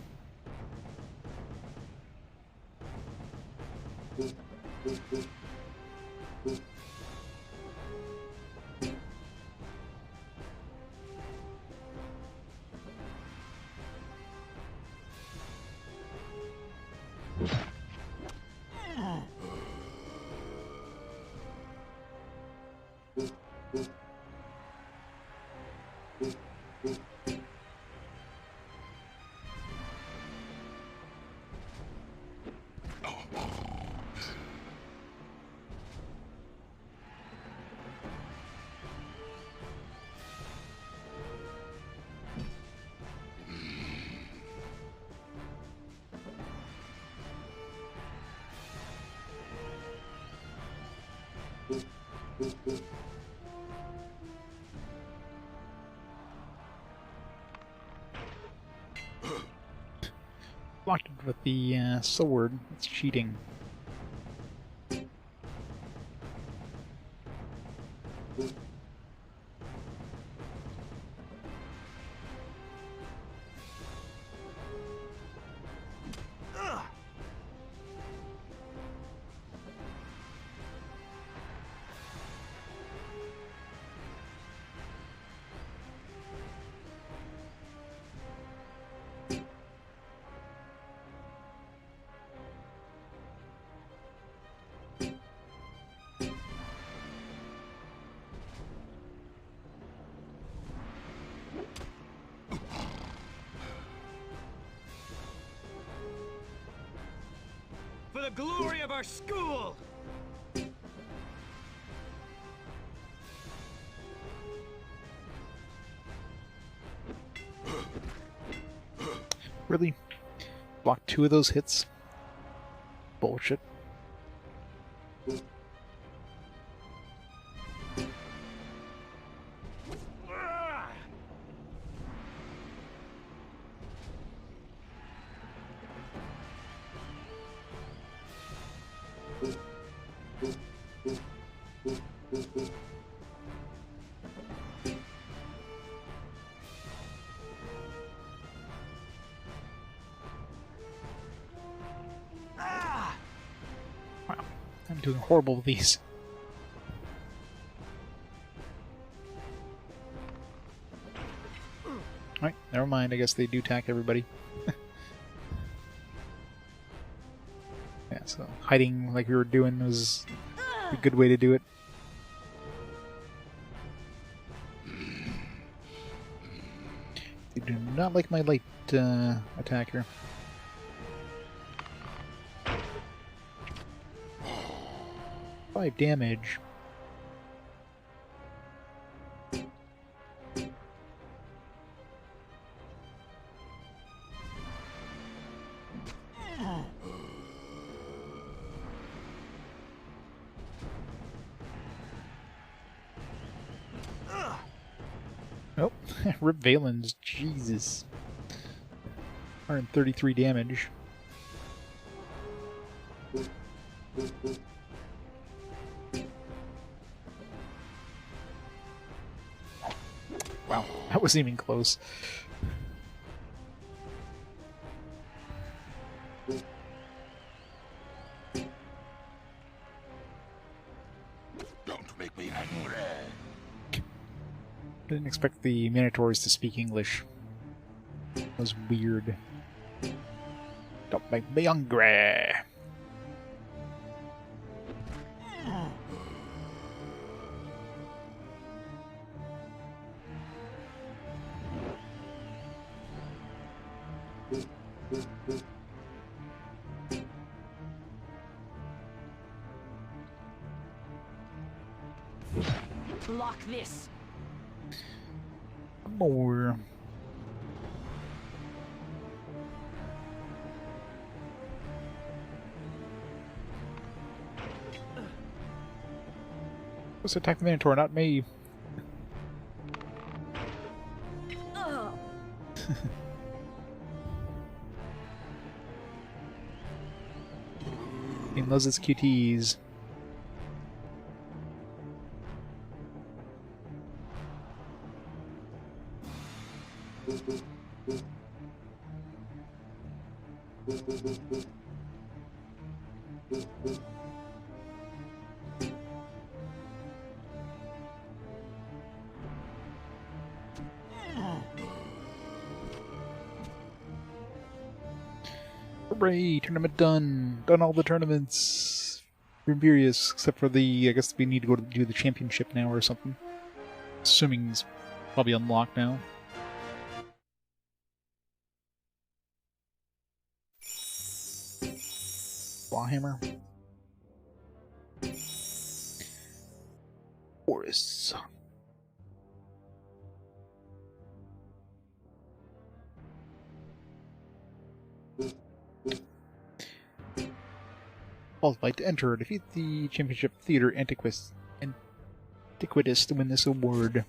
Blocked it with the sword. It's cheating. For the glory of our school! Really? Block 2 of those hits? Bullshit. Wow, I'm doing horrible with these. Alright, never mind, I guess they do attack everybody. Yeah, so hiding like we were doing was a good way to do it. They do not like my light attacker. Five damage. Oh, rip Valens, Jesus. 133 damage. Wow, that wasn't even close. Don't make me angry. I didn't expect the Minotaurs to speak English. That was weird. Don't make me hungry! Block this. More. Let's attack the Minotaur, not me. He loves its QTs. Hooray! Tournament done! Done all the tournaments! Imperia, except for the... I guess we need to go to do the championship now or something. Assuming it's probably unlocked now. Clawhammer. Forests. Qualified to enter. Defeat the Championship Theater Antiquist to win this award.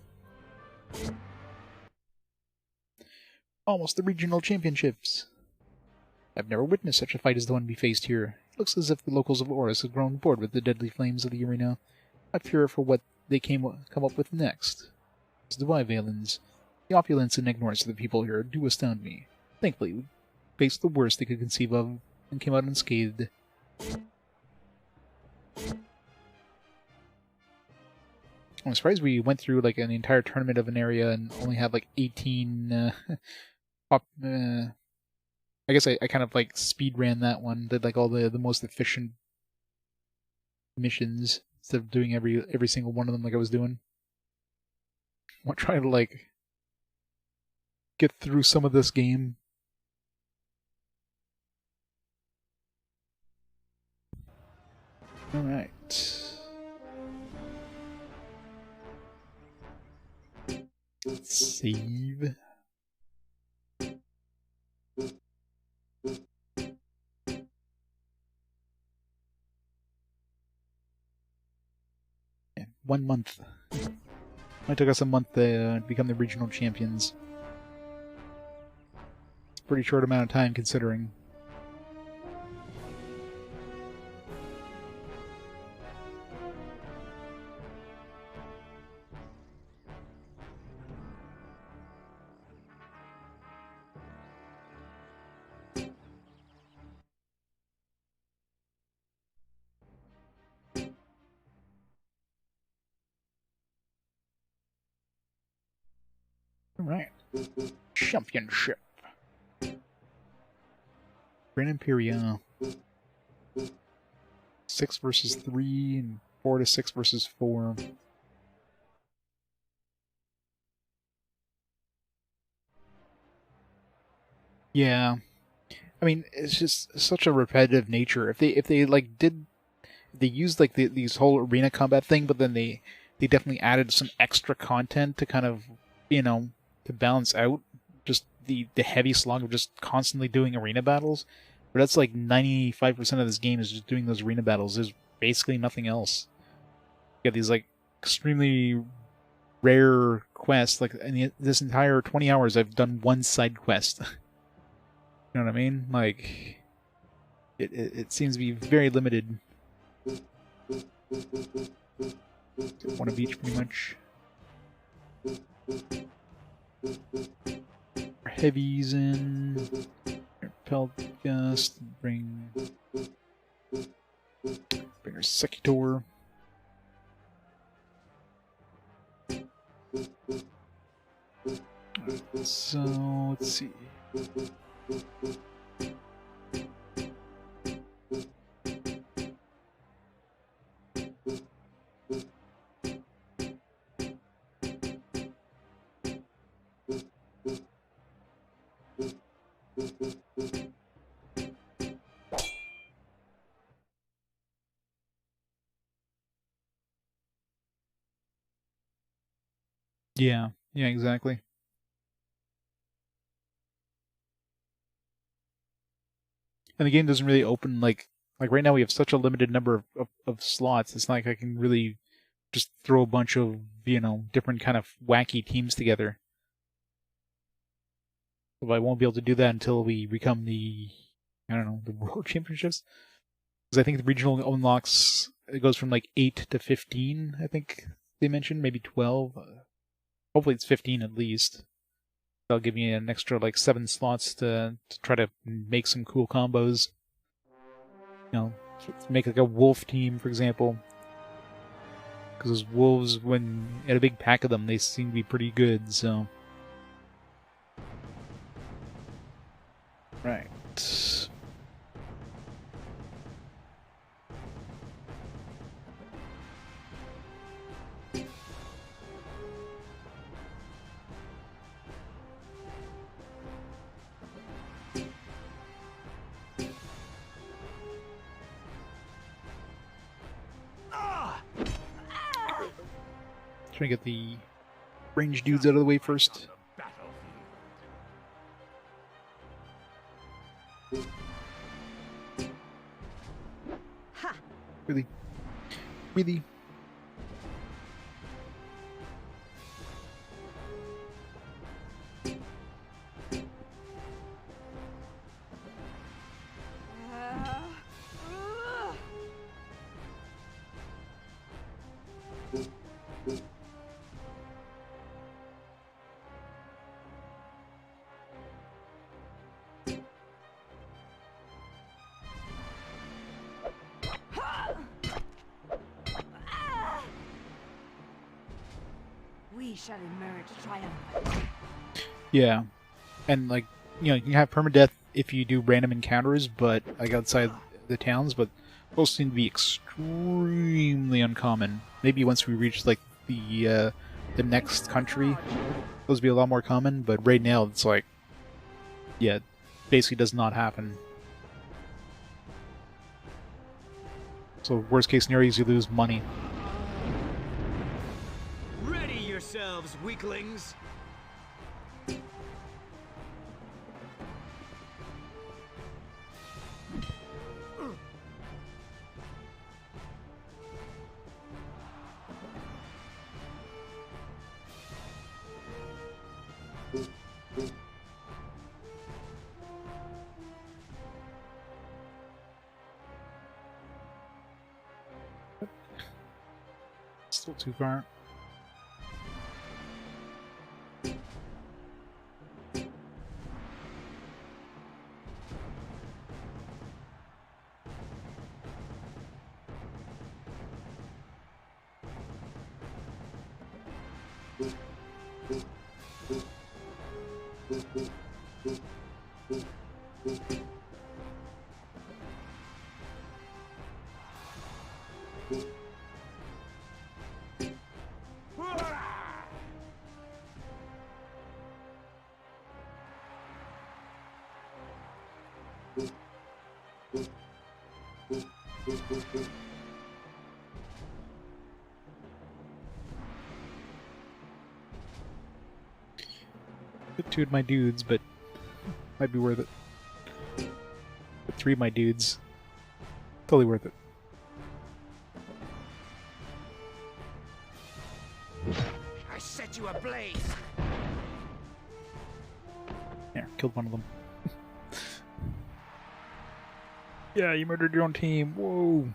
Almost the regional championships. I've never witnessed such a fight as the one we faced here. It looks as if the locals of Oris have grown bored with the deadly flames of the arena. I fear for what they come up with next. As do I, Valens. The opulence and ignorance of the people here do astound me. Thankfully, we faced the worst they could conceive of and came out unscathed. I'm surprised we went through like an entire tournament of an area and only had like 18 I guess I kind of like speed ran that one, did like all the most efficient missions instead of doing every single one of them like I was doing. I'm trying to like get through some of this game. Alright. Save. Yeah, 1 month. It took us a month to become the regional champions. It's a pretty short amount of time considering. Alright. Championship. Grand Imperia. 6 versus 3 and 4 to 6 versus 4. Yeah. I mean, it's just such a repetitive nature. If they like they used like these whole arena combat thing, but then they definitely added some extra content to kind of, you know, to balance out just the heavy slog of just constantly doing arena battles. But that's like 95% of this game is just doing those arena battles. There's basically nothing else. You got these like extremely rare quests. Like in this entire 20 hours, I've done one side quest. You know what I mean? Like, it seems to be very limited. One of each, pretty much. Our heavies in. Repel gust. Bring our Secutor. Alright, so let's see. Yeah, exactly. And the game doesn't really open like right now we have such a limited number of slots. It's not like I can really just throw a bunch of, you know, different kind of wacky teams together. So I won't be able to do that until we become the, I don't know, the World Championships. Because I think the regional unlocks, it goes from like 8 to 15, I think they mentioned, maybe 12. Hopefully it's 15 at least. That'll give me an extra like 7 slots to try to make some cool combos. You know, make like a wolf team, for example. Because those wolves, when you had a big pack of them, they seem to be pretty good, so. Right. Trying to get the range dudes out of the way first. Really? Really? shall emerge triumphant. Yeah, and like, you know, you can have permadeath if you do random encounters, but like outside the towns, but those seem to be extremely uncommon. Maybe once we reach like the next country, those will be a lot more common. But right now, it's like, yeah, it basically does not happen. So worst case scenario is you lose money. Ready yourselves, weaklings! Still too far. Put 2 of my dudes, but might be worth it. Put 3 of my dudes. Totally worth it. I set you ablaze. Yeah, killed one of them. Yeah, you murdered your own team. Whoa.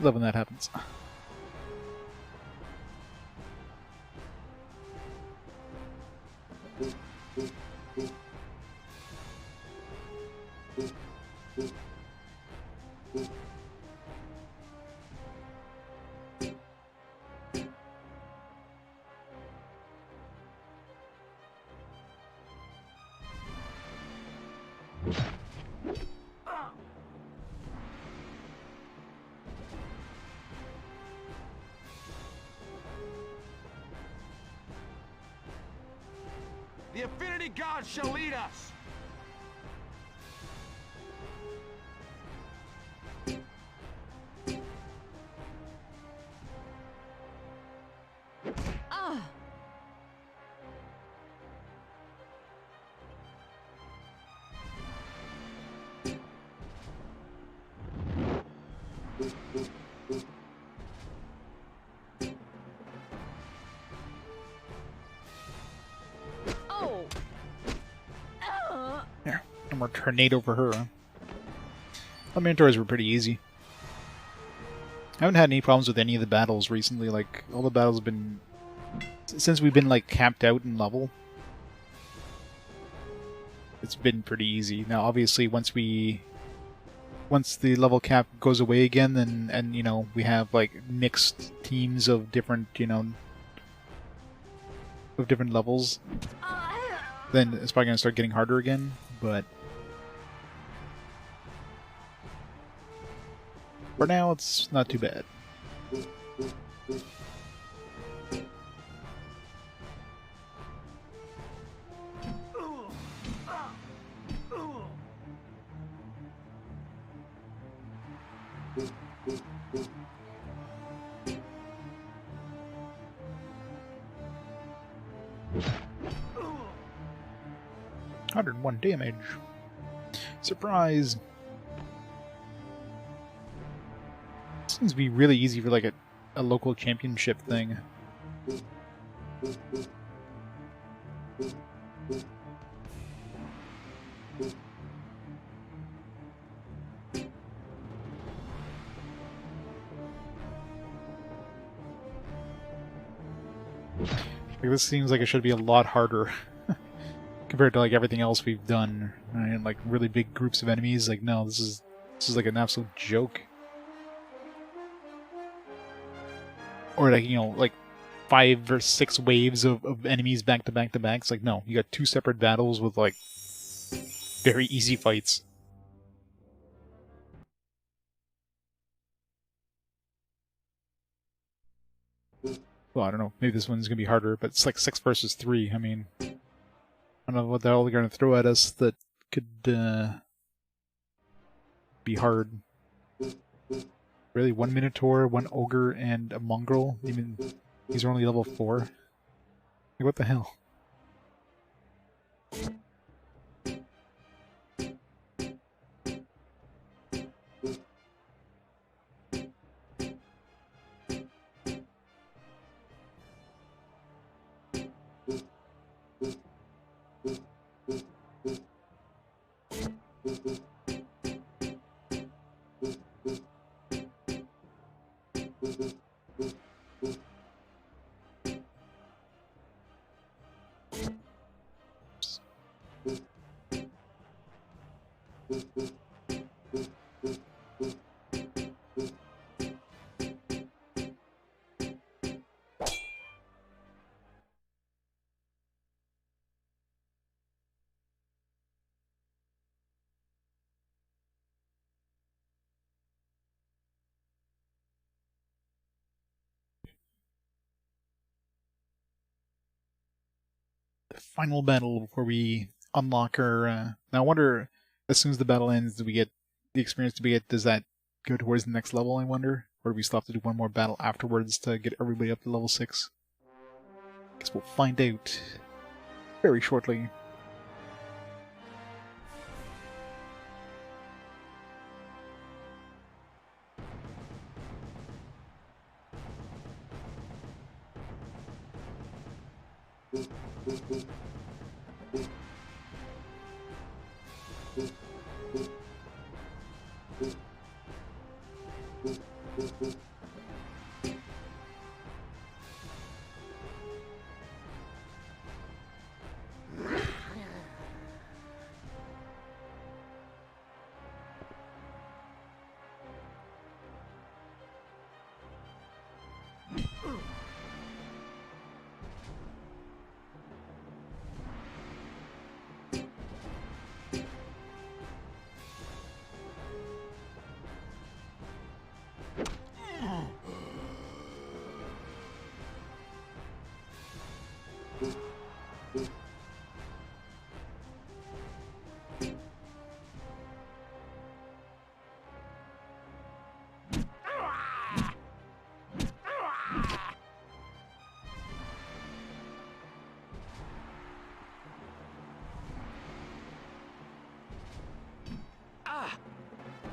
Love when that happens. The Affinity Gods shall lead us! There, no more tornado for her, huh? The Minotaurs were pretty easy. I haven't had any problems with any of the battles recently. Like, all the battles have been... Since we've been, like, capped out in level, it's been pretty easy. Now, obviously, once the level cap goes away again, then, and, you know, we have, like, mixed teams of different, you know, of different levels, then it's probably going to start getting harder again, but for now, it's not too bad. $101 damage. Surprise! Seems to be really easy for like a local championship thing. Like, this seems like it should be a lot harder compared to like everything else we've done, right? Like really big groups of enemies. Like no, this is like an absolute joke. Or like, you know, like 5 or 6 waves of enemies back to back to back. It's like no, you got 2 separate battles with like very easy fights. Well, I don't know. Maybe this one's gonna be harder, but it's like 6 versus 3. I mean, I don't know what the hell they're gonna throw at us that could be hard. Really, 1 Minotaur, 1 Ogre, and a Mongrel? Even these are only level 4? Like, what the hell? Final battle before we unlock our... Now I wonder, as soon as the battle ends, do we get the experience? Does that go towards the next level, I wonder? Or do we still have to do one more battle afterwards to get everybody up to level 6? Guess we'll find out very shortly.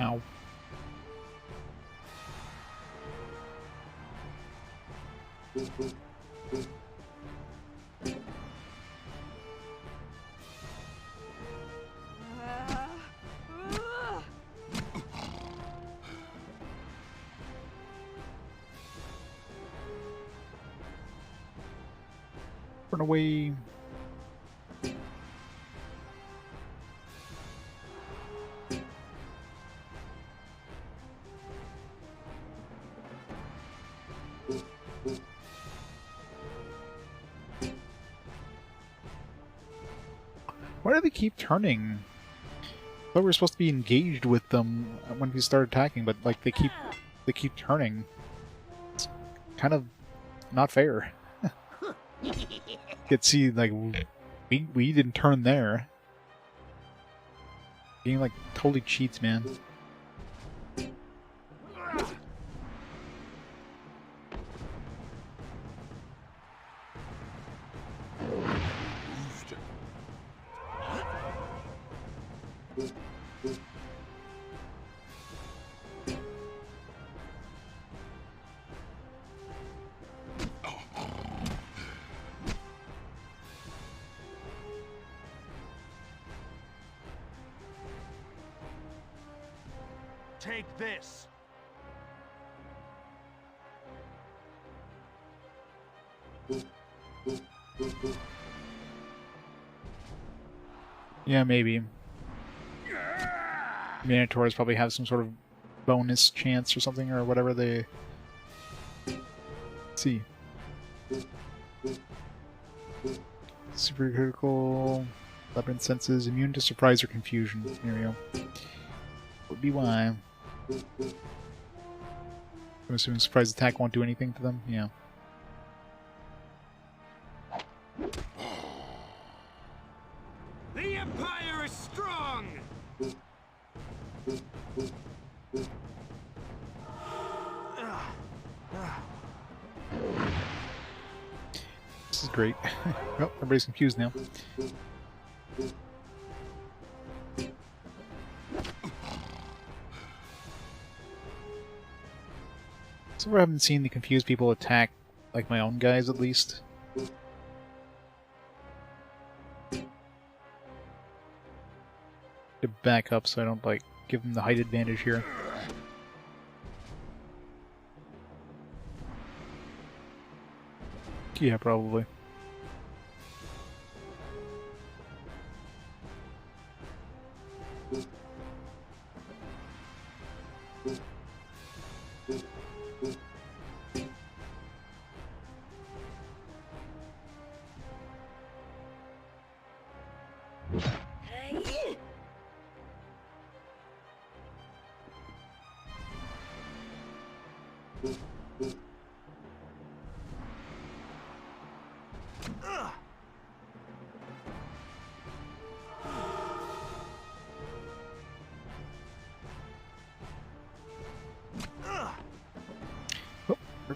Ow. Run away. Why do they keep turning? I thought we were supposed to be engaged with them when we start attacking, but like they keep turning. It's kind of not fair. You could see like we didn't turn there. Being like totally cheats, man. Take this. Yeah, maybe. Minotaurs probably have some sort of bonus chance or something, or whatever they... Let's see. Super critical... Labyrinth senses, immune to surprise or confusion. Here we go. Would be why. I'm assuming surprise attack won't do anything to them? Yeah. The Empire is strong! This is great. Oh, everybody's confused now. So I haven't seen the confused people attack, like my own guys at least. To back up so I don't, like, give them the height advantage here. Yeah, probably.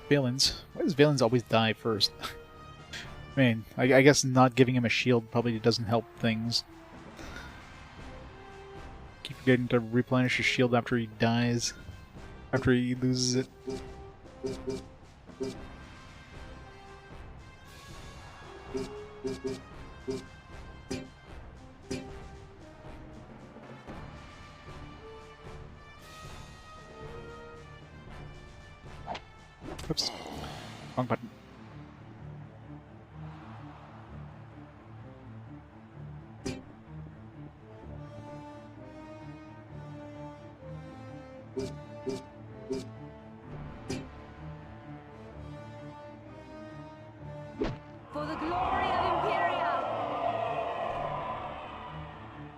Valens. Why does Valens always die first? I mean, I guess not giving him a shield probably doesn't help things. Keep forgetting to replenish his shield after he dies. After he loses it. Oops. Wrong button. For the glory of Imperia!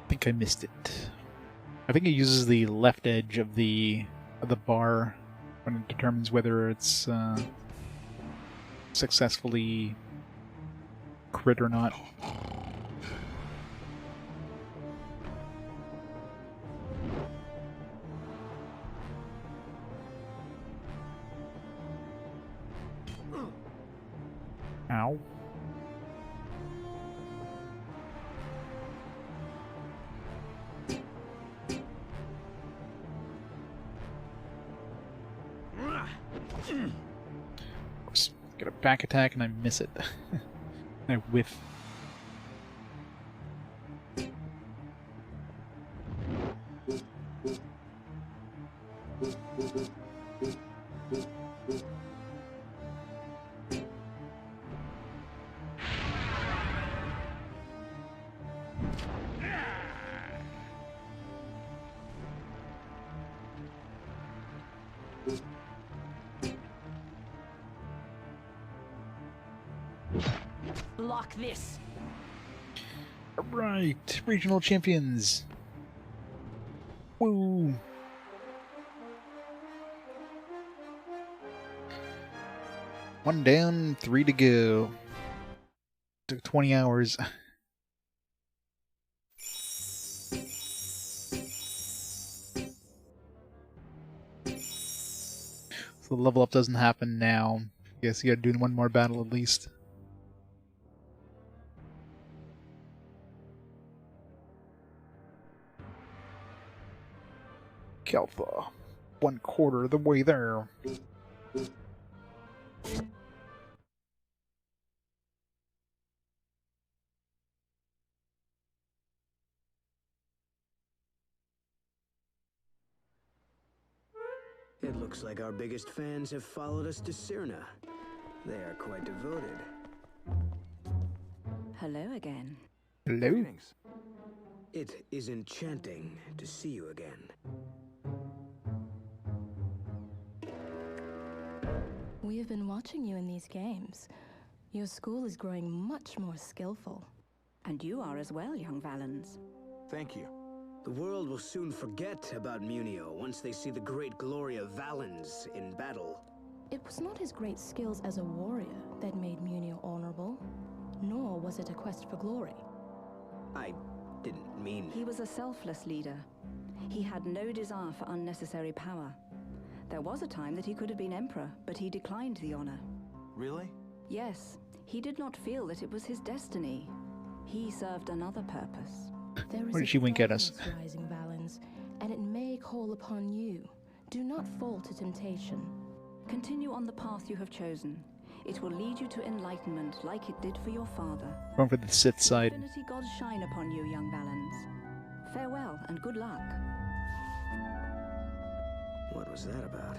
I think I missed it. I think it uses the left edge of the bar when it determines whether it's successfully crit or not. Ow. Get a back attack and I miss it. I whiff. Block this. Right, regional champions. Woo! One down, 3 to go. Took 20 hours. So the level up doesn't happen now. I guess you gotta do one more battle at least. Keltha. 1/4 of the way there. It looks like our biggest fans have followed us to Cyrna. They are quite devoted. Hello again. Hello? Greetings. It is enchanting to see you again. We have been watching you in these games. Your school is growing much more skillful. And you are as well, young Valens. Thank you. The world will soon forget about Munio once they see the great glory of Valens in battle. It was not his great skills as a warrior that made Munio honorable, nor was it a quest for glory. I didn't mean... He was a selfless leader. He had no desire for unnecessary power. There was a time that he could have been emperor, but he declined the honor. Really? Yes, he did not feel that it was his destiny. He served another purpose. Why did she wink at us? Rising, Valens, and it may call upon you. Do not fall to temptation. Continue on the path you have chosen. It will lead you to enlightenment like it did for your father. Going for the Sith side. Infinity gods shine upon you, young Valens. Farewell and good luck. What was that about?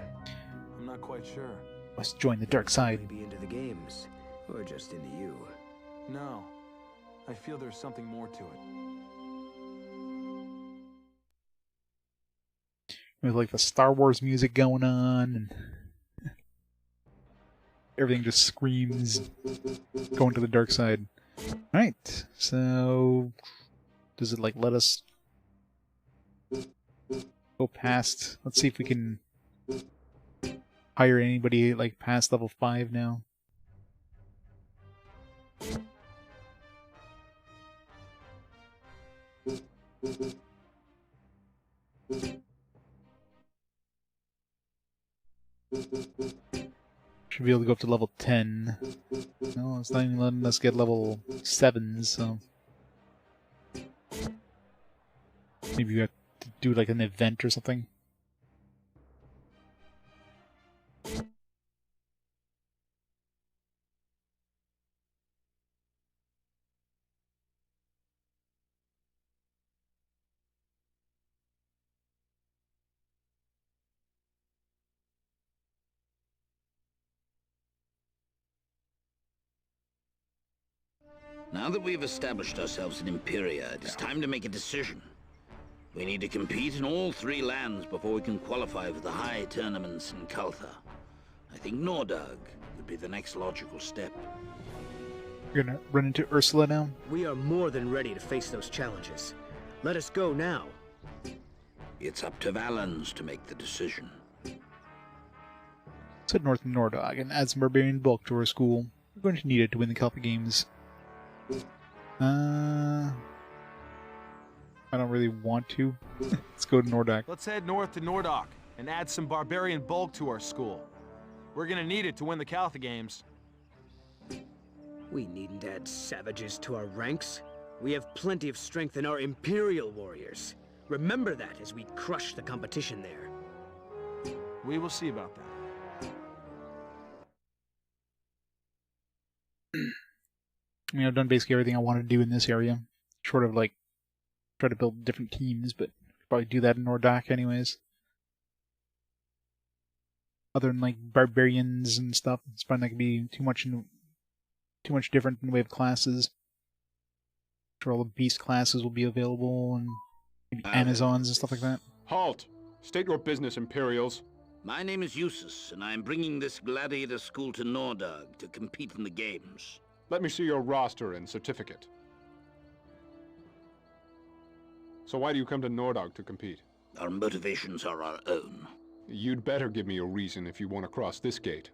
I'm not quite sure. Must join the dark side. Maybe into the games, or just into you. No. I feel there's something more to it. With like the Star Wars music going on, and everything just screams going to the dark side. Alright, so does it like let us go past? Let's see if we can hire anybody like past level 5 now. Should be able to go up to level 10. No, it's not even letting us get level 7s, so... Maybe we have to do like an event or something. Now that we've established ourselves in Imperia, it is time to make a decision. We need to compete in all 3 lands before we can qualify for the high tournaments in Caltha. I think Nordagh would be the next logical step. You're gonna run into Ursula now? We are more than ready to face those challenges. Let us go now. It's up to Valens to make the decision. Let's head north to Nordagh and add some barbarian bulk to our school. We're going to need it to win the Caltha games. I don't really want to. Let's go to Nordagh. Let's head north to Nordagh and add some barbarian bulk to our school. We're gonna need it to win the Caltha games. We needn't add savages to our ranks. We have plenty of strength in our Imperial warriors. Remember that as we crush the competition there. We will see about that. I mean, I've done basically everything I wanted to do in this area. Short of, like, try to build different teams, but probably do that in Nordagh anyways. Other than, like, barbarians and stuff, it's probably not going to be too much different in the way of classes. I'm sure all the beast classes will be available, and maybe Amazons and stuff like that. Halt! State your business, Imperials. My name is Eustace, and I am bringing this gladiator school to Nordagh to compete in the games. Let me see your roster and certificate. So why do you come to Nordagh to compete? Our motivations are our own. You'd better give me a reason if you want to cross this gate.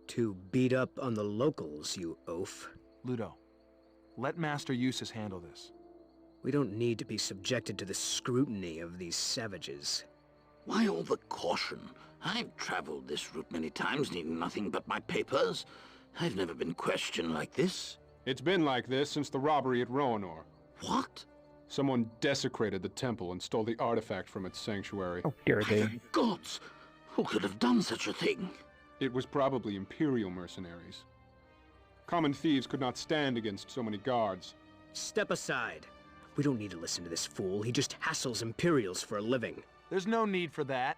To beat up on the locals, you oaf. Ludo, let Master Eustace handle this. We don't need to be subjected to the scrutiny of these savages. Why all the caution? I've traveled this route many times, needing nothing but my papers. I've never been questioned like this. It's been like this since the robbery at Roanor. What? Someone desecrated the temple and stole the artifact from its sanctuary. Oh, dare they? My gods! Who could have done such a thing? It was probably Imperial mercenaries. Common thieves could not stand against so many guards. Step aside. We don't need to listen to this fool. He just hassles Imperials for a living. There's no need for that.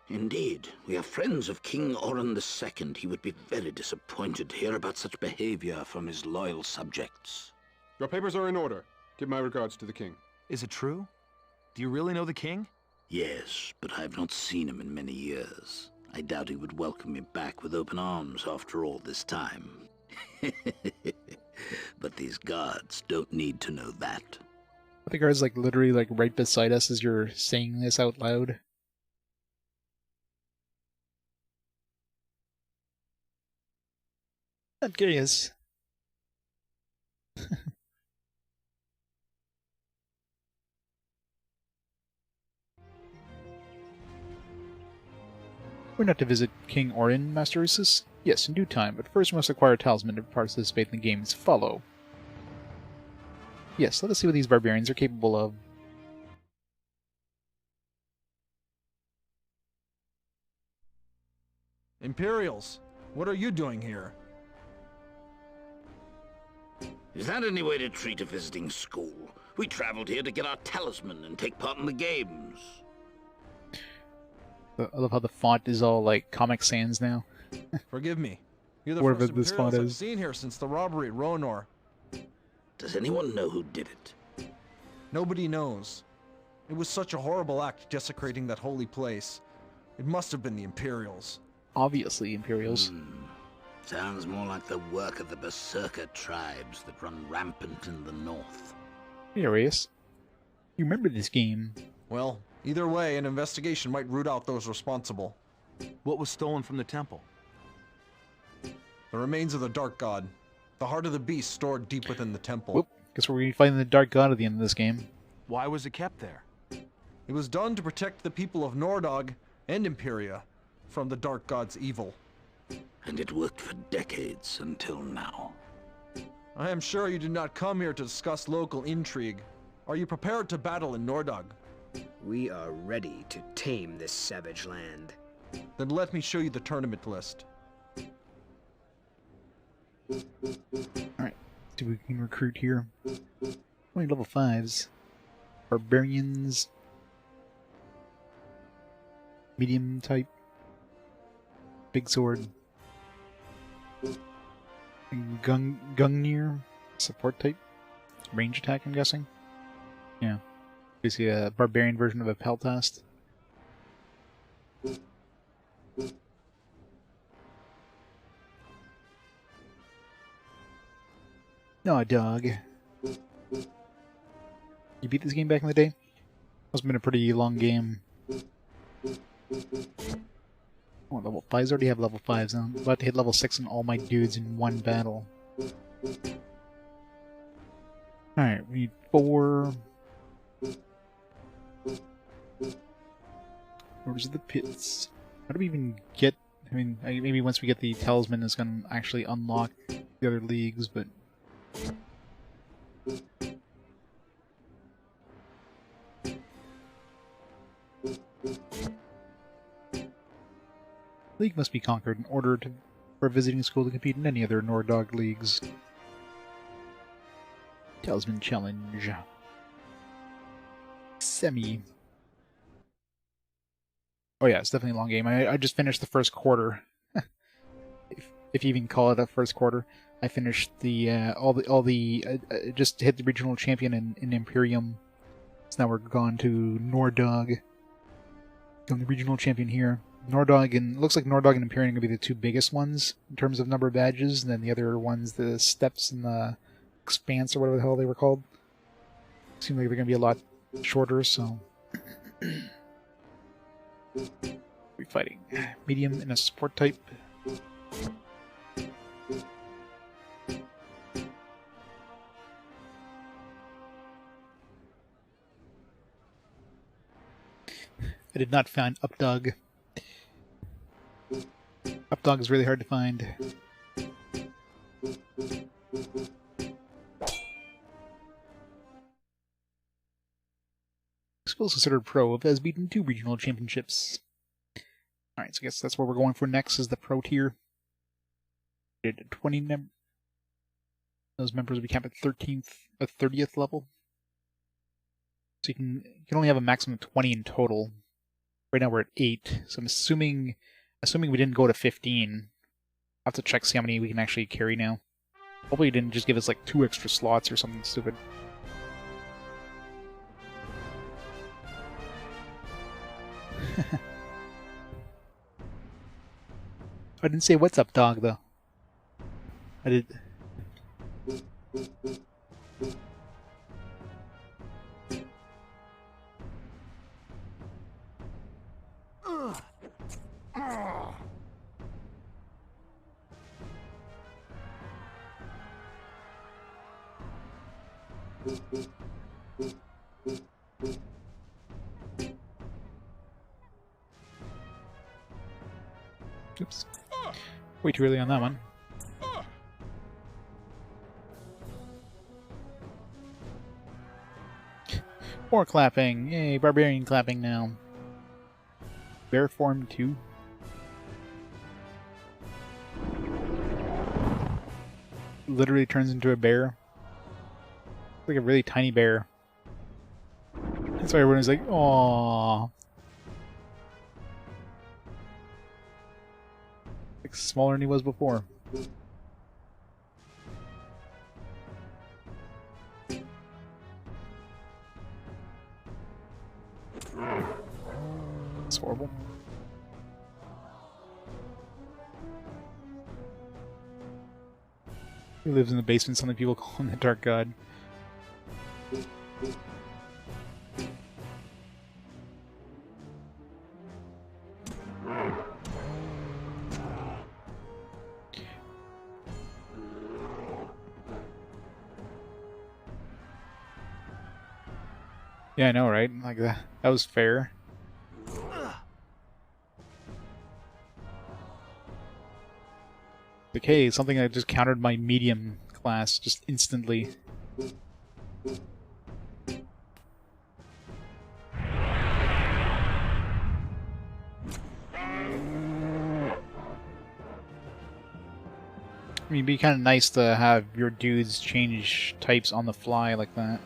Indeed. We are friends of King Oran II. He would be very disappointed to hear about such behavior from his loyal subjects. Your papers are in order. Give my regards to the king. Is it true? Do you really know the king? Yes, but I have not seen him in many years. I doubt he would welcome me back with open arms after all this time. But these guards don't need to know that. The guard's like literally like right beside us as you're saying this out loud. I'm curious. We're not to visit King Orin, Master Ursus? Yes, in due time, but first we must acquire a talisman to participate in the games. Follow. Yes, let us see what these barbarians are capable of. Imperials, what are you doing here? Is that any way to treat a visiting school? We traveled here to get our talisman and take part in the games. I love how the font is all like Comic Sans now. Forgive me. You're the Whatever first this font Imperials I've is. seen here since the robbery at Ronor. Does anyone know who did it? Nobody knows. It was such a horrible act desecrating that holy place. It must have been the Imperials. Obviously, Imperials. Sounds more like the work of the Berserker tribes that run rampant in the north. Hey, Arius. You remember this game? Well, either way, an investigation might root out those responsible. What was stolen from the temple? The remains of the Dark God. The heart of the beast stored deep within the temple. Whoop. Guess we're going to be fighting the Dark God at the end of this game. Why was it kept there? It was done to protect the people of Nordagh and Imperia from the Dark God's evil. And it worked for decades until now. I am sure you did not come here to discuss local intrigue. Are you prepared to battle in Nordagh? We are ready to tame this savage land. Then let me show you the tournament list. Alright, see what we can recruit here. Only level 5s. Barbarians. Medium type. Big sword. Gungnir. Support type. Range attack, I'm guessing. Yeah. Basically a barbarian version of a Peltast. Nordagh. You beat this game back in the day? Must have been a pretty long game. Oh, level 5s already have level 5s now. I'm about to hit level 6 on all my dudes in one battle. Alright, we need 4. Where's the pits? How do we even get... I mean, maybe once we get the talisman it's going to actually unlock the other leagues, but... League must be conquered in order for a visiting school to compete in any other Nordagh leagues. Talisman Challenge. Semi. Oh yeah, it's definitely a long game. I just finished the first quarter. if you even call it a first quarter. I finished the just hit the regional champion in Imperium. So now we're gone to Nordagh. I'm the regional champion here. Nordagh and looks like Nordagh and Imperium are gonna be the two biggest ones in terms of number of badges, and then the other ones, the steps and the expanse or whatever the hell they were called, seem like they're gonna be a lot shorter. So we're fighting medium and a support type. I did not find Updog. Updog is really hard to find. School is considered pro, has beaten 2 regional championships. Alright, so I guess that's what we're going for next, is the pro tier. 20 members. Those members will be capped at 30th level. So you can only have a maximum of 20 in total. Right now we're at 8, so I'm assuming we didn't go to 15. I'll have to check, see how many we can actually carry now. Hopefully he didn't just give us like 2 extra slots or something stupid. I didn't say what's up, dog, though. I did. Oops. Way too early on that one. More clapping. Yay, barbarian clapping now. Bear form 2. Literally turns into a bear. Like a really tiny bear. That's why everyone's like, aww. Like smaller than he was before. It's horrible. He lives in the basement, some people call him the Dark God. Yeah, I know, right? Like that was fair. Okay, something that just countered my medium class just instantly. I mean, it'd be kind of nice to have your dudes change types on the fly like that.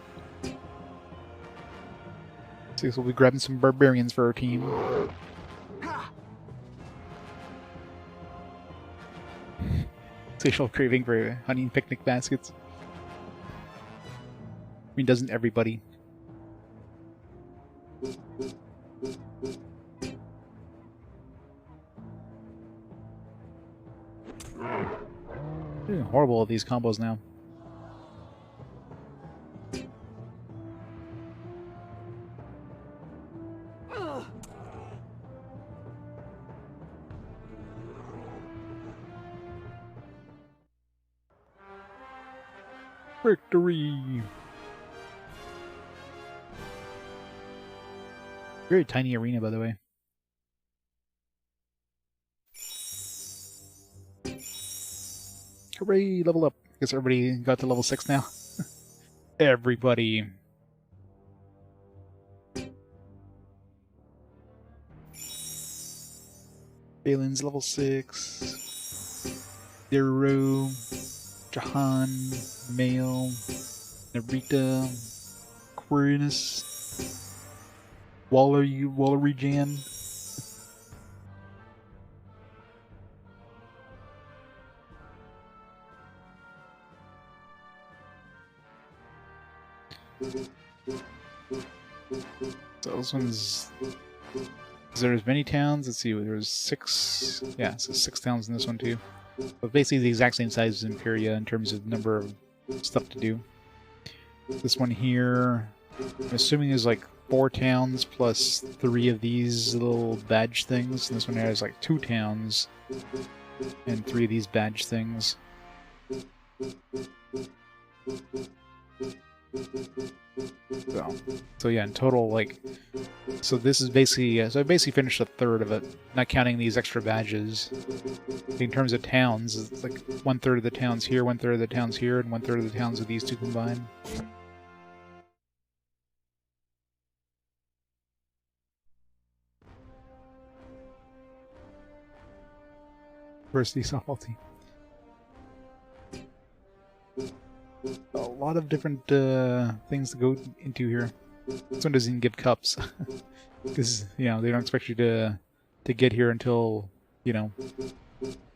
So we'll be grabbing some barbarians for our team. Sexual craving for honey and picnic baskets. I mean, doesn't everybody? Doing horrible at these combos now. Victory! Very tiny arena, by the way. Hooray! Level up. Guess everybody got to level 6 now. Everybody. Valens level 6. Zero. Jahan. Mail. Narita. Quirinus. Wallery-Jan. So this one's... There's many towns. Let's see, there's 6... Yeah, so 6 towns in this one too. But basically the exact same size as Imperia in terms of number of stuff to do. This one here, I'm assuming is like 4 towns plus 3 of these little badge things. And this one here has like 2 towns and 3 of these badge things. So yeah, in total, like, so this is basically, so I basically finished a third of it, not counting these extra badges. In terms of towns, it's like 1/3 of the towns here, 1/3 of the towns here, and 1/3 of the towns with these two combined. Varsity softball team. A lot of different things to go into here. This one doesn't even give cups. Because, you know, they don't expect you to get here until, you know,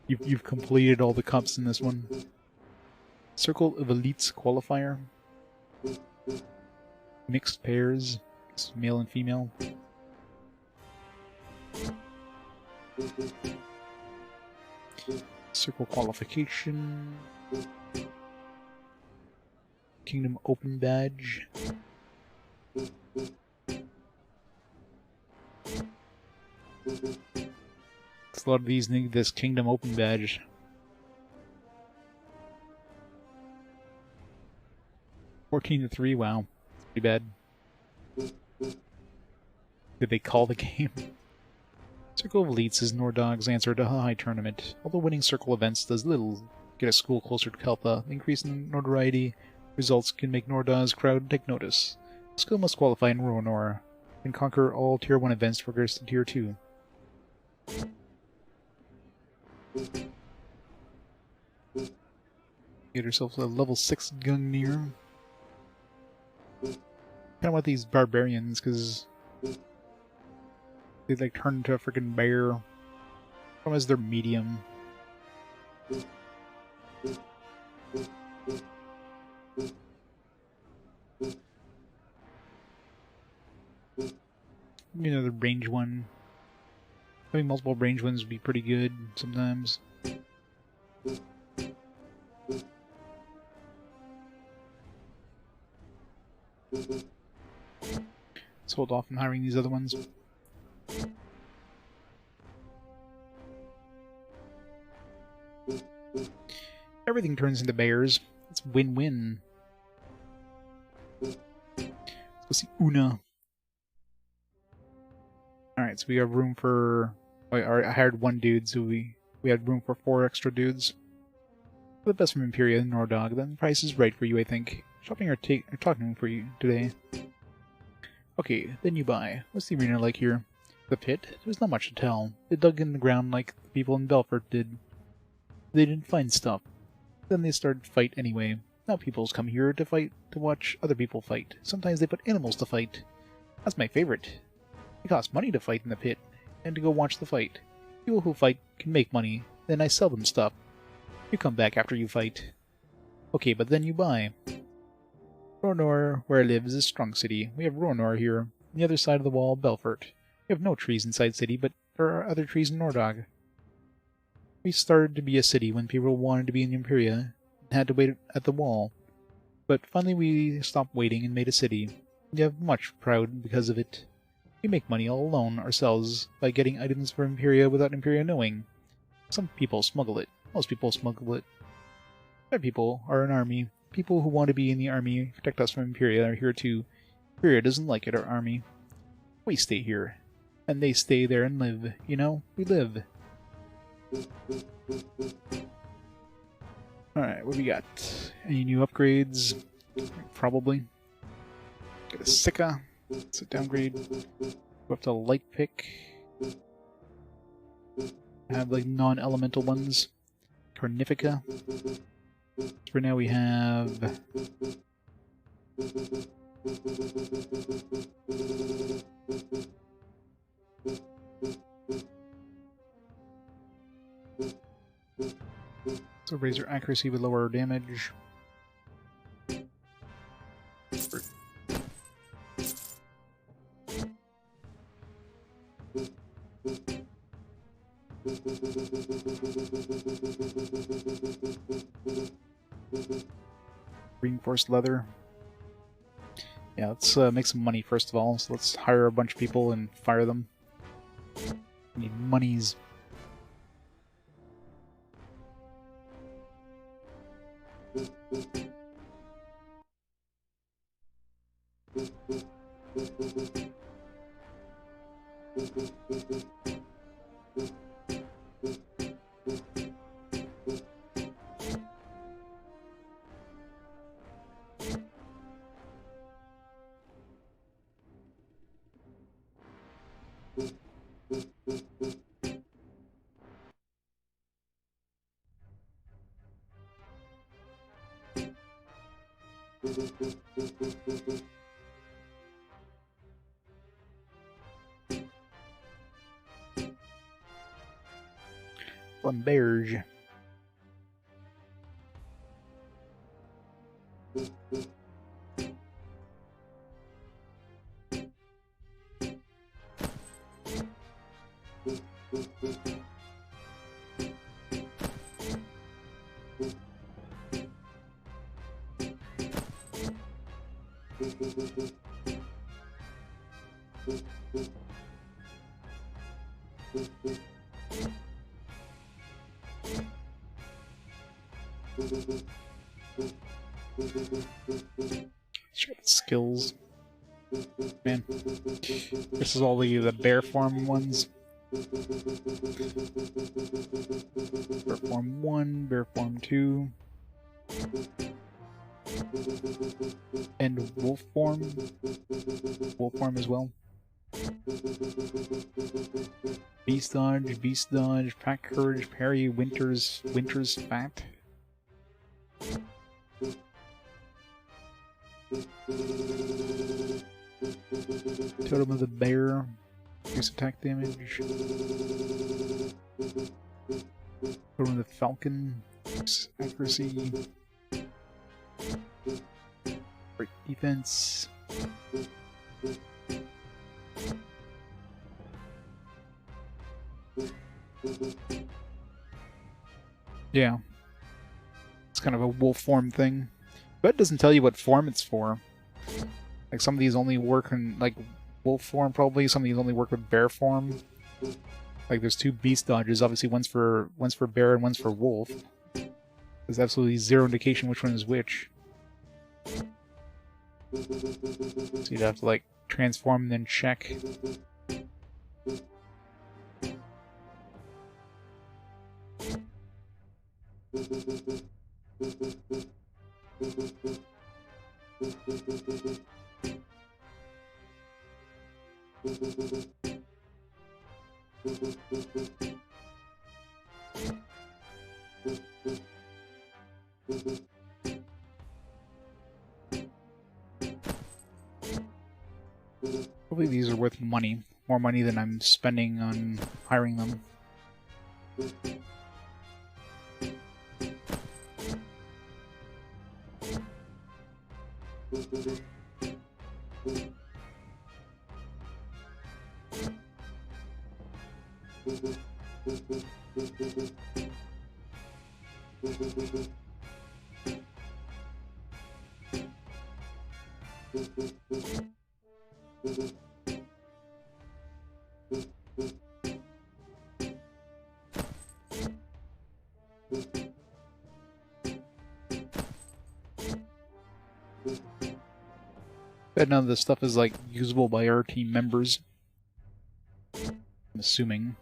you've completed all the cups in this one. Circle of Elites qualifier. Mixed pairs. It's male and female. Circle qualification. Kingdom Open badge. A lot of these need this Kingdom Open badge. (14-3), wow. Pretty bad. Did they call the game? Circle of Elites is Nordagh's answer to a high tournament. Although winning circle events does little get a school closer to Kaltha, the increase in notoriety results can make Nordagh's crowd take notice. The school must qualify in Ruinor and conquer all Tier 1 events to progress to Tier 2. Get ourselves a level 6 Gungnir. Kind of want these barbarians because they like turn into a freaking bear. From as their medium. You know, the range one. Having multiple range ones would be pretty good sometimes. Let's hold off on hiring these other ones. Everything turns into bears. It's win-win. Let's go see Una. Alright, so we have room for... I hired one dude, so we had room for 4 extra dudes. For the best from Imperia and Nordagh, then the price is right for you, I think. Shopping or talking for you today. Okay, then you buy. What's the arena like here? The pit? There's not much to tell. They dug in the ground like the people in Belfort did. They didn't find stuff. Then they started to fight anyway. Now peoples come here to fight, to watch other people fight. Sometimes they put animals to fight. That's my favorite. It costs money to fight in the pit, and to go watch the fight. People who fight can make money, then I sell them stuff. You come back after you fight. Okay, but then you buy. Ruinor, where I live, is a strong city. We have Ruinor here. On the other side of the wall, Belfort. We have no trees inside city, but there are other trees in Nordagh. We started to be a city when people wanted to be in Imperia and had to wait at the wall. But finally we stopped waiting and made a city. We have much proud because of it. We make money all alone, ourselves, by getting items from Imperia without Imperia knowing. Some people smuggle it. Most people smuggle it. Other people are an army. People who want to be in the army, protect us from Imperia, are here too. Imperia doesn't like it, our army. We stay here. And they stay there and live. You know, we live. Alright, what do we got? Any new upgrades? Probably. Get a Sika. It's a downgrade. Go up to light pick. Have like non-elemental ones. Carnifica. For now we have... So raise your accuracy with lower damage. Reinforced leather. Yeah, let's make some money first of all. So let's hire a bunch of people and fire them. We need monies. Flamberge. Sure, skills. Man, this is all the bear form ones. Bear form 1, bear form 2, and wolf form. Wolf form as well. Beast dodge, pack courage, parry, winter's fat. Totem of the bear, increase attack damage. Totem of the falcon, accuracy. Great defense. Yeah. It's kind of a wolf form thing. But it doesn't tell you what form it's for. Like, some of these only work in, like, wolf form, probably. Some of these only work with bear form. Like, there's 2 beast dodges. Obviously, one's for bear and one's for wolf. There's absolutely zero indication which one is which. So you'd have to, like, transform and then check. Probably these are worth money. More money than I'm spending on hiring them. Bet none of this stuff is, like, usable by our team members. I'm assuming.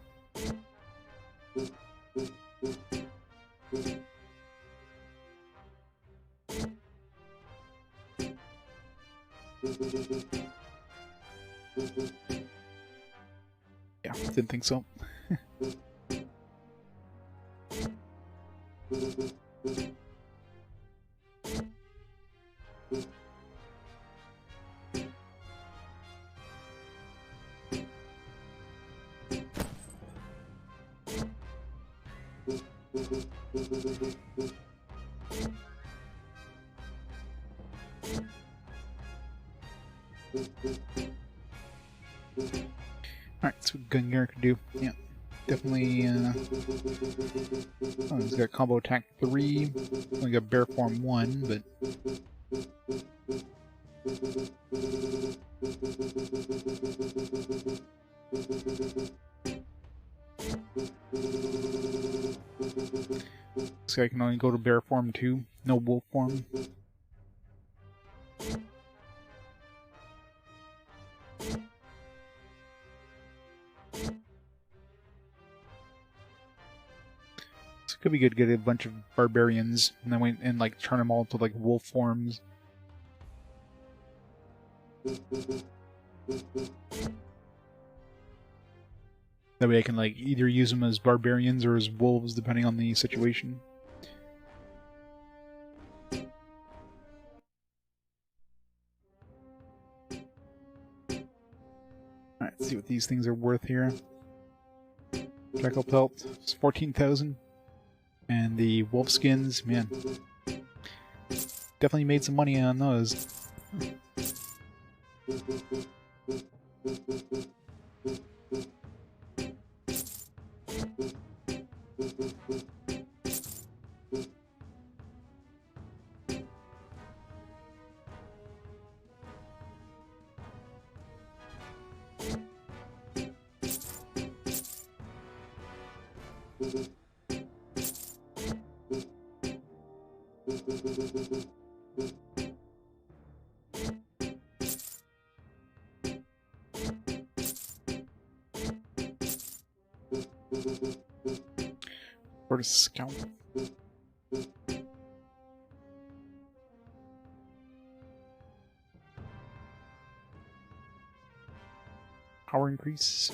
Yeah, didn't think so. Alright, that's what Gungar could do. Yeah, definitely. Oh, he's got combo attack 3. Only got bear form 1, but. This guy can only go to bear form 2, no wolf form. Could be good to get a bunch of barbarians and then wait and like turn them all into like wolf forms. That way I can like either use them as barbarians or as wolves depending on the situation. Alright, let's see what these things are worth here. Jackal pelt is 14,000. And the wolf skins, man, definitely made some money on those. Or to scout. Power increase.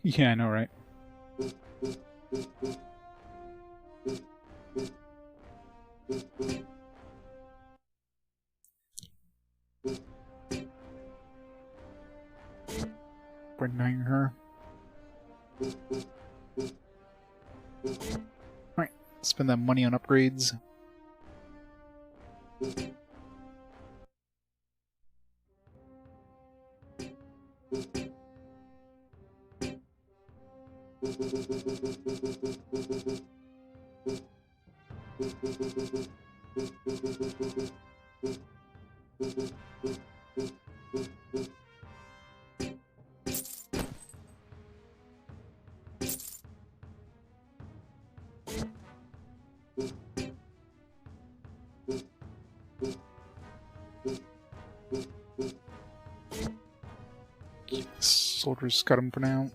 Yeah, I know, right? Bring her. Alright, spend that money on upgrades. Soldiers cut him for now.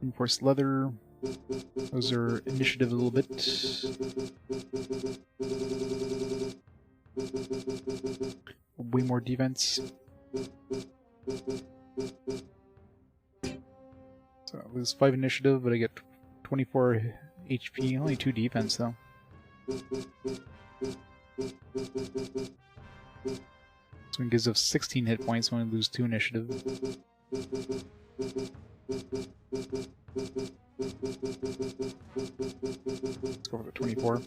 Enforced leather. Those are initiative a little bit. Way more defense. So I lose 5 initiative, but I get 24 HP. Only 2 defense though. So it gives us 16 hit points when we lose 2 initiative. Let's go for the 24.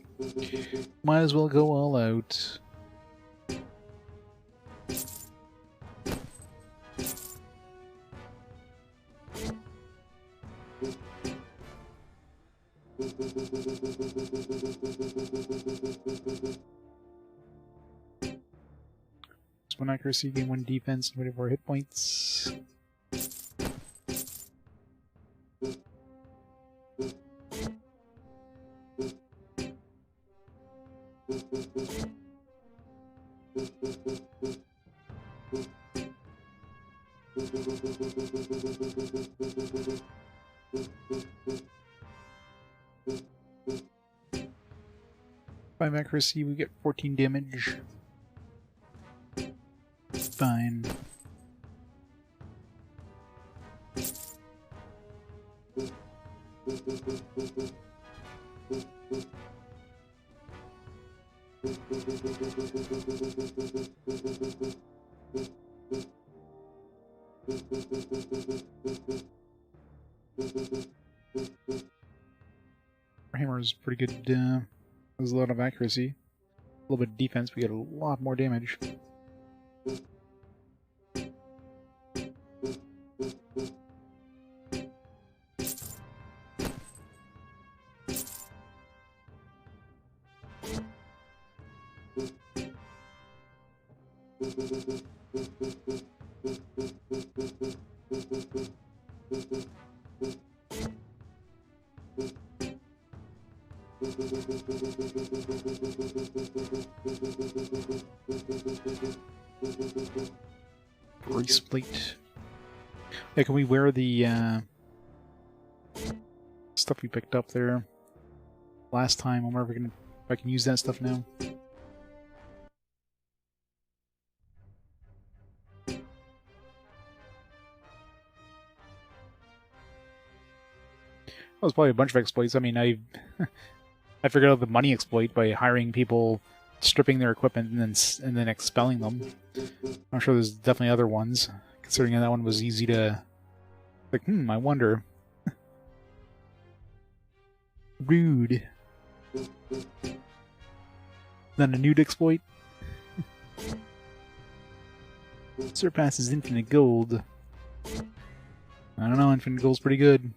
Might as well go all out. Just 1 accuracy, gain 1 defense, 24 hit points. Five accuracy, we get 14 damage. Fine. Our hammer is pretty good. There's a lot of accuracy. A little bit of defense, we get a lot more damage. Breastplate. Yeah, can we wear the stuff we picked up there last time? I wonder if I can use that stuff now. That was probably a bunch of exploits. I mean, I figured out the money exploit by hiring people, stripping their equipment, and then expelling them. I'm sure there's definitely other ones, considering that one was easy to... Like, I wonder. Rude. Not a nude exploit. Surpasses infinite gold. I don't know, infinite gold's pretty good.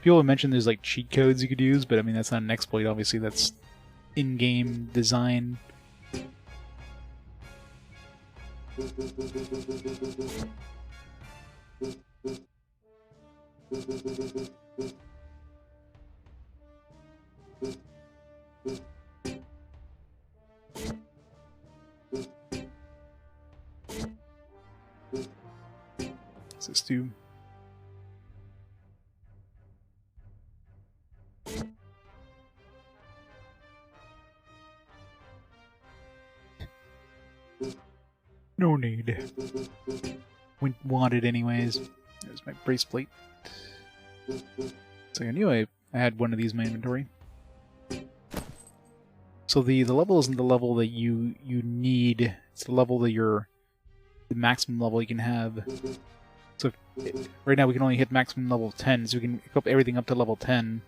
People have mentioned there's like cheat codes you could use, but I mean that's not an exploit, obviously, that's in-game design. What's this do? No need. Want it anyways. There's my braceplate. So I knew I had one of these in my inventory. So the level isn't the level that you need. It's the level that the maximum level you can have. So right now we can only hit maximum level 10, so we can equip everything up to level 10.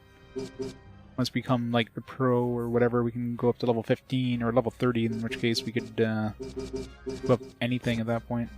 Once we become like the pro or whatever, we can go up to level 15 or level 30, in which case we could go up anything at that point.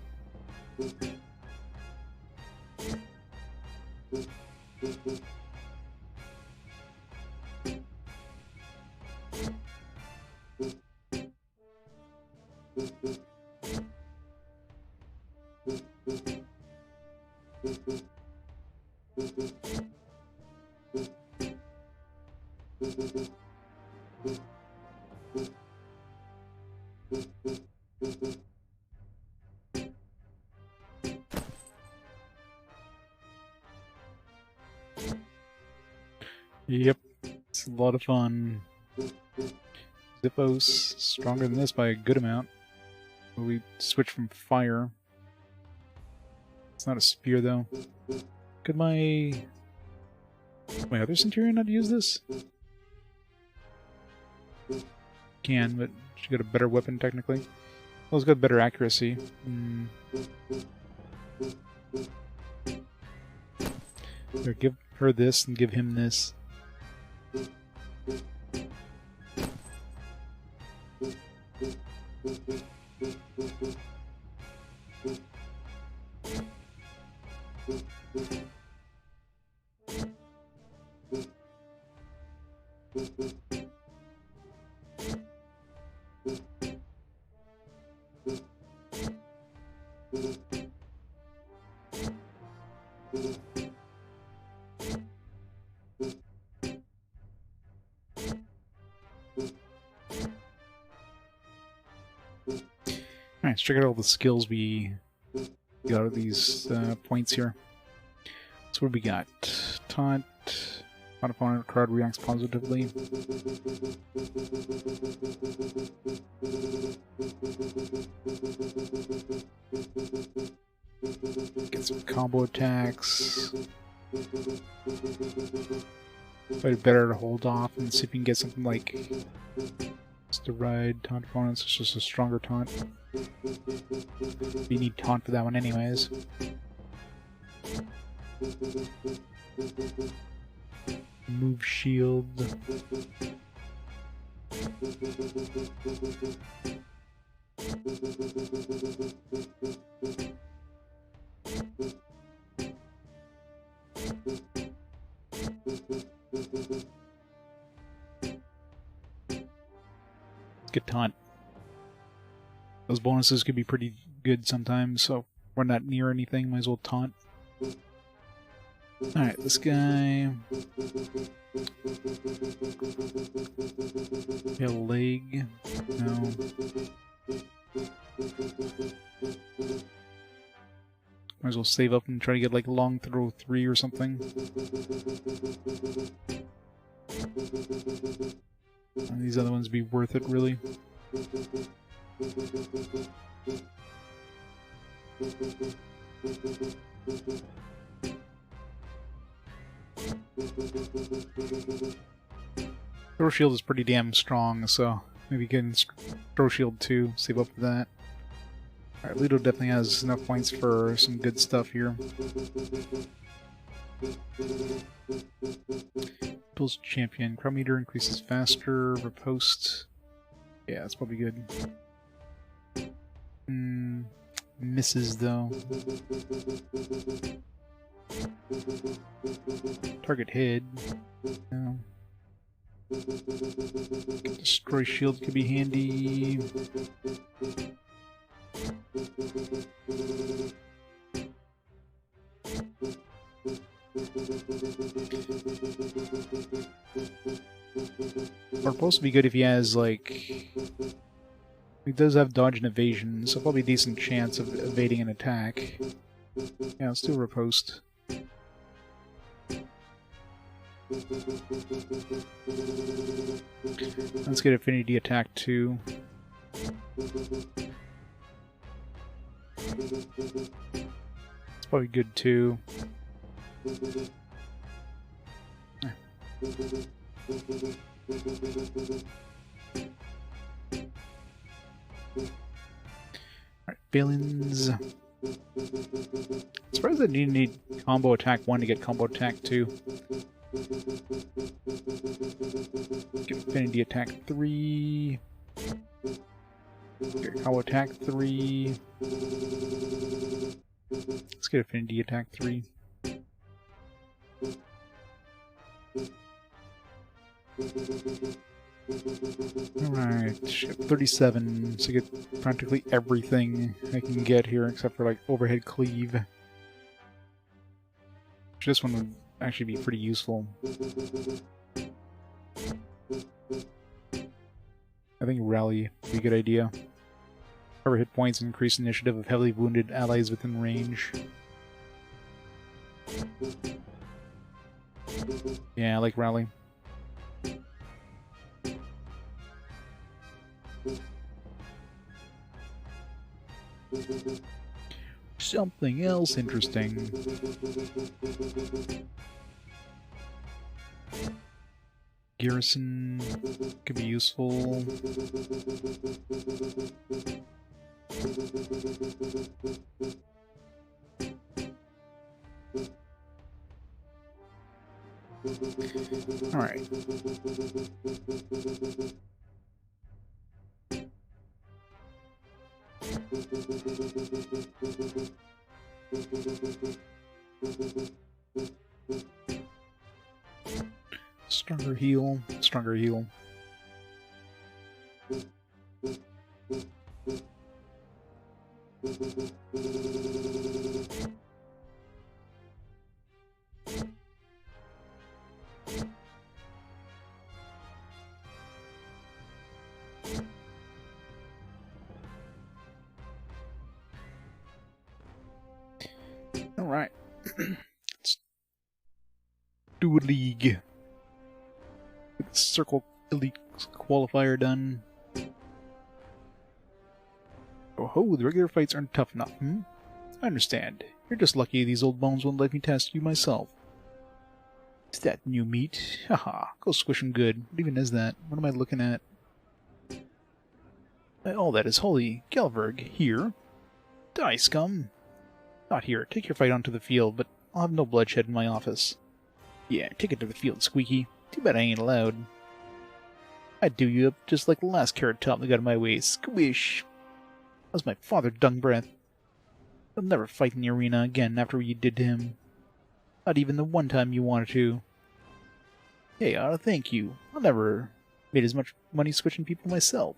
Yep, it's a lot of fun. Zippo's stronger than this by a good amount. We switch from fire. It's not a spear though. Could my other Centurion not use this? Can, but she got a better weapon technically. Well, it's got better accuracy. Here, give her this and give him this. Alright, let's check out all the skills we got out of these points here. So what do we got? Taunt. On opponent, crowd reacts positively. Get some combo attacks. Fight better to hold off and see if you can get something like just to ride taunt opponents. It's just a stronger taunt. You need taunt for that one anyways. Move shield. Get taunt. Those bonuses could be pretty good sometimes, so we're not near anything, might as well taunt. Alright, this guy. A leg. No. Might as well save up and try to get like long throw 3 or something. And these other ones be worth it, really. Throw shield is pretty damn strong, so maybe getting throw shield too. Save up for that. Alright, Ludo definitely has enough points for some good stuff here. Pulls champion. Crowd meter increases faster. Riposte. Yeah, that's probably good. Misses though. Target hit. No. Destroy shield could be handy. Or supposed to be good if he has, like... He does have dodge and evasion, so probably a decent chance of evading an attack. Yeah, let's do a riposte. Let's get affinity attack too. It's probably good too. Alright, Valens. Surprised that you need combo attack 1 to get combo attack 2. Get affinity attack 3. Get combo attack 3. Let's get affinity attack 3. Alright, 37, so I get practically everything I can get here except for like overhead cleave. Which this one would actually be pretty useful. I think rally would be a good idea. Cover hit points, increase initiative of heavily wounded allies within range. Yeah, I like rally. Something else interesting. Garrison could be useful. All right. Stronger heal, stronger heal. All right. Let's do a league. Get the circle elite qualifier done. Oh ho, the regular fights aren't tough enough, hmm? I understand. You're just lucky these old bones won't let me test you myself. Is that new meat? Haha, go squish 'em good. What even is that? What am I looking at? All that is holy. Gelverg, here. Die, scum. Not here. Take your fight onto the field, but I'll have no bloodshed in my office. Yeah, take it to the field, Squeaky. Too bad I ain't allowed. I'd do you up just like the last carrot top that got in my way. Squish! That was my father dung breath. He'll never fight in the arena again after what you did to him. Not even the one time you wanted to. Hey, I ought to thank you. I never made as much money squishing people myself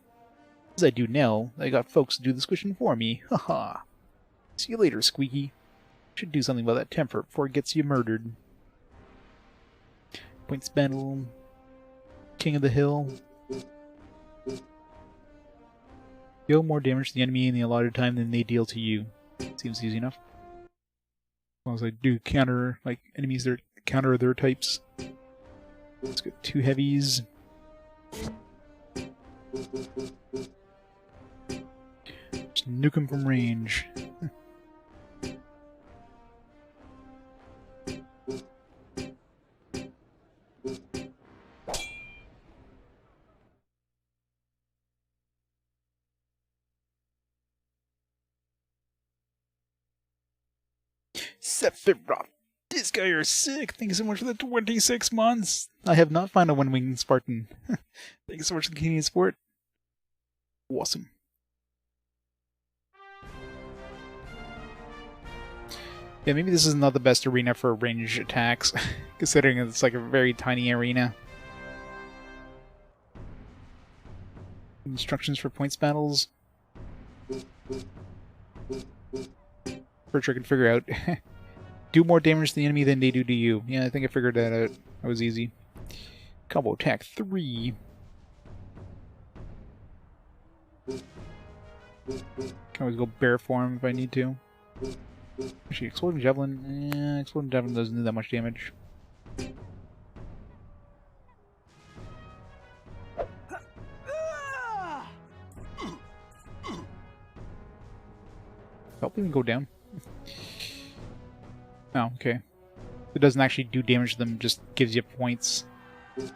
as I do now. I got folks to do the squishing for me. Haha. See you later, Squeaky. Should do something about that temper before it gets you murdered. Points battle. King of the Hill. Deal more damage to the enemy in the allotted time than they deal to you. Seems easy enough. As long as I do counter, like, enemies that counter their types. Let's get 2 heavies. Just nuke them from range. Sephiroth This guy are sick. Thank you so much for the 26 months. I have not found a one-winged Spartan. Thank you so much for the Canadian support. Awesome. Yeah, maybe this is not the best arena for range attacks, considering it's like a very tiny arena. Instructions for points battles. Pretty sure I can figure out. Do more damage to the enemy than they do to you. Yeah, I think I figured that out. That was easy. Combo attack 3. Can always go bear form if I need to. Actually, exploding javelin. Exploding javelin doesn't do that much damage. Help even go down. Oh, okay. It doesn't actually do damage to them, just gives you points. They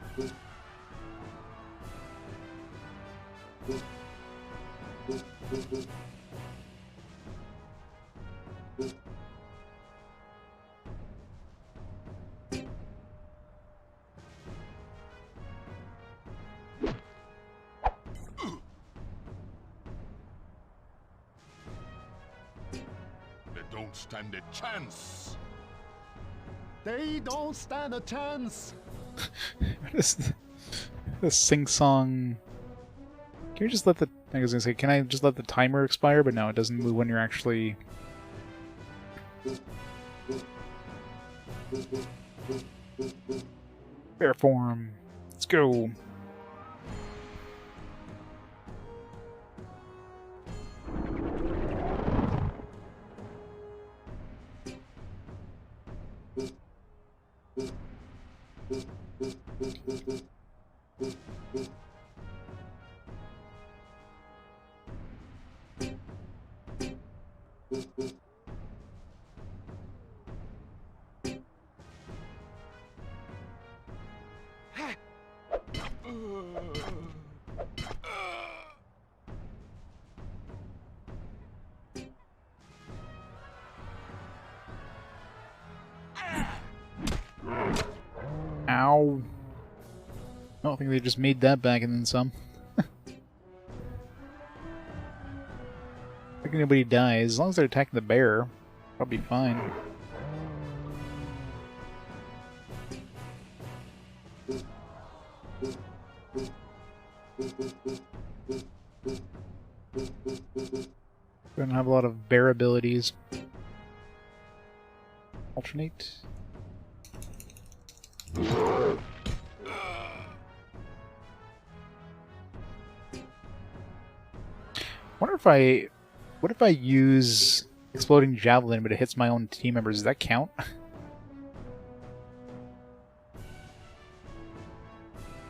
don't stand a chance. They don't stand a chance. The sing-song. Can you just let the... I was gonna say, can I just let the timer expire? But no, it doesn't move when you're actually... Bear form. Let's go. Ow. I don't think they just made that back and then some. I think nobody dies. As long as they're attacking the bear, probably fine. We don't have a lot of bear abilities. Alternate. What if I use exploding javelin but it hits my own team members? Does that count?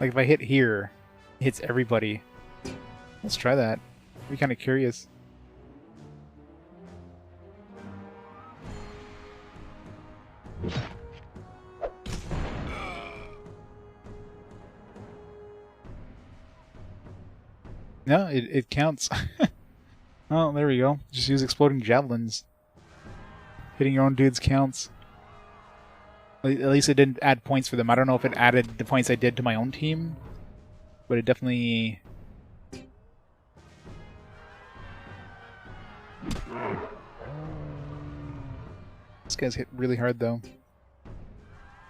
Like if I hit here, it hits everybody. Let's try that. I'd be kind of curious. No, it counts. Oh, there we go. Just use exploding javelins. Hitting your own dudes counts. At least it didn't add points for them. I don't know if it added the points I did to my own team, but it definitely... This guy's hit really hard though.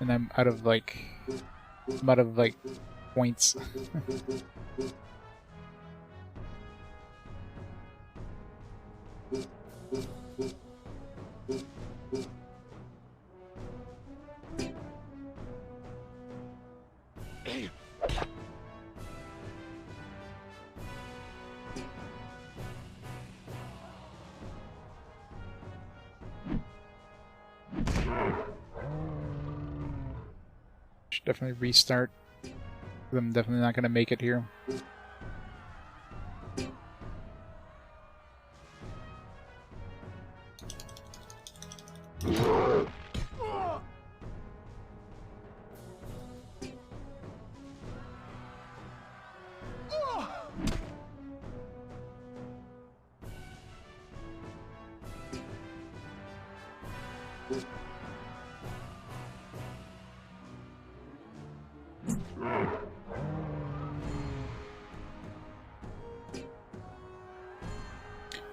And I'm out of like points. Should definitely restart. I'm definitely not going to make it here.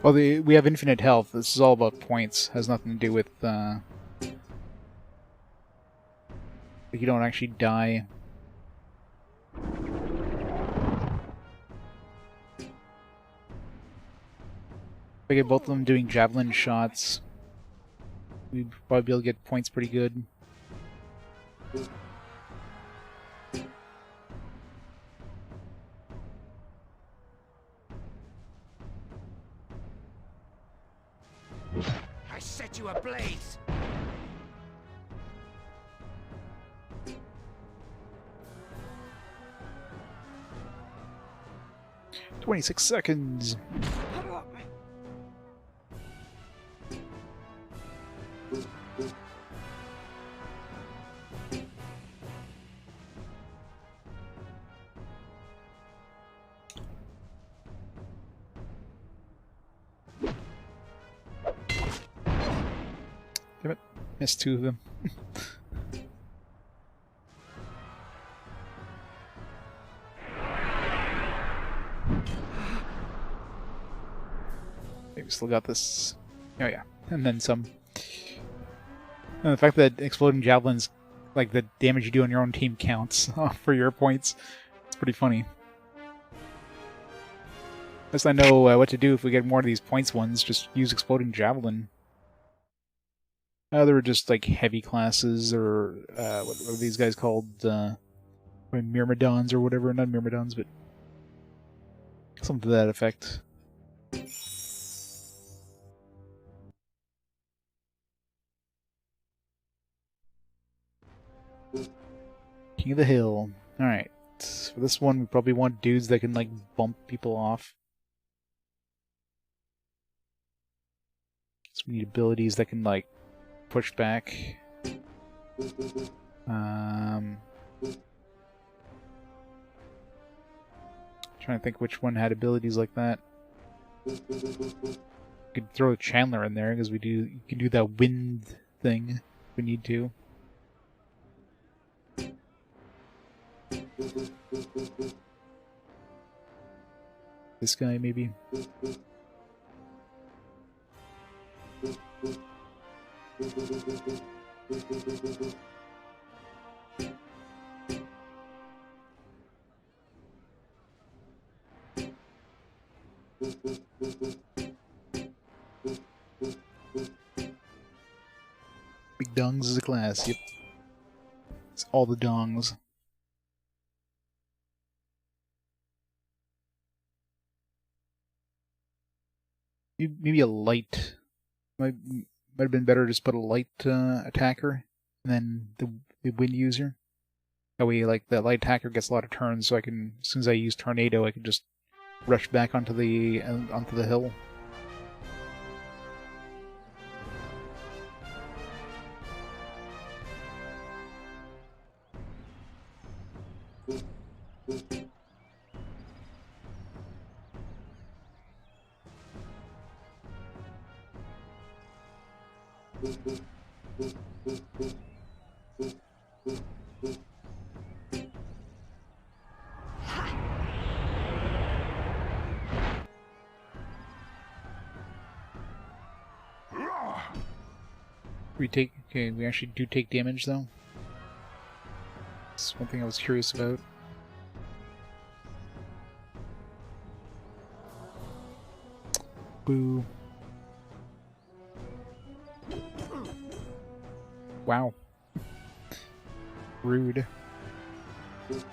Well, we have infinite health. This is all about points. Has nothing to do with, like, you don't actually die. If I get both of them doing javelin shots, we'd probably be able to get points pretty good. I set you ablaze. "26 seconds. Damn it. Missed 2 of them. We still got this. Oh yeah, and then some. And the fact that exploding javelins, like the damage you do on your own team, counts for your points, it's pretty funny. At least I know what to do if we get more of these points ones. Just use exploding javelin. There were just like heavy classes, or what are these guys called? Myrmidons or whatever. Not Myrmidons, but something to that effect. King of the Hill. Alright. For this one, we probably want dudes that can, like, bump people off. So we need abilities that can, like, push back. Trying to think which one had abilities like that. Could throw Chandler in there, because you can do that wind thing if we need to. This guy, maybe? Big dongs is a class, yep. It's all the dongs. Maybe a light. Might have been better to just put a light attacker, and then the wind user. That way, like, the light attacker gets a lot of turns, so I can, as soon as I use tornado, I can just rush back onto the hill. We actually do take damage, though. That's one thing I was curious about. Boo. Wow. Rude. Okay,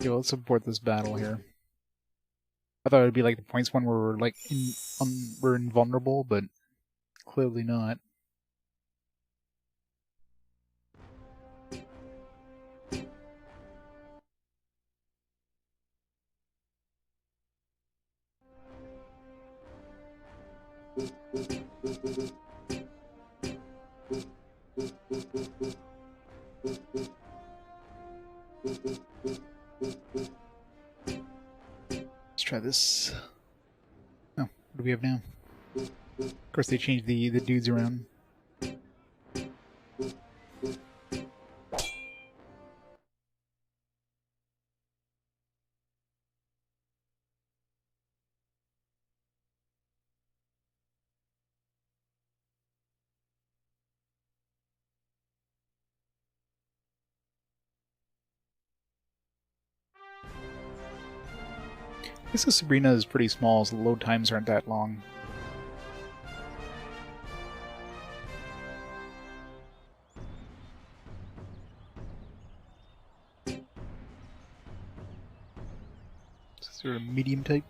well, let's support this battle here. I thought it would be like the points one where we're like we're invulnerable, but clearly not. Let's try this. Oh, what do we have now? Of course, they changed the dudes around. guess the Sabrina is pretty small, so the load times aren't that long. Sort of medium type.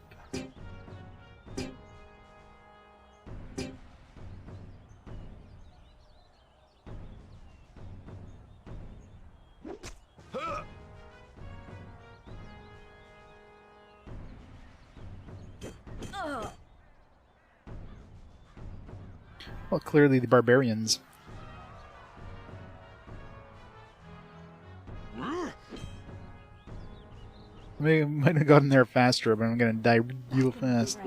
Well, clearly the barbarians. I might have gotten there faster, but I'm gonna die real fast.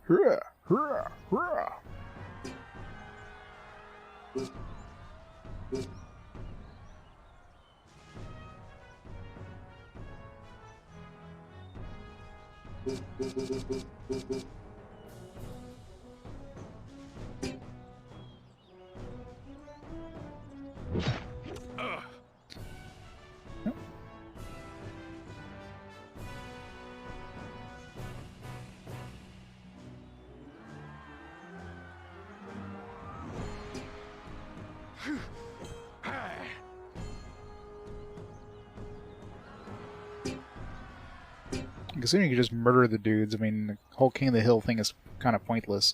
Hurrah! Hurrah! Hurrah! Considering you can just murder the dudes, I mean, the whole King of the Hill thing is kind of pointless.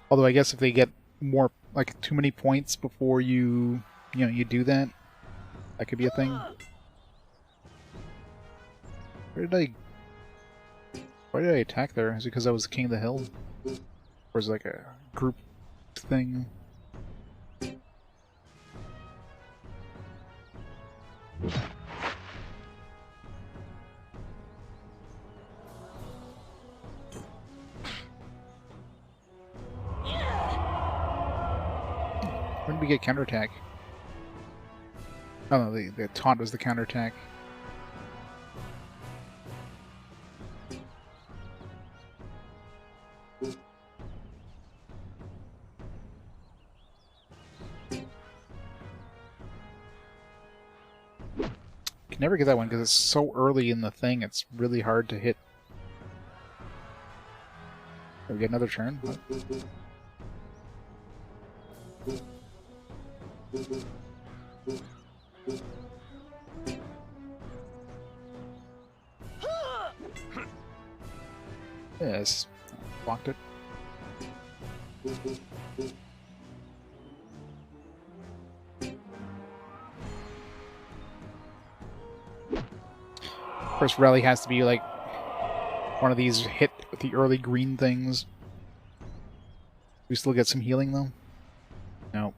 Although I guess if they get more, like, too many points before you do that, that could be a thing. Why did I attack there? Is it because I was the King of the Hill? Or is it like a group thing? When did we get counterattack? Oh no, the taunt was the counterattack. Can never get that one because it's so early in the thing, it's really hard to hit. Do we get another turn? What? Yes, blocked it. Of course, rally has to be like one of these hit with the early green things. We still get some healing though? No.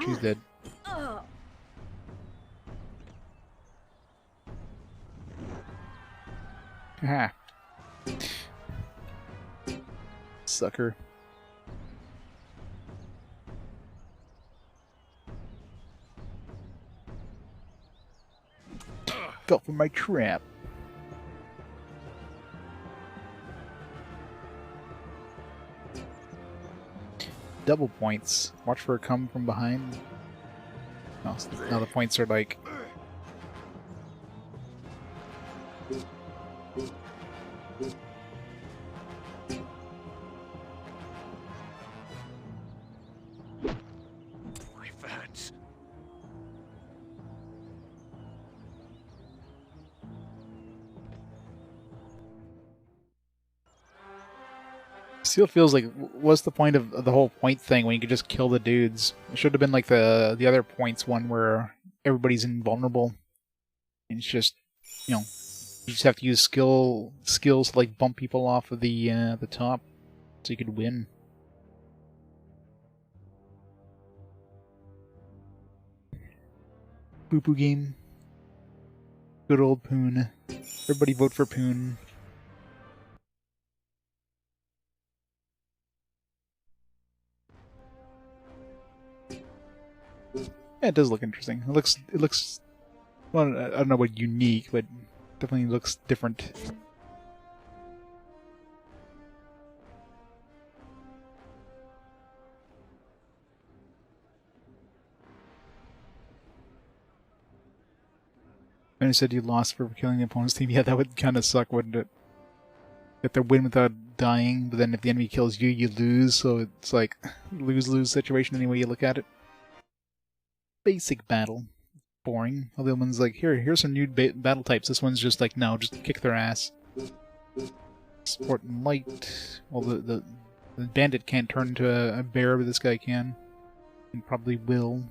She's dead. Ha. Sucker. Fell for my trap. Double points. Watch for a come from behind. Oh, so now the points are like... Revenge. Still feels like, what's the point of the whole point thing when you could just kill the dudes? It should have been like the other points one where everybody's invulnerable. And it's just, you know, you just have to use skills to like bump people off of the top so you could win. Poo-poo game. Good old Poon. Everybody vote for Poon. Yeah, it does look interesting. It looks. Well, I don't know what unique, but definitely looks different. And you said you lost for killing the opponent's team. Yeah, that would kind of suck, wouldn't it? You have to win without dying, but then if the enemy kills you, you lose. So it's like lose-lose situation any way you look at it. Basic battle. Boring. All the other ones like, here's some new battle types. This one's just like, no, just kick their ass. Sport and light. Well, the bandit can't turn into a bear, but this guy can. And probably will.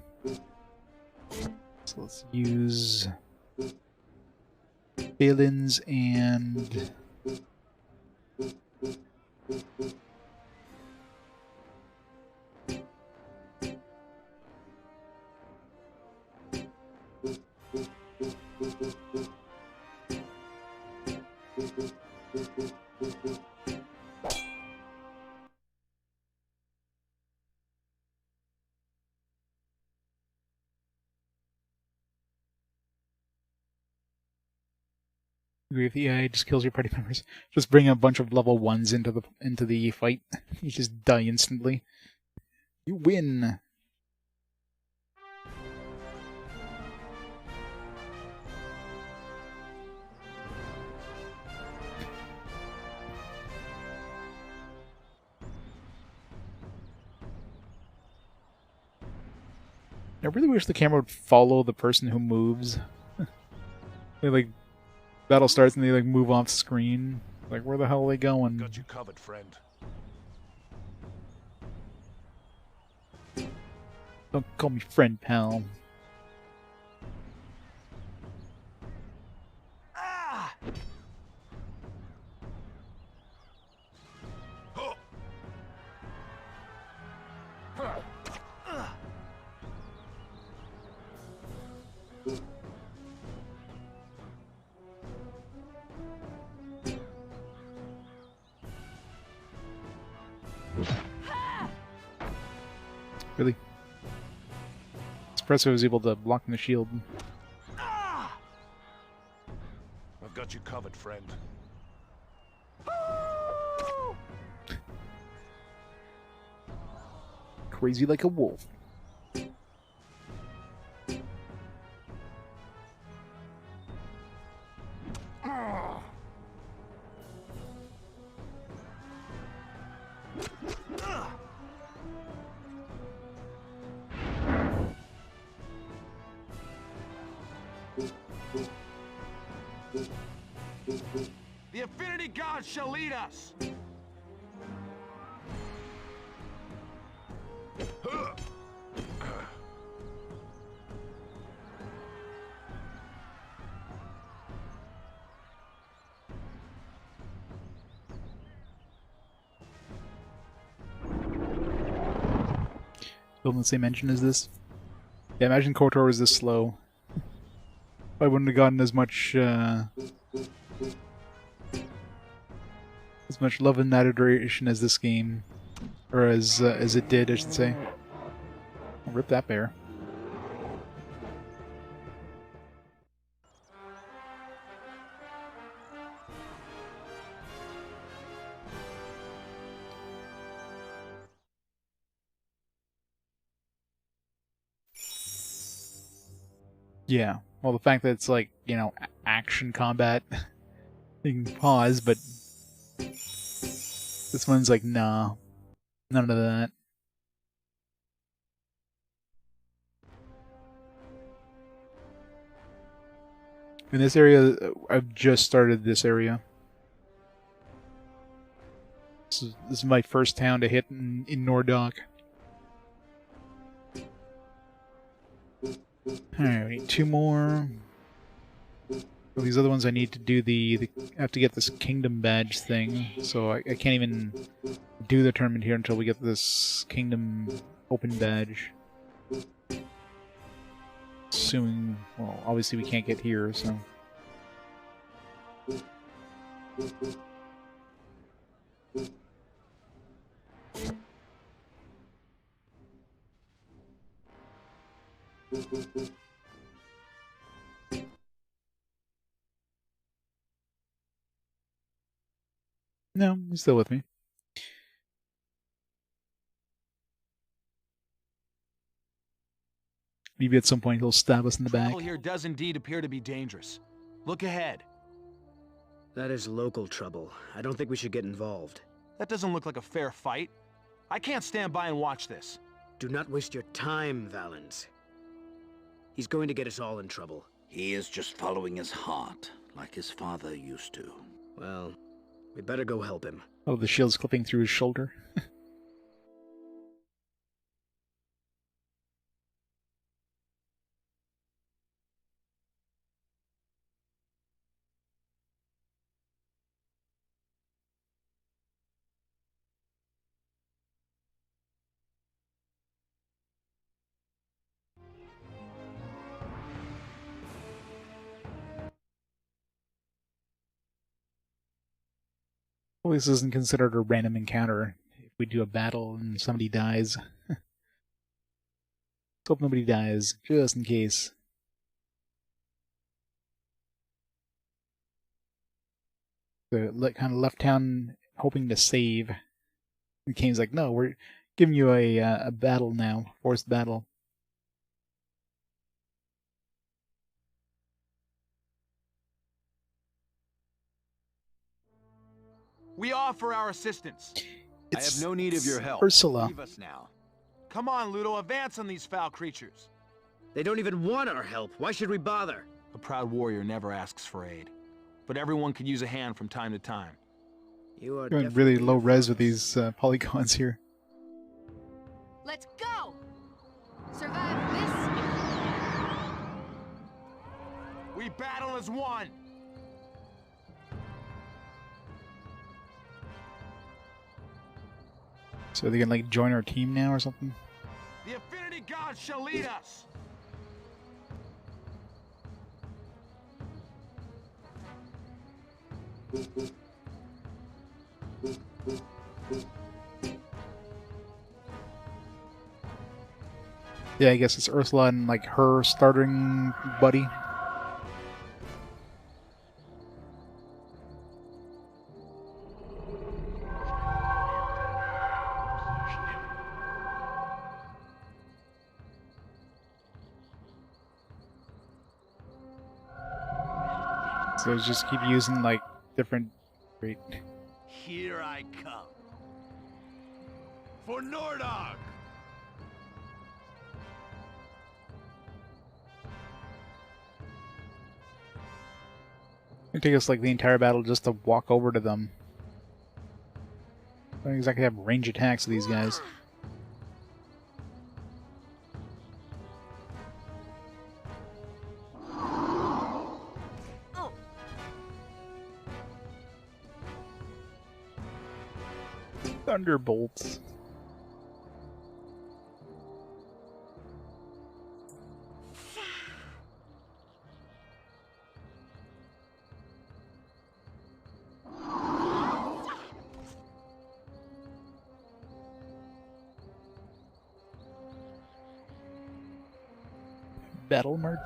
So let's use Valens and agree with the AI just kills your party members. Just bring a bunch of level 1s into the fight. You just die instantly. You win. I really wish the camera would follow the person who moves. They like battle starts and they like move off screen. Like, where the hell are they going? Got you covered, friend. Don't call me friend, pal. Really? Espresso was able to block the shield. I've got you covered, friend. Crazy like a wolf. The Affinity Gods shall lead us! Building the same engine as this? Yeah, imagine KOTOR was this slow. I wouldn't have gotten as much love and adoration as this game, or as it did, I should say. I'll rip that bear. Yeah, well, the fact that it's like, you know, action combat, you can pause, but this one's like, nah, none of that. In this area, I've just started this area. This is my first town to hit in Nordagh. Alright, 2 more. Well, these other ones I need to do I have to get this kingdom badge thing, so I can't even do the tournament here until we get this kingdom open badge. Assuming, well, obviously we can't get here, so... No, he's still with me. Maybe at some point he'll stab us in the back. Travel here does indeed appear to be dangerous. Look ahead. That is local trouble. I don't think we should get involved. That doesn't look like a fair fight. I can't stand by and watch this. Do not waste your time, Valens. He's going to get us all in trouble. He is just following his heart, like his father used to. Well, we better go help him. Oh, the shield's clipping through his shoulder. Well, this isn't considered a random encounter. If we do a battle and somebody dies. Let's hope nobody dies, just in case. So, kind of left town hoping to save. And Kane's like, no, we're giving you a battle now. Forced battle. We offer our assistance. I have no need of your help. Ursula. Leave us now. Come on, Ludo, advance on these foul creatures. They don't even want our help. Why should we bother? A proud warrior never asks for aid. But everyone could use a hand from time to time. You are going really low res with these polygons here. Let's go! Survive this! We battle as one! So they can like join our team now or something? The Affinity Gods shall lead us! Yeah, I guess it's Ursula and like her starting buddy. So just keep using like different. Great. Here I come. For Nordagh! It'll take us like the entire battle just to walk over to them. I don't exactly have range attacks with these guys. Thunderbolts. Battle March.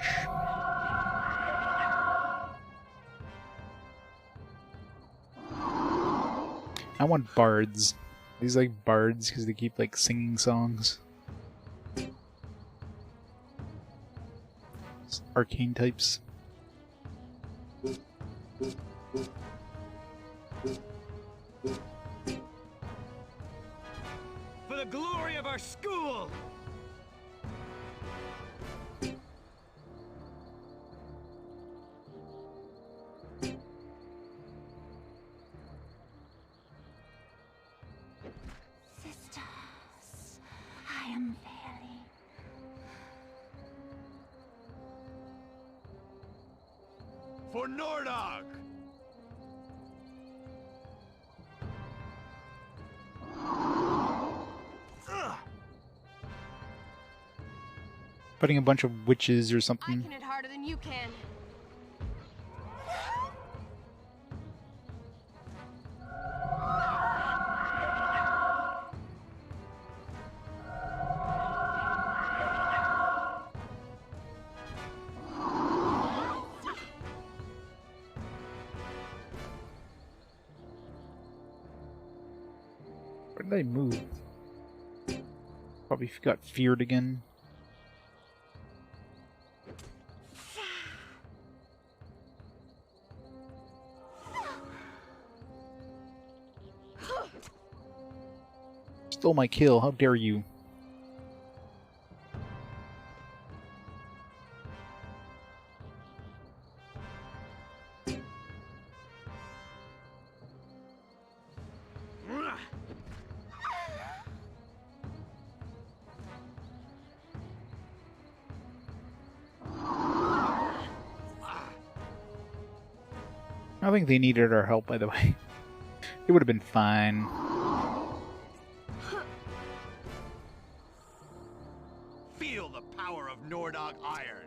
I want bards. These like bards because they keep like singing songs. Arcane types. For the glory of our school! Sisters, I am failing. For Nordagh! Fighting a bunch of witches or I something. can hit harder than you can. Where did I move? Probably got feared again. Stole my kill, how dare you? I think they needed our help, by the way. It would have been fine. Feel the power of Nordagh iron.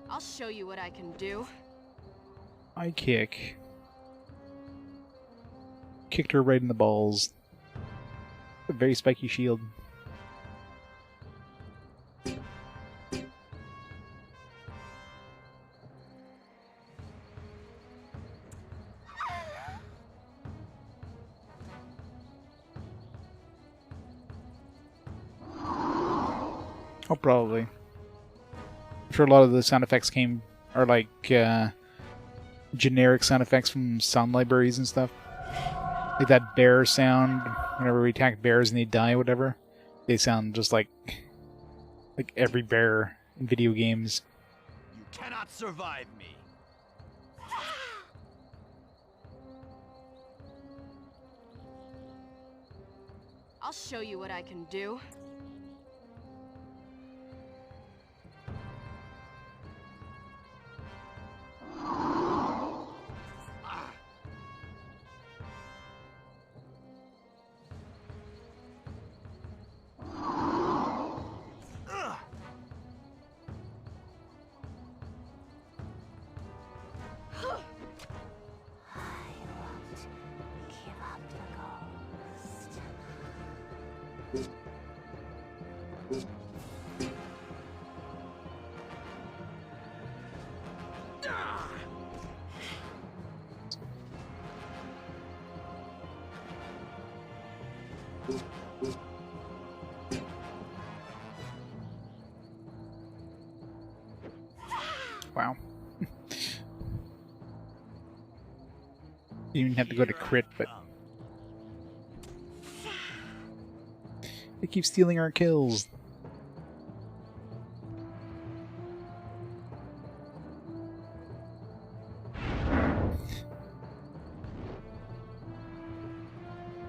I'll show you what I can do. I kick. Kicked her right in the balls. A very spiky shield. Oh, probably. I'm sure a lot of the sound effects are like generic sound effects from sound libraries and stuff. Like that bear sound, whenever we attack bears and they die or whatever. They sound just like every bear in video games. You cannot survive me. I'll show you what I can do. Wow. You even have to go to crit, but they keep stealing our kills.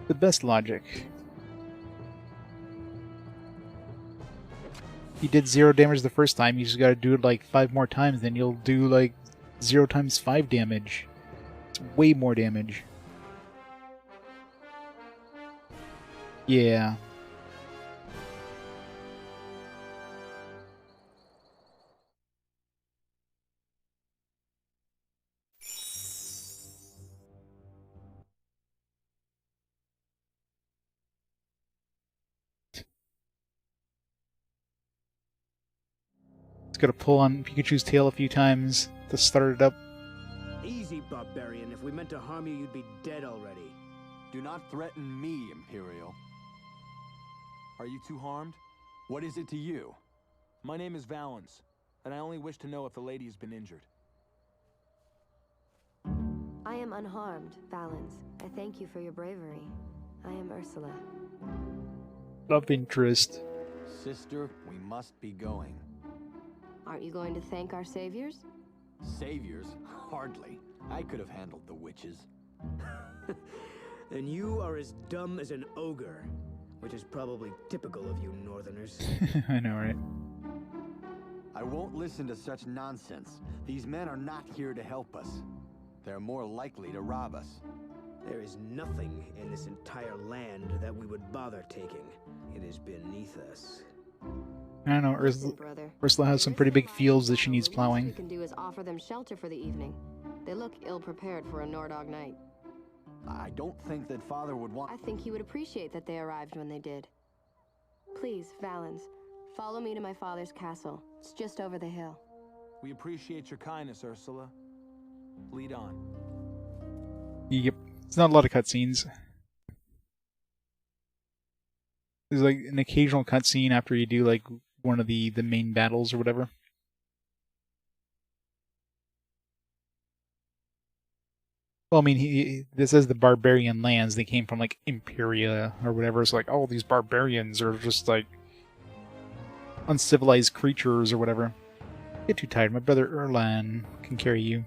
The best logic. You did 0 damage the first time, you just gotta do it like 5 more times, then you'll do like 0 times 5 damage. It's way more damage. Yeah. Gotta pull on Pikachu's tail a few times to start it up. Easy, barbarian. If we meant to harm you, you'd be dead already. Do not threaten me, Imperial. Are you too harmed? What is it to you? My name is Valens, and I only wish to know if the lady has been injured. I am unharmed, Valens. I thank you for your bravery. I am Ursula. Love interest. Sister, we must be going. Aren't you going to thank our saviors? Saviors? Hardly. I could have handled the witches. And you are as dumb as an ogre, which is probably typical of you northerners. I know, right? I won't listen to such nonsense. These men are not here to help us. They're more likely to rob us. There is nothing in this entire land that we would bother taking. It is beneath us. I don't know, Ursula has some pretty big fields that she needs plowing. What we can do is offer them shelter for the evening. They look ill-prepared for a Nordagh night. I don't think that Father would want... I think he would appreciate that they arrived when they did. Please, Valens, Follow me to my father's castle. It's just over the hill. We appreciate your kindness, Ursula. Lead on. Yep. It's not a lot of cutscenes. There's like an occasional cutscene after you do like one of the main battles or whatever. Well, I mean, this is the barbarian lands. They came from like Imperia or whatever. It's like, oh, these barbarians are just like uncivilized creatures or whatever. Get too tired. My brother Erlan can carry you.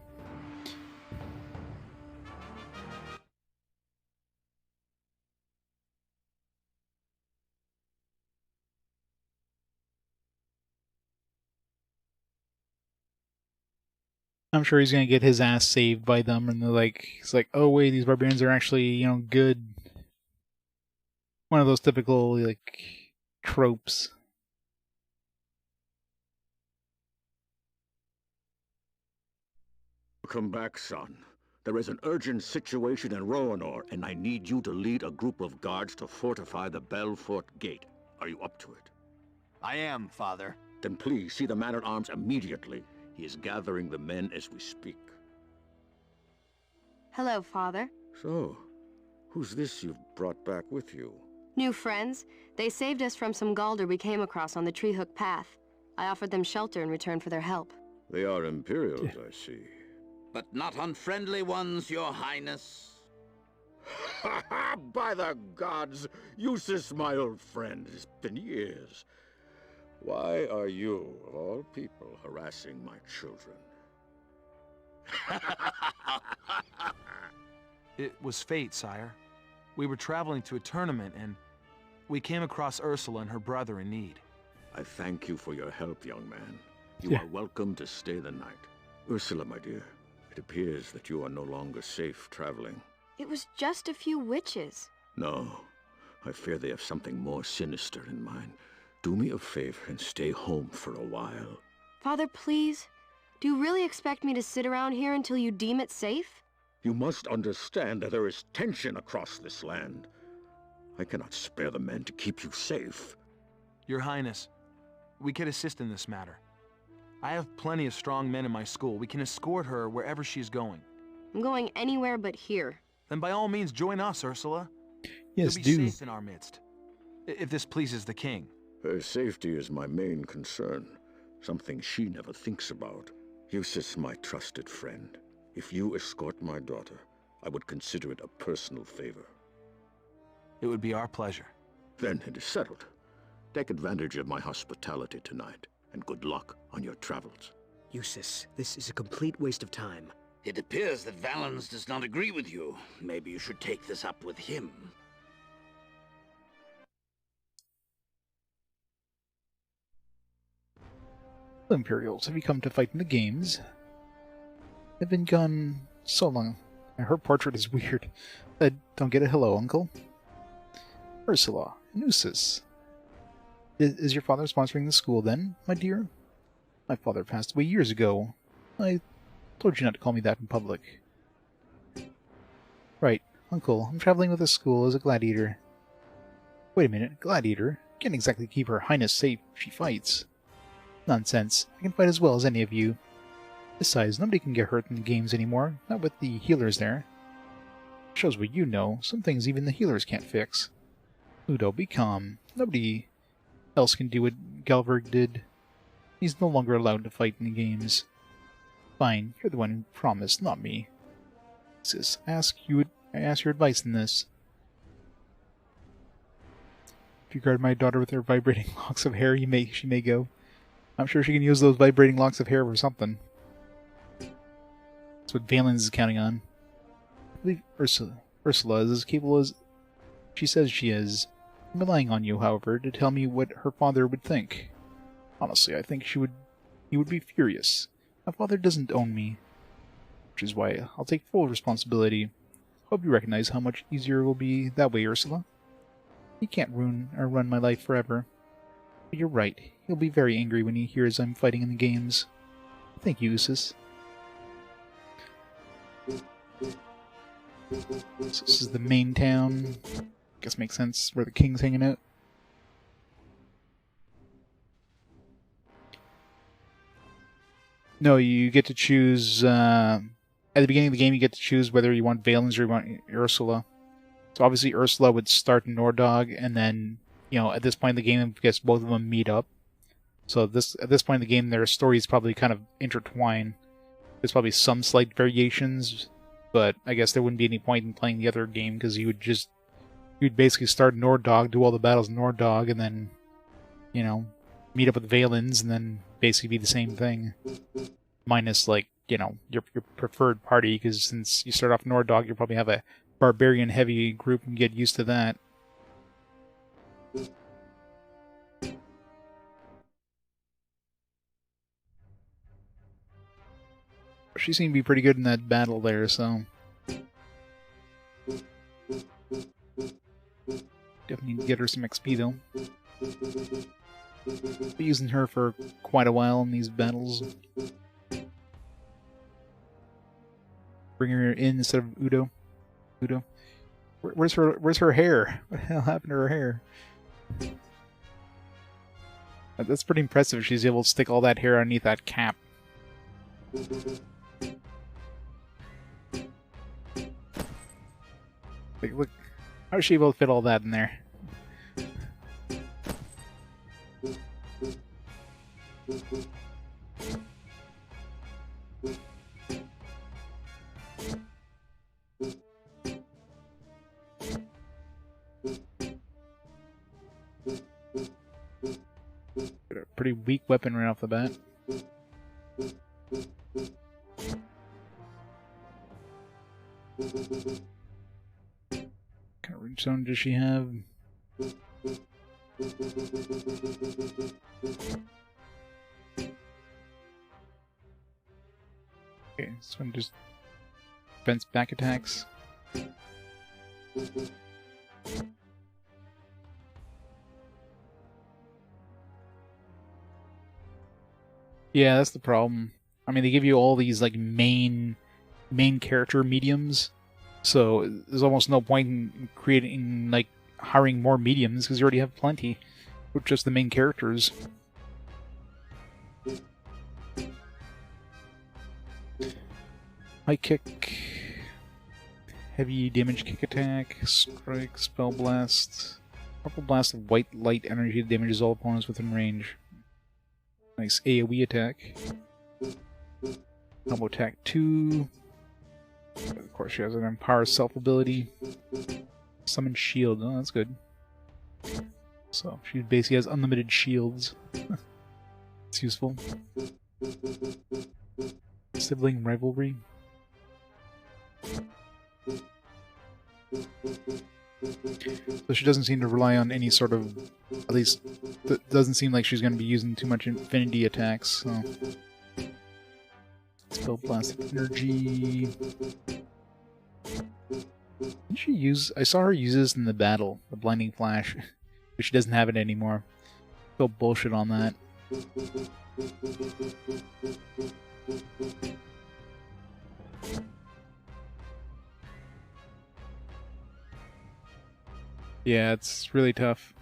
I'm sure he's gonna get his ass saved by them, and they're like, he's like, oh wait, these barbarians are actually, you know, good. One of those typical like tropes. Come back, son. There is an urgent situation in Roanor, and I need you to lead a group of guards to fortify the Belfort Gate. Are you up to it? I am, Father. Then please see the man-at-arms immediately. He is gathering the men as we speak. Hello, Father. So, who's this you've brought back with you? New friends. They saved us from some Galder we came across on the Treehook Path. I offered them shelter in return for their help. They are Imperials, I see. But not unfriendly ones, Your Highness. Ha ha! By the gods! Eustace, my old friend, it's been years. Why are you, of all people, harassing my children? It was fate, sire. We were traveling to a tournament, and we came across Ursula and her brother in need. I thank you for your help, young man. You are welcome to stay the night. Ursula, my dear, it appears that you are no longer safe traveling. It was just a few witches. No, I fear they have something more sinister in mind. Do me a favor and stay home for a while. Father, please. Do you really expect me to sit around here until you deem it safe? You must understand that there is tension across this land. I cannot spare the men to keep you safe. Your Highness, we could assist in this matter. I have plenty of strong men in my school. We can escort her wherever she's going. I'm going anywhere but here. Then by all means join us, Ursula. Yes, You'll be do. safe in our midst. If this pleases the king. Her safety is my main concern. Something she never thinks about. Eustace, my trusted friend. If you escort my daughter, I would consider it a personal favor. It would be our pleasure. Then it is settled. Take advantage of my hospitality tonight, and good luck on your travels. Eustace, this is a complete waste of time. It appears that Valens does not agree with you. Maybe you should take this up with him. Imperials, have you come to fight in the games? They've been gone so long. Her portrait is weird. Don't get a hello, uncle. Ursula, Nusus. Is your father sponsoring the school then, my dear? My father passed away years ago. I told you not to call me that in public. Right, uncle, I'm traveling with the school as a gladiator. Wait a minute, gladiator? Can't exactly keep her highness safe if she fights. Nonsense. I can fight as well as any of you. Besides, nobody can get hurt in the games anymore, not with the healers there. Shows what you know. Some things even the healers can't fix. Ludo, be calm. Nobody else can do what Galberg did. He's no longer allowed to fight in the games. Fine, you're the one who promised, not me. Sis, I ask your advice in this. If you guard my daughter with her vibrating locks of hair, she may go. I'm sure she can use those vibrating locks of hair for something. That's what Valens is counting on. I believe Ursula is as capable as she says she is. I'm relying on you, however, to tell me what her father would think. Honestly, I think he would be furious. My father doesn't own me, which is why I'll take full responsibility. Hope you recognize how much easier it will be that way, Ursula. He can't ruin or run my life forever. But you're right. He'll be very angry when he hears I'm fighting in the games. Thank you, Usus. So this is the main town. Guess makes sense where the king's hanging out. No, you get to choose, at the beginning of the game you get to choose whether you want Valens or you want Ursula. So obviously Ursula would start Nordagh, and then, you know, at this point in the game, I guess both of them meet up. So at this point in the game, their stories probably kind of intertwine. There's probably some slight variations, but I guess there wouldn't be any point in playing the other game, because you'd basically start Nordagh, do all the battles in Nordagh, and then, you know, meet up with Valens, and then basically be the same thing. Minus, like, you know, your preferred party, because since you start off Nordagh, you'll probably have a barbarian heavy group and get used to that. She seemed to be pretty good in that battle there, so definitely need to get her some XP though. Been using her for quite a while in these battles. Bring her in instead of Udo. Where's her hair? What the hell happened to her hair? That's pretty impressive. She's able to stick all that hair underneath that cap. Like, look, how is she able to fit all that in there? Pretty weak weapon right off the bat. What kind of ring zone does she have? Okay, this one just defense back attacks. Yeah, that's the problem. I mean, they give you all these like main character mediums, so there's almost no point in creating like hiring more mediums because you already have plenty with just the main characters. High kick, heavy damage kick attack, strike, spell blast, purple blast of white light energy that damages all opponents within range. Nice AoE attack. Combo attack 2. Of course, she has an Empower Self ability. Summon Shield. Oh, that's good. So, she basically has unlimited shields. It's useful. Sibling rivalry. So she doesn't seem to rely on any sort of, at least, doesn't seem like she's going to be using too much infinity attacks, so. Spell blast energy. Didn't she use, I saw her use this in the battle, the blinding flash, but she doesn't have it anymore. Feel bullshit on that. Yeah, it's really tough.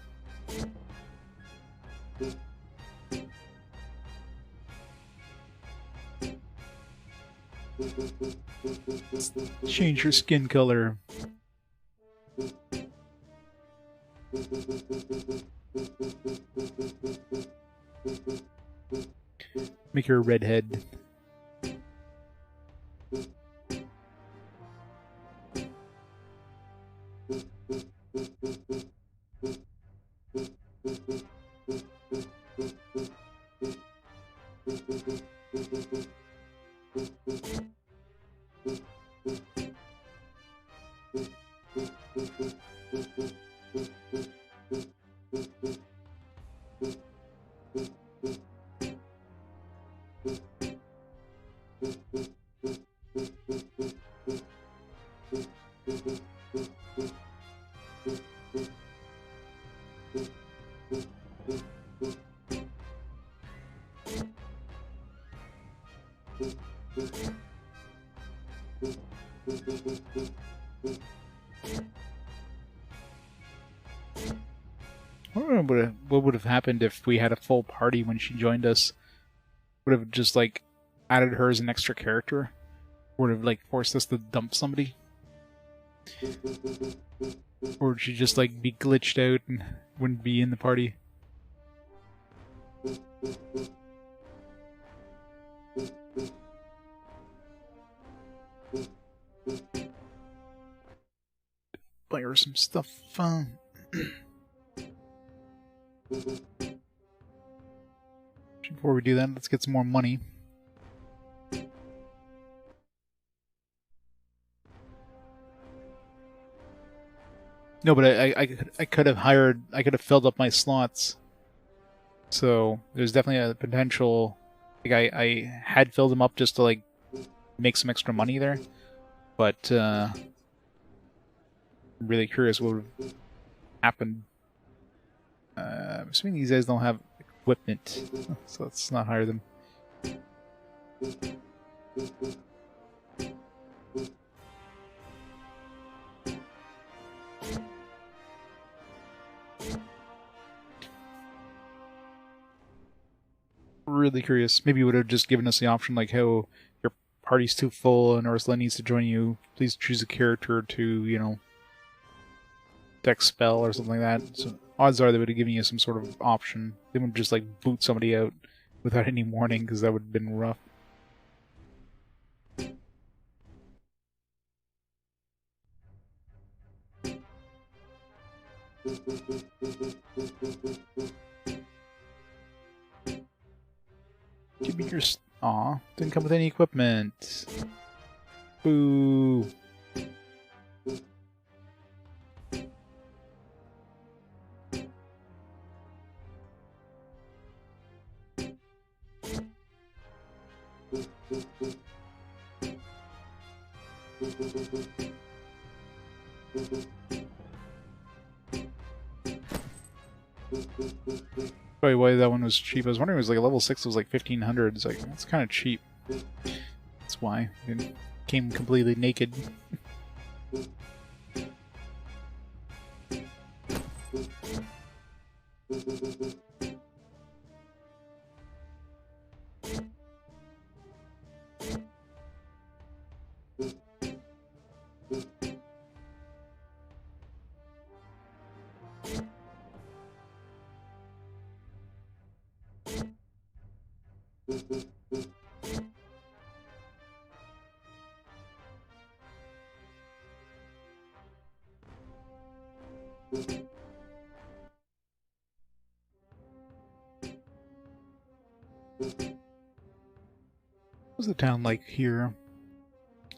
Change your skin color. Make her a redhead. I don't know what would have happened if we had a full party when she joined us. Would have just like, added her as an extra character, would have like forced us to dump somebody. Or would she just like be glitched out and wouldn't be in the party? Buy her some stuff. Before we do that, let's get some more money. No, but I could have filled up my slots. So there's definitely a potential. Like I had filled them up just to like make some extra money there, but I'm really curious what would have happened. I'm assuming these guys don't have equipment, so let's not hire them. Really curious. Maybe you would have just given us the option like, how your party's too full and Ursula needs to join you. Please choose a character to, you know, deck spell or something like that. So odds are they would have given you some sort of option. They wouldn't just like boot somebody out without any warning, because that would have been rough. Give me your... Aw, didn't come with any equipment. Boo. Probably why that one was cheap. I was wondering, it was like a level 6, it was like 1500. It's like, that's kind of cheap. That's why. It came completely naked. What's the town like here?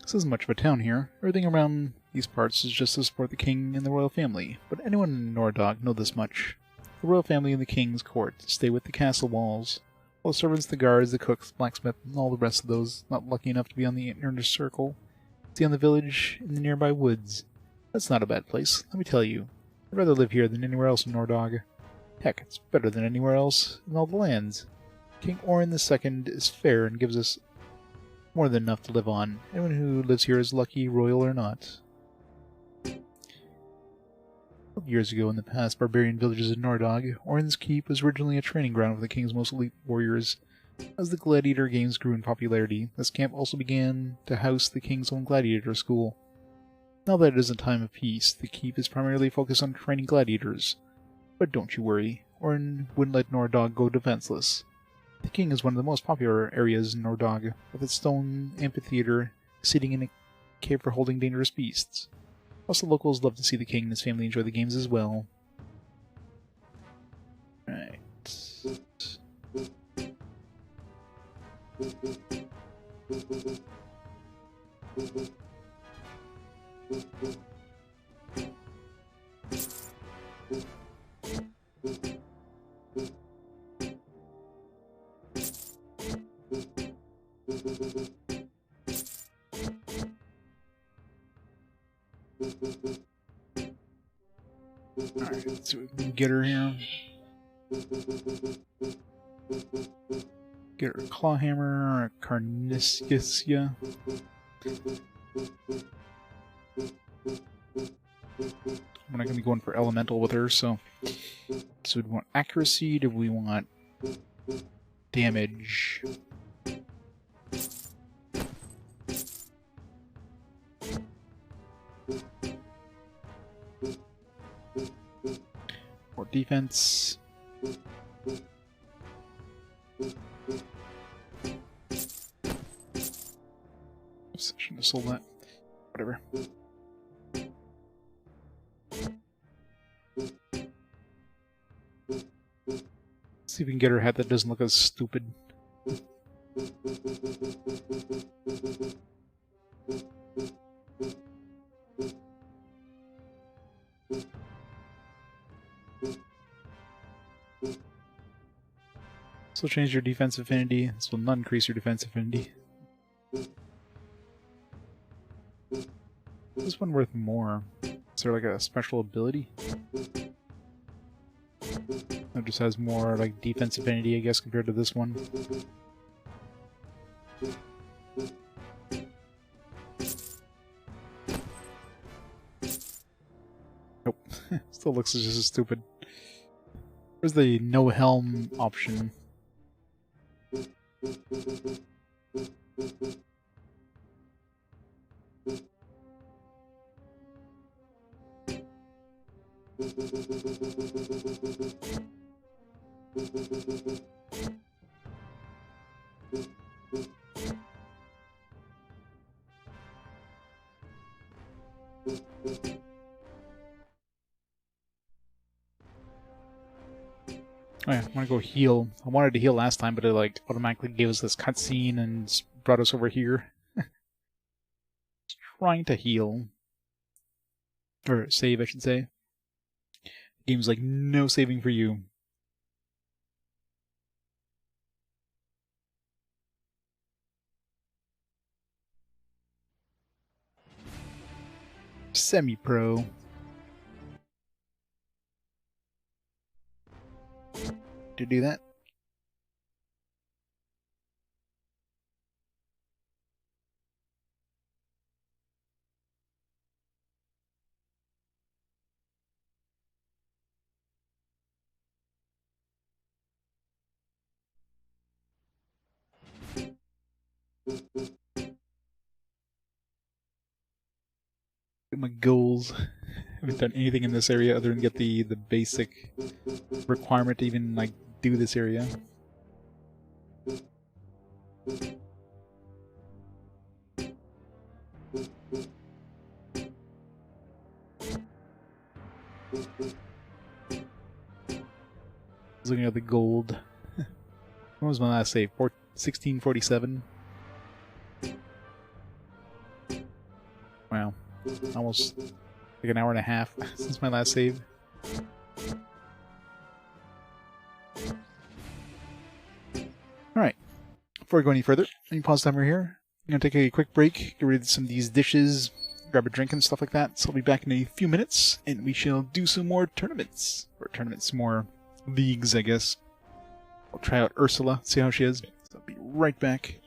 This isn't much of a town here. Everything around these parts is just to support the king and the royal family. But anyone in Nordagh know this much. The royal family and the king's court stay with the castle walls. All the servants, the guards, the cooks, blacksmith, and all the rest of those not lucky enough to be on the inner circle stay on the village in the nearby woods. That's not a bad place, let me tell you. I'd rather live here than anywhere else in Nordagh. Heck, it's better than anywhere else in all the lands. King Orin II is fair and gives us more than enough to live on. Anyone who lives here is lucky, royal or not. Years ago in the past barbarian villages in Nordagh, Orin's Keep was originally a training ground for the king's most elite warriors. As the gladiator games grew in popularity, this camp also began to house the king's own gladiator school. Now that it is a time of peace, the keep is primarily focused on training gladiators. But don't you worry, Orin wouldn't let Nordagh go defenseless. The king is one of the most popular areas in Nordagh, with its stone amphitheater sitting in a cave for holding dangerous beasts. Plus, the locals love to see the king and his family enjoy the games as well. Right. Alright, let's see what we can get her here. Get her a claw hammer, a carnicia. I'm not going to be going for elemental with her, so do we want accuracy? Do we want damage? defense. Oops, shouldn't have sold that. Whatever. See if we can get her head that doesn't look as stupid. This will change your defense affinity. This will not increase your defense affinity. Is this one worth more? Is there like a special ability? It just has more like defense affinity, I guess, compared to this one. Nope. Still looks just as stupid. Where's the no helm option? Oh yeah, I want to go heal. I wanted to heal last time, but it like automatically gave us this cutscene and brought us over here. Trying to heal. Or save, I should say. Game's like, no saving for you. Semi-pro. To do that. My goals. I haven't done anything in this area other than get the basic requirement to even like do this area. Looking at the gold. When was my last save? 1647. Wow. Almost like an hour and a half since my last save. Alright. Before we go any further, let me pause the timer here. I'm going to take a quick break, get rid of some of these dishes, grab a drink and stuff like that. So I'll be back in a few minutes, and we shall do some more tournaments. Or tournaments, more leagues, I guess. I'll try out Ursula, see how she is. So I'll be right back.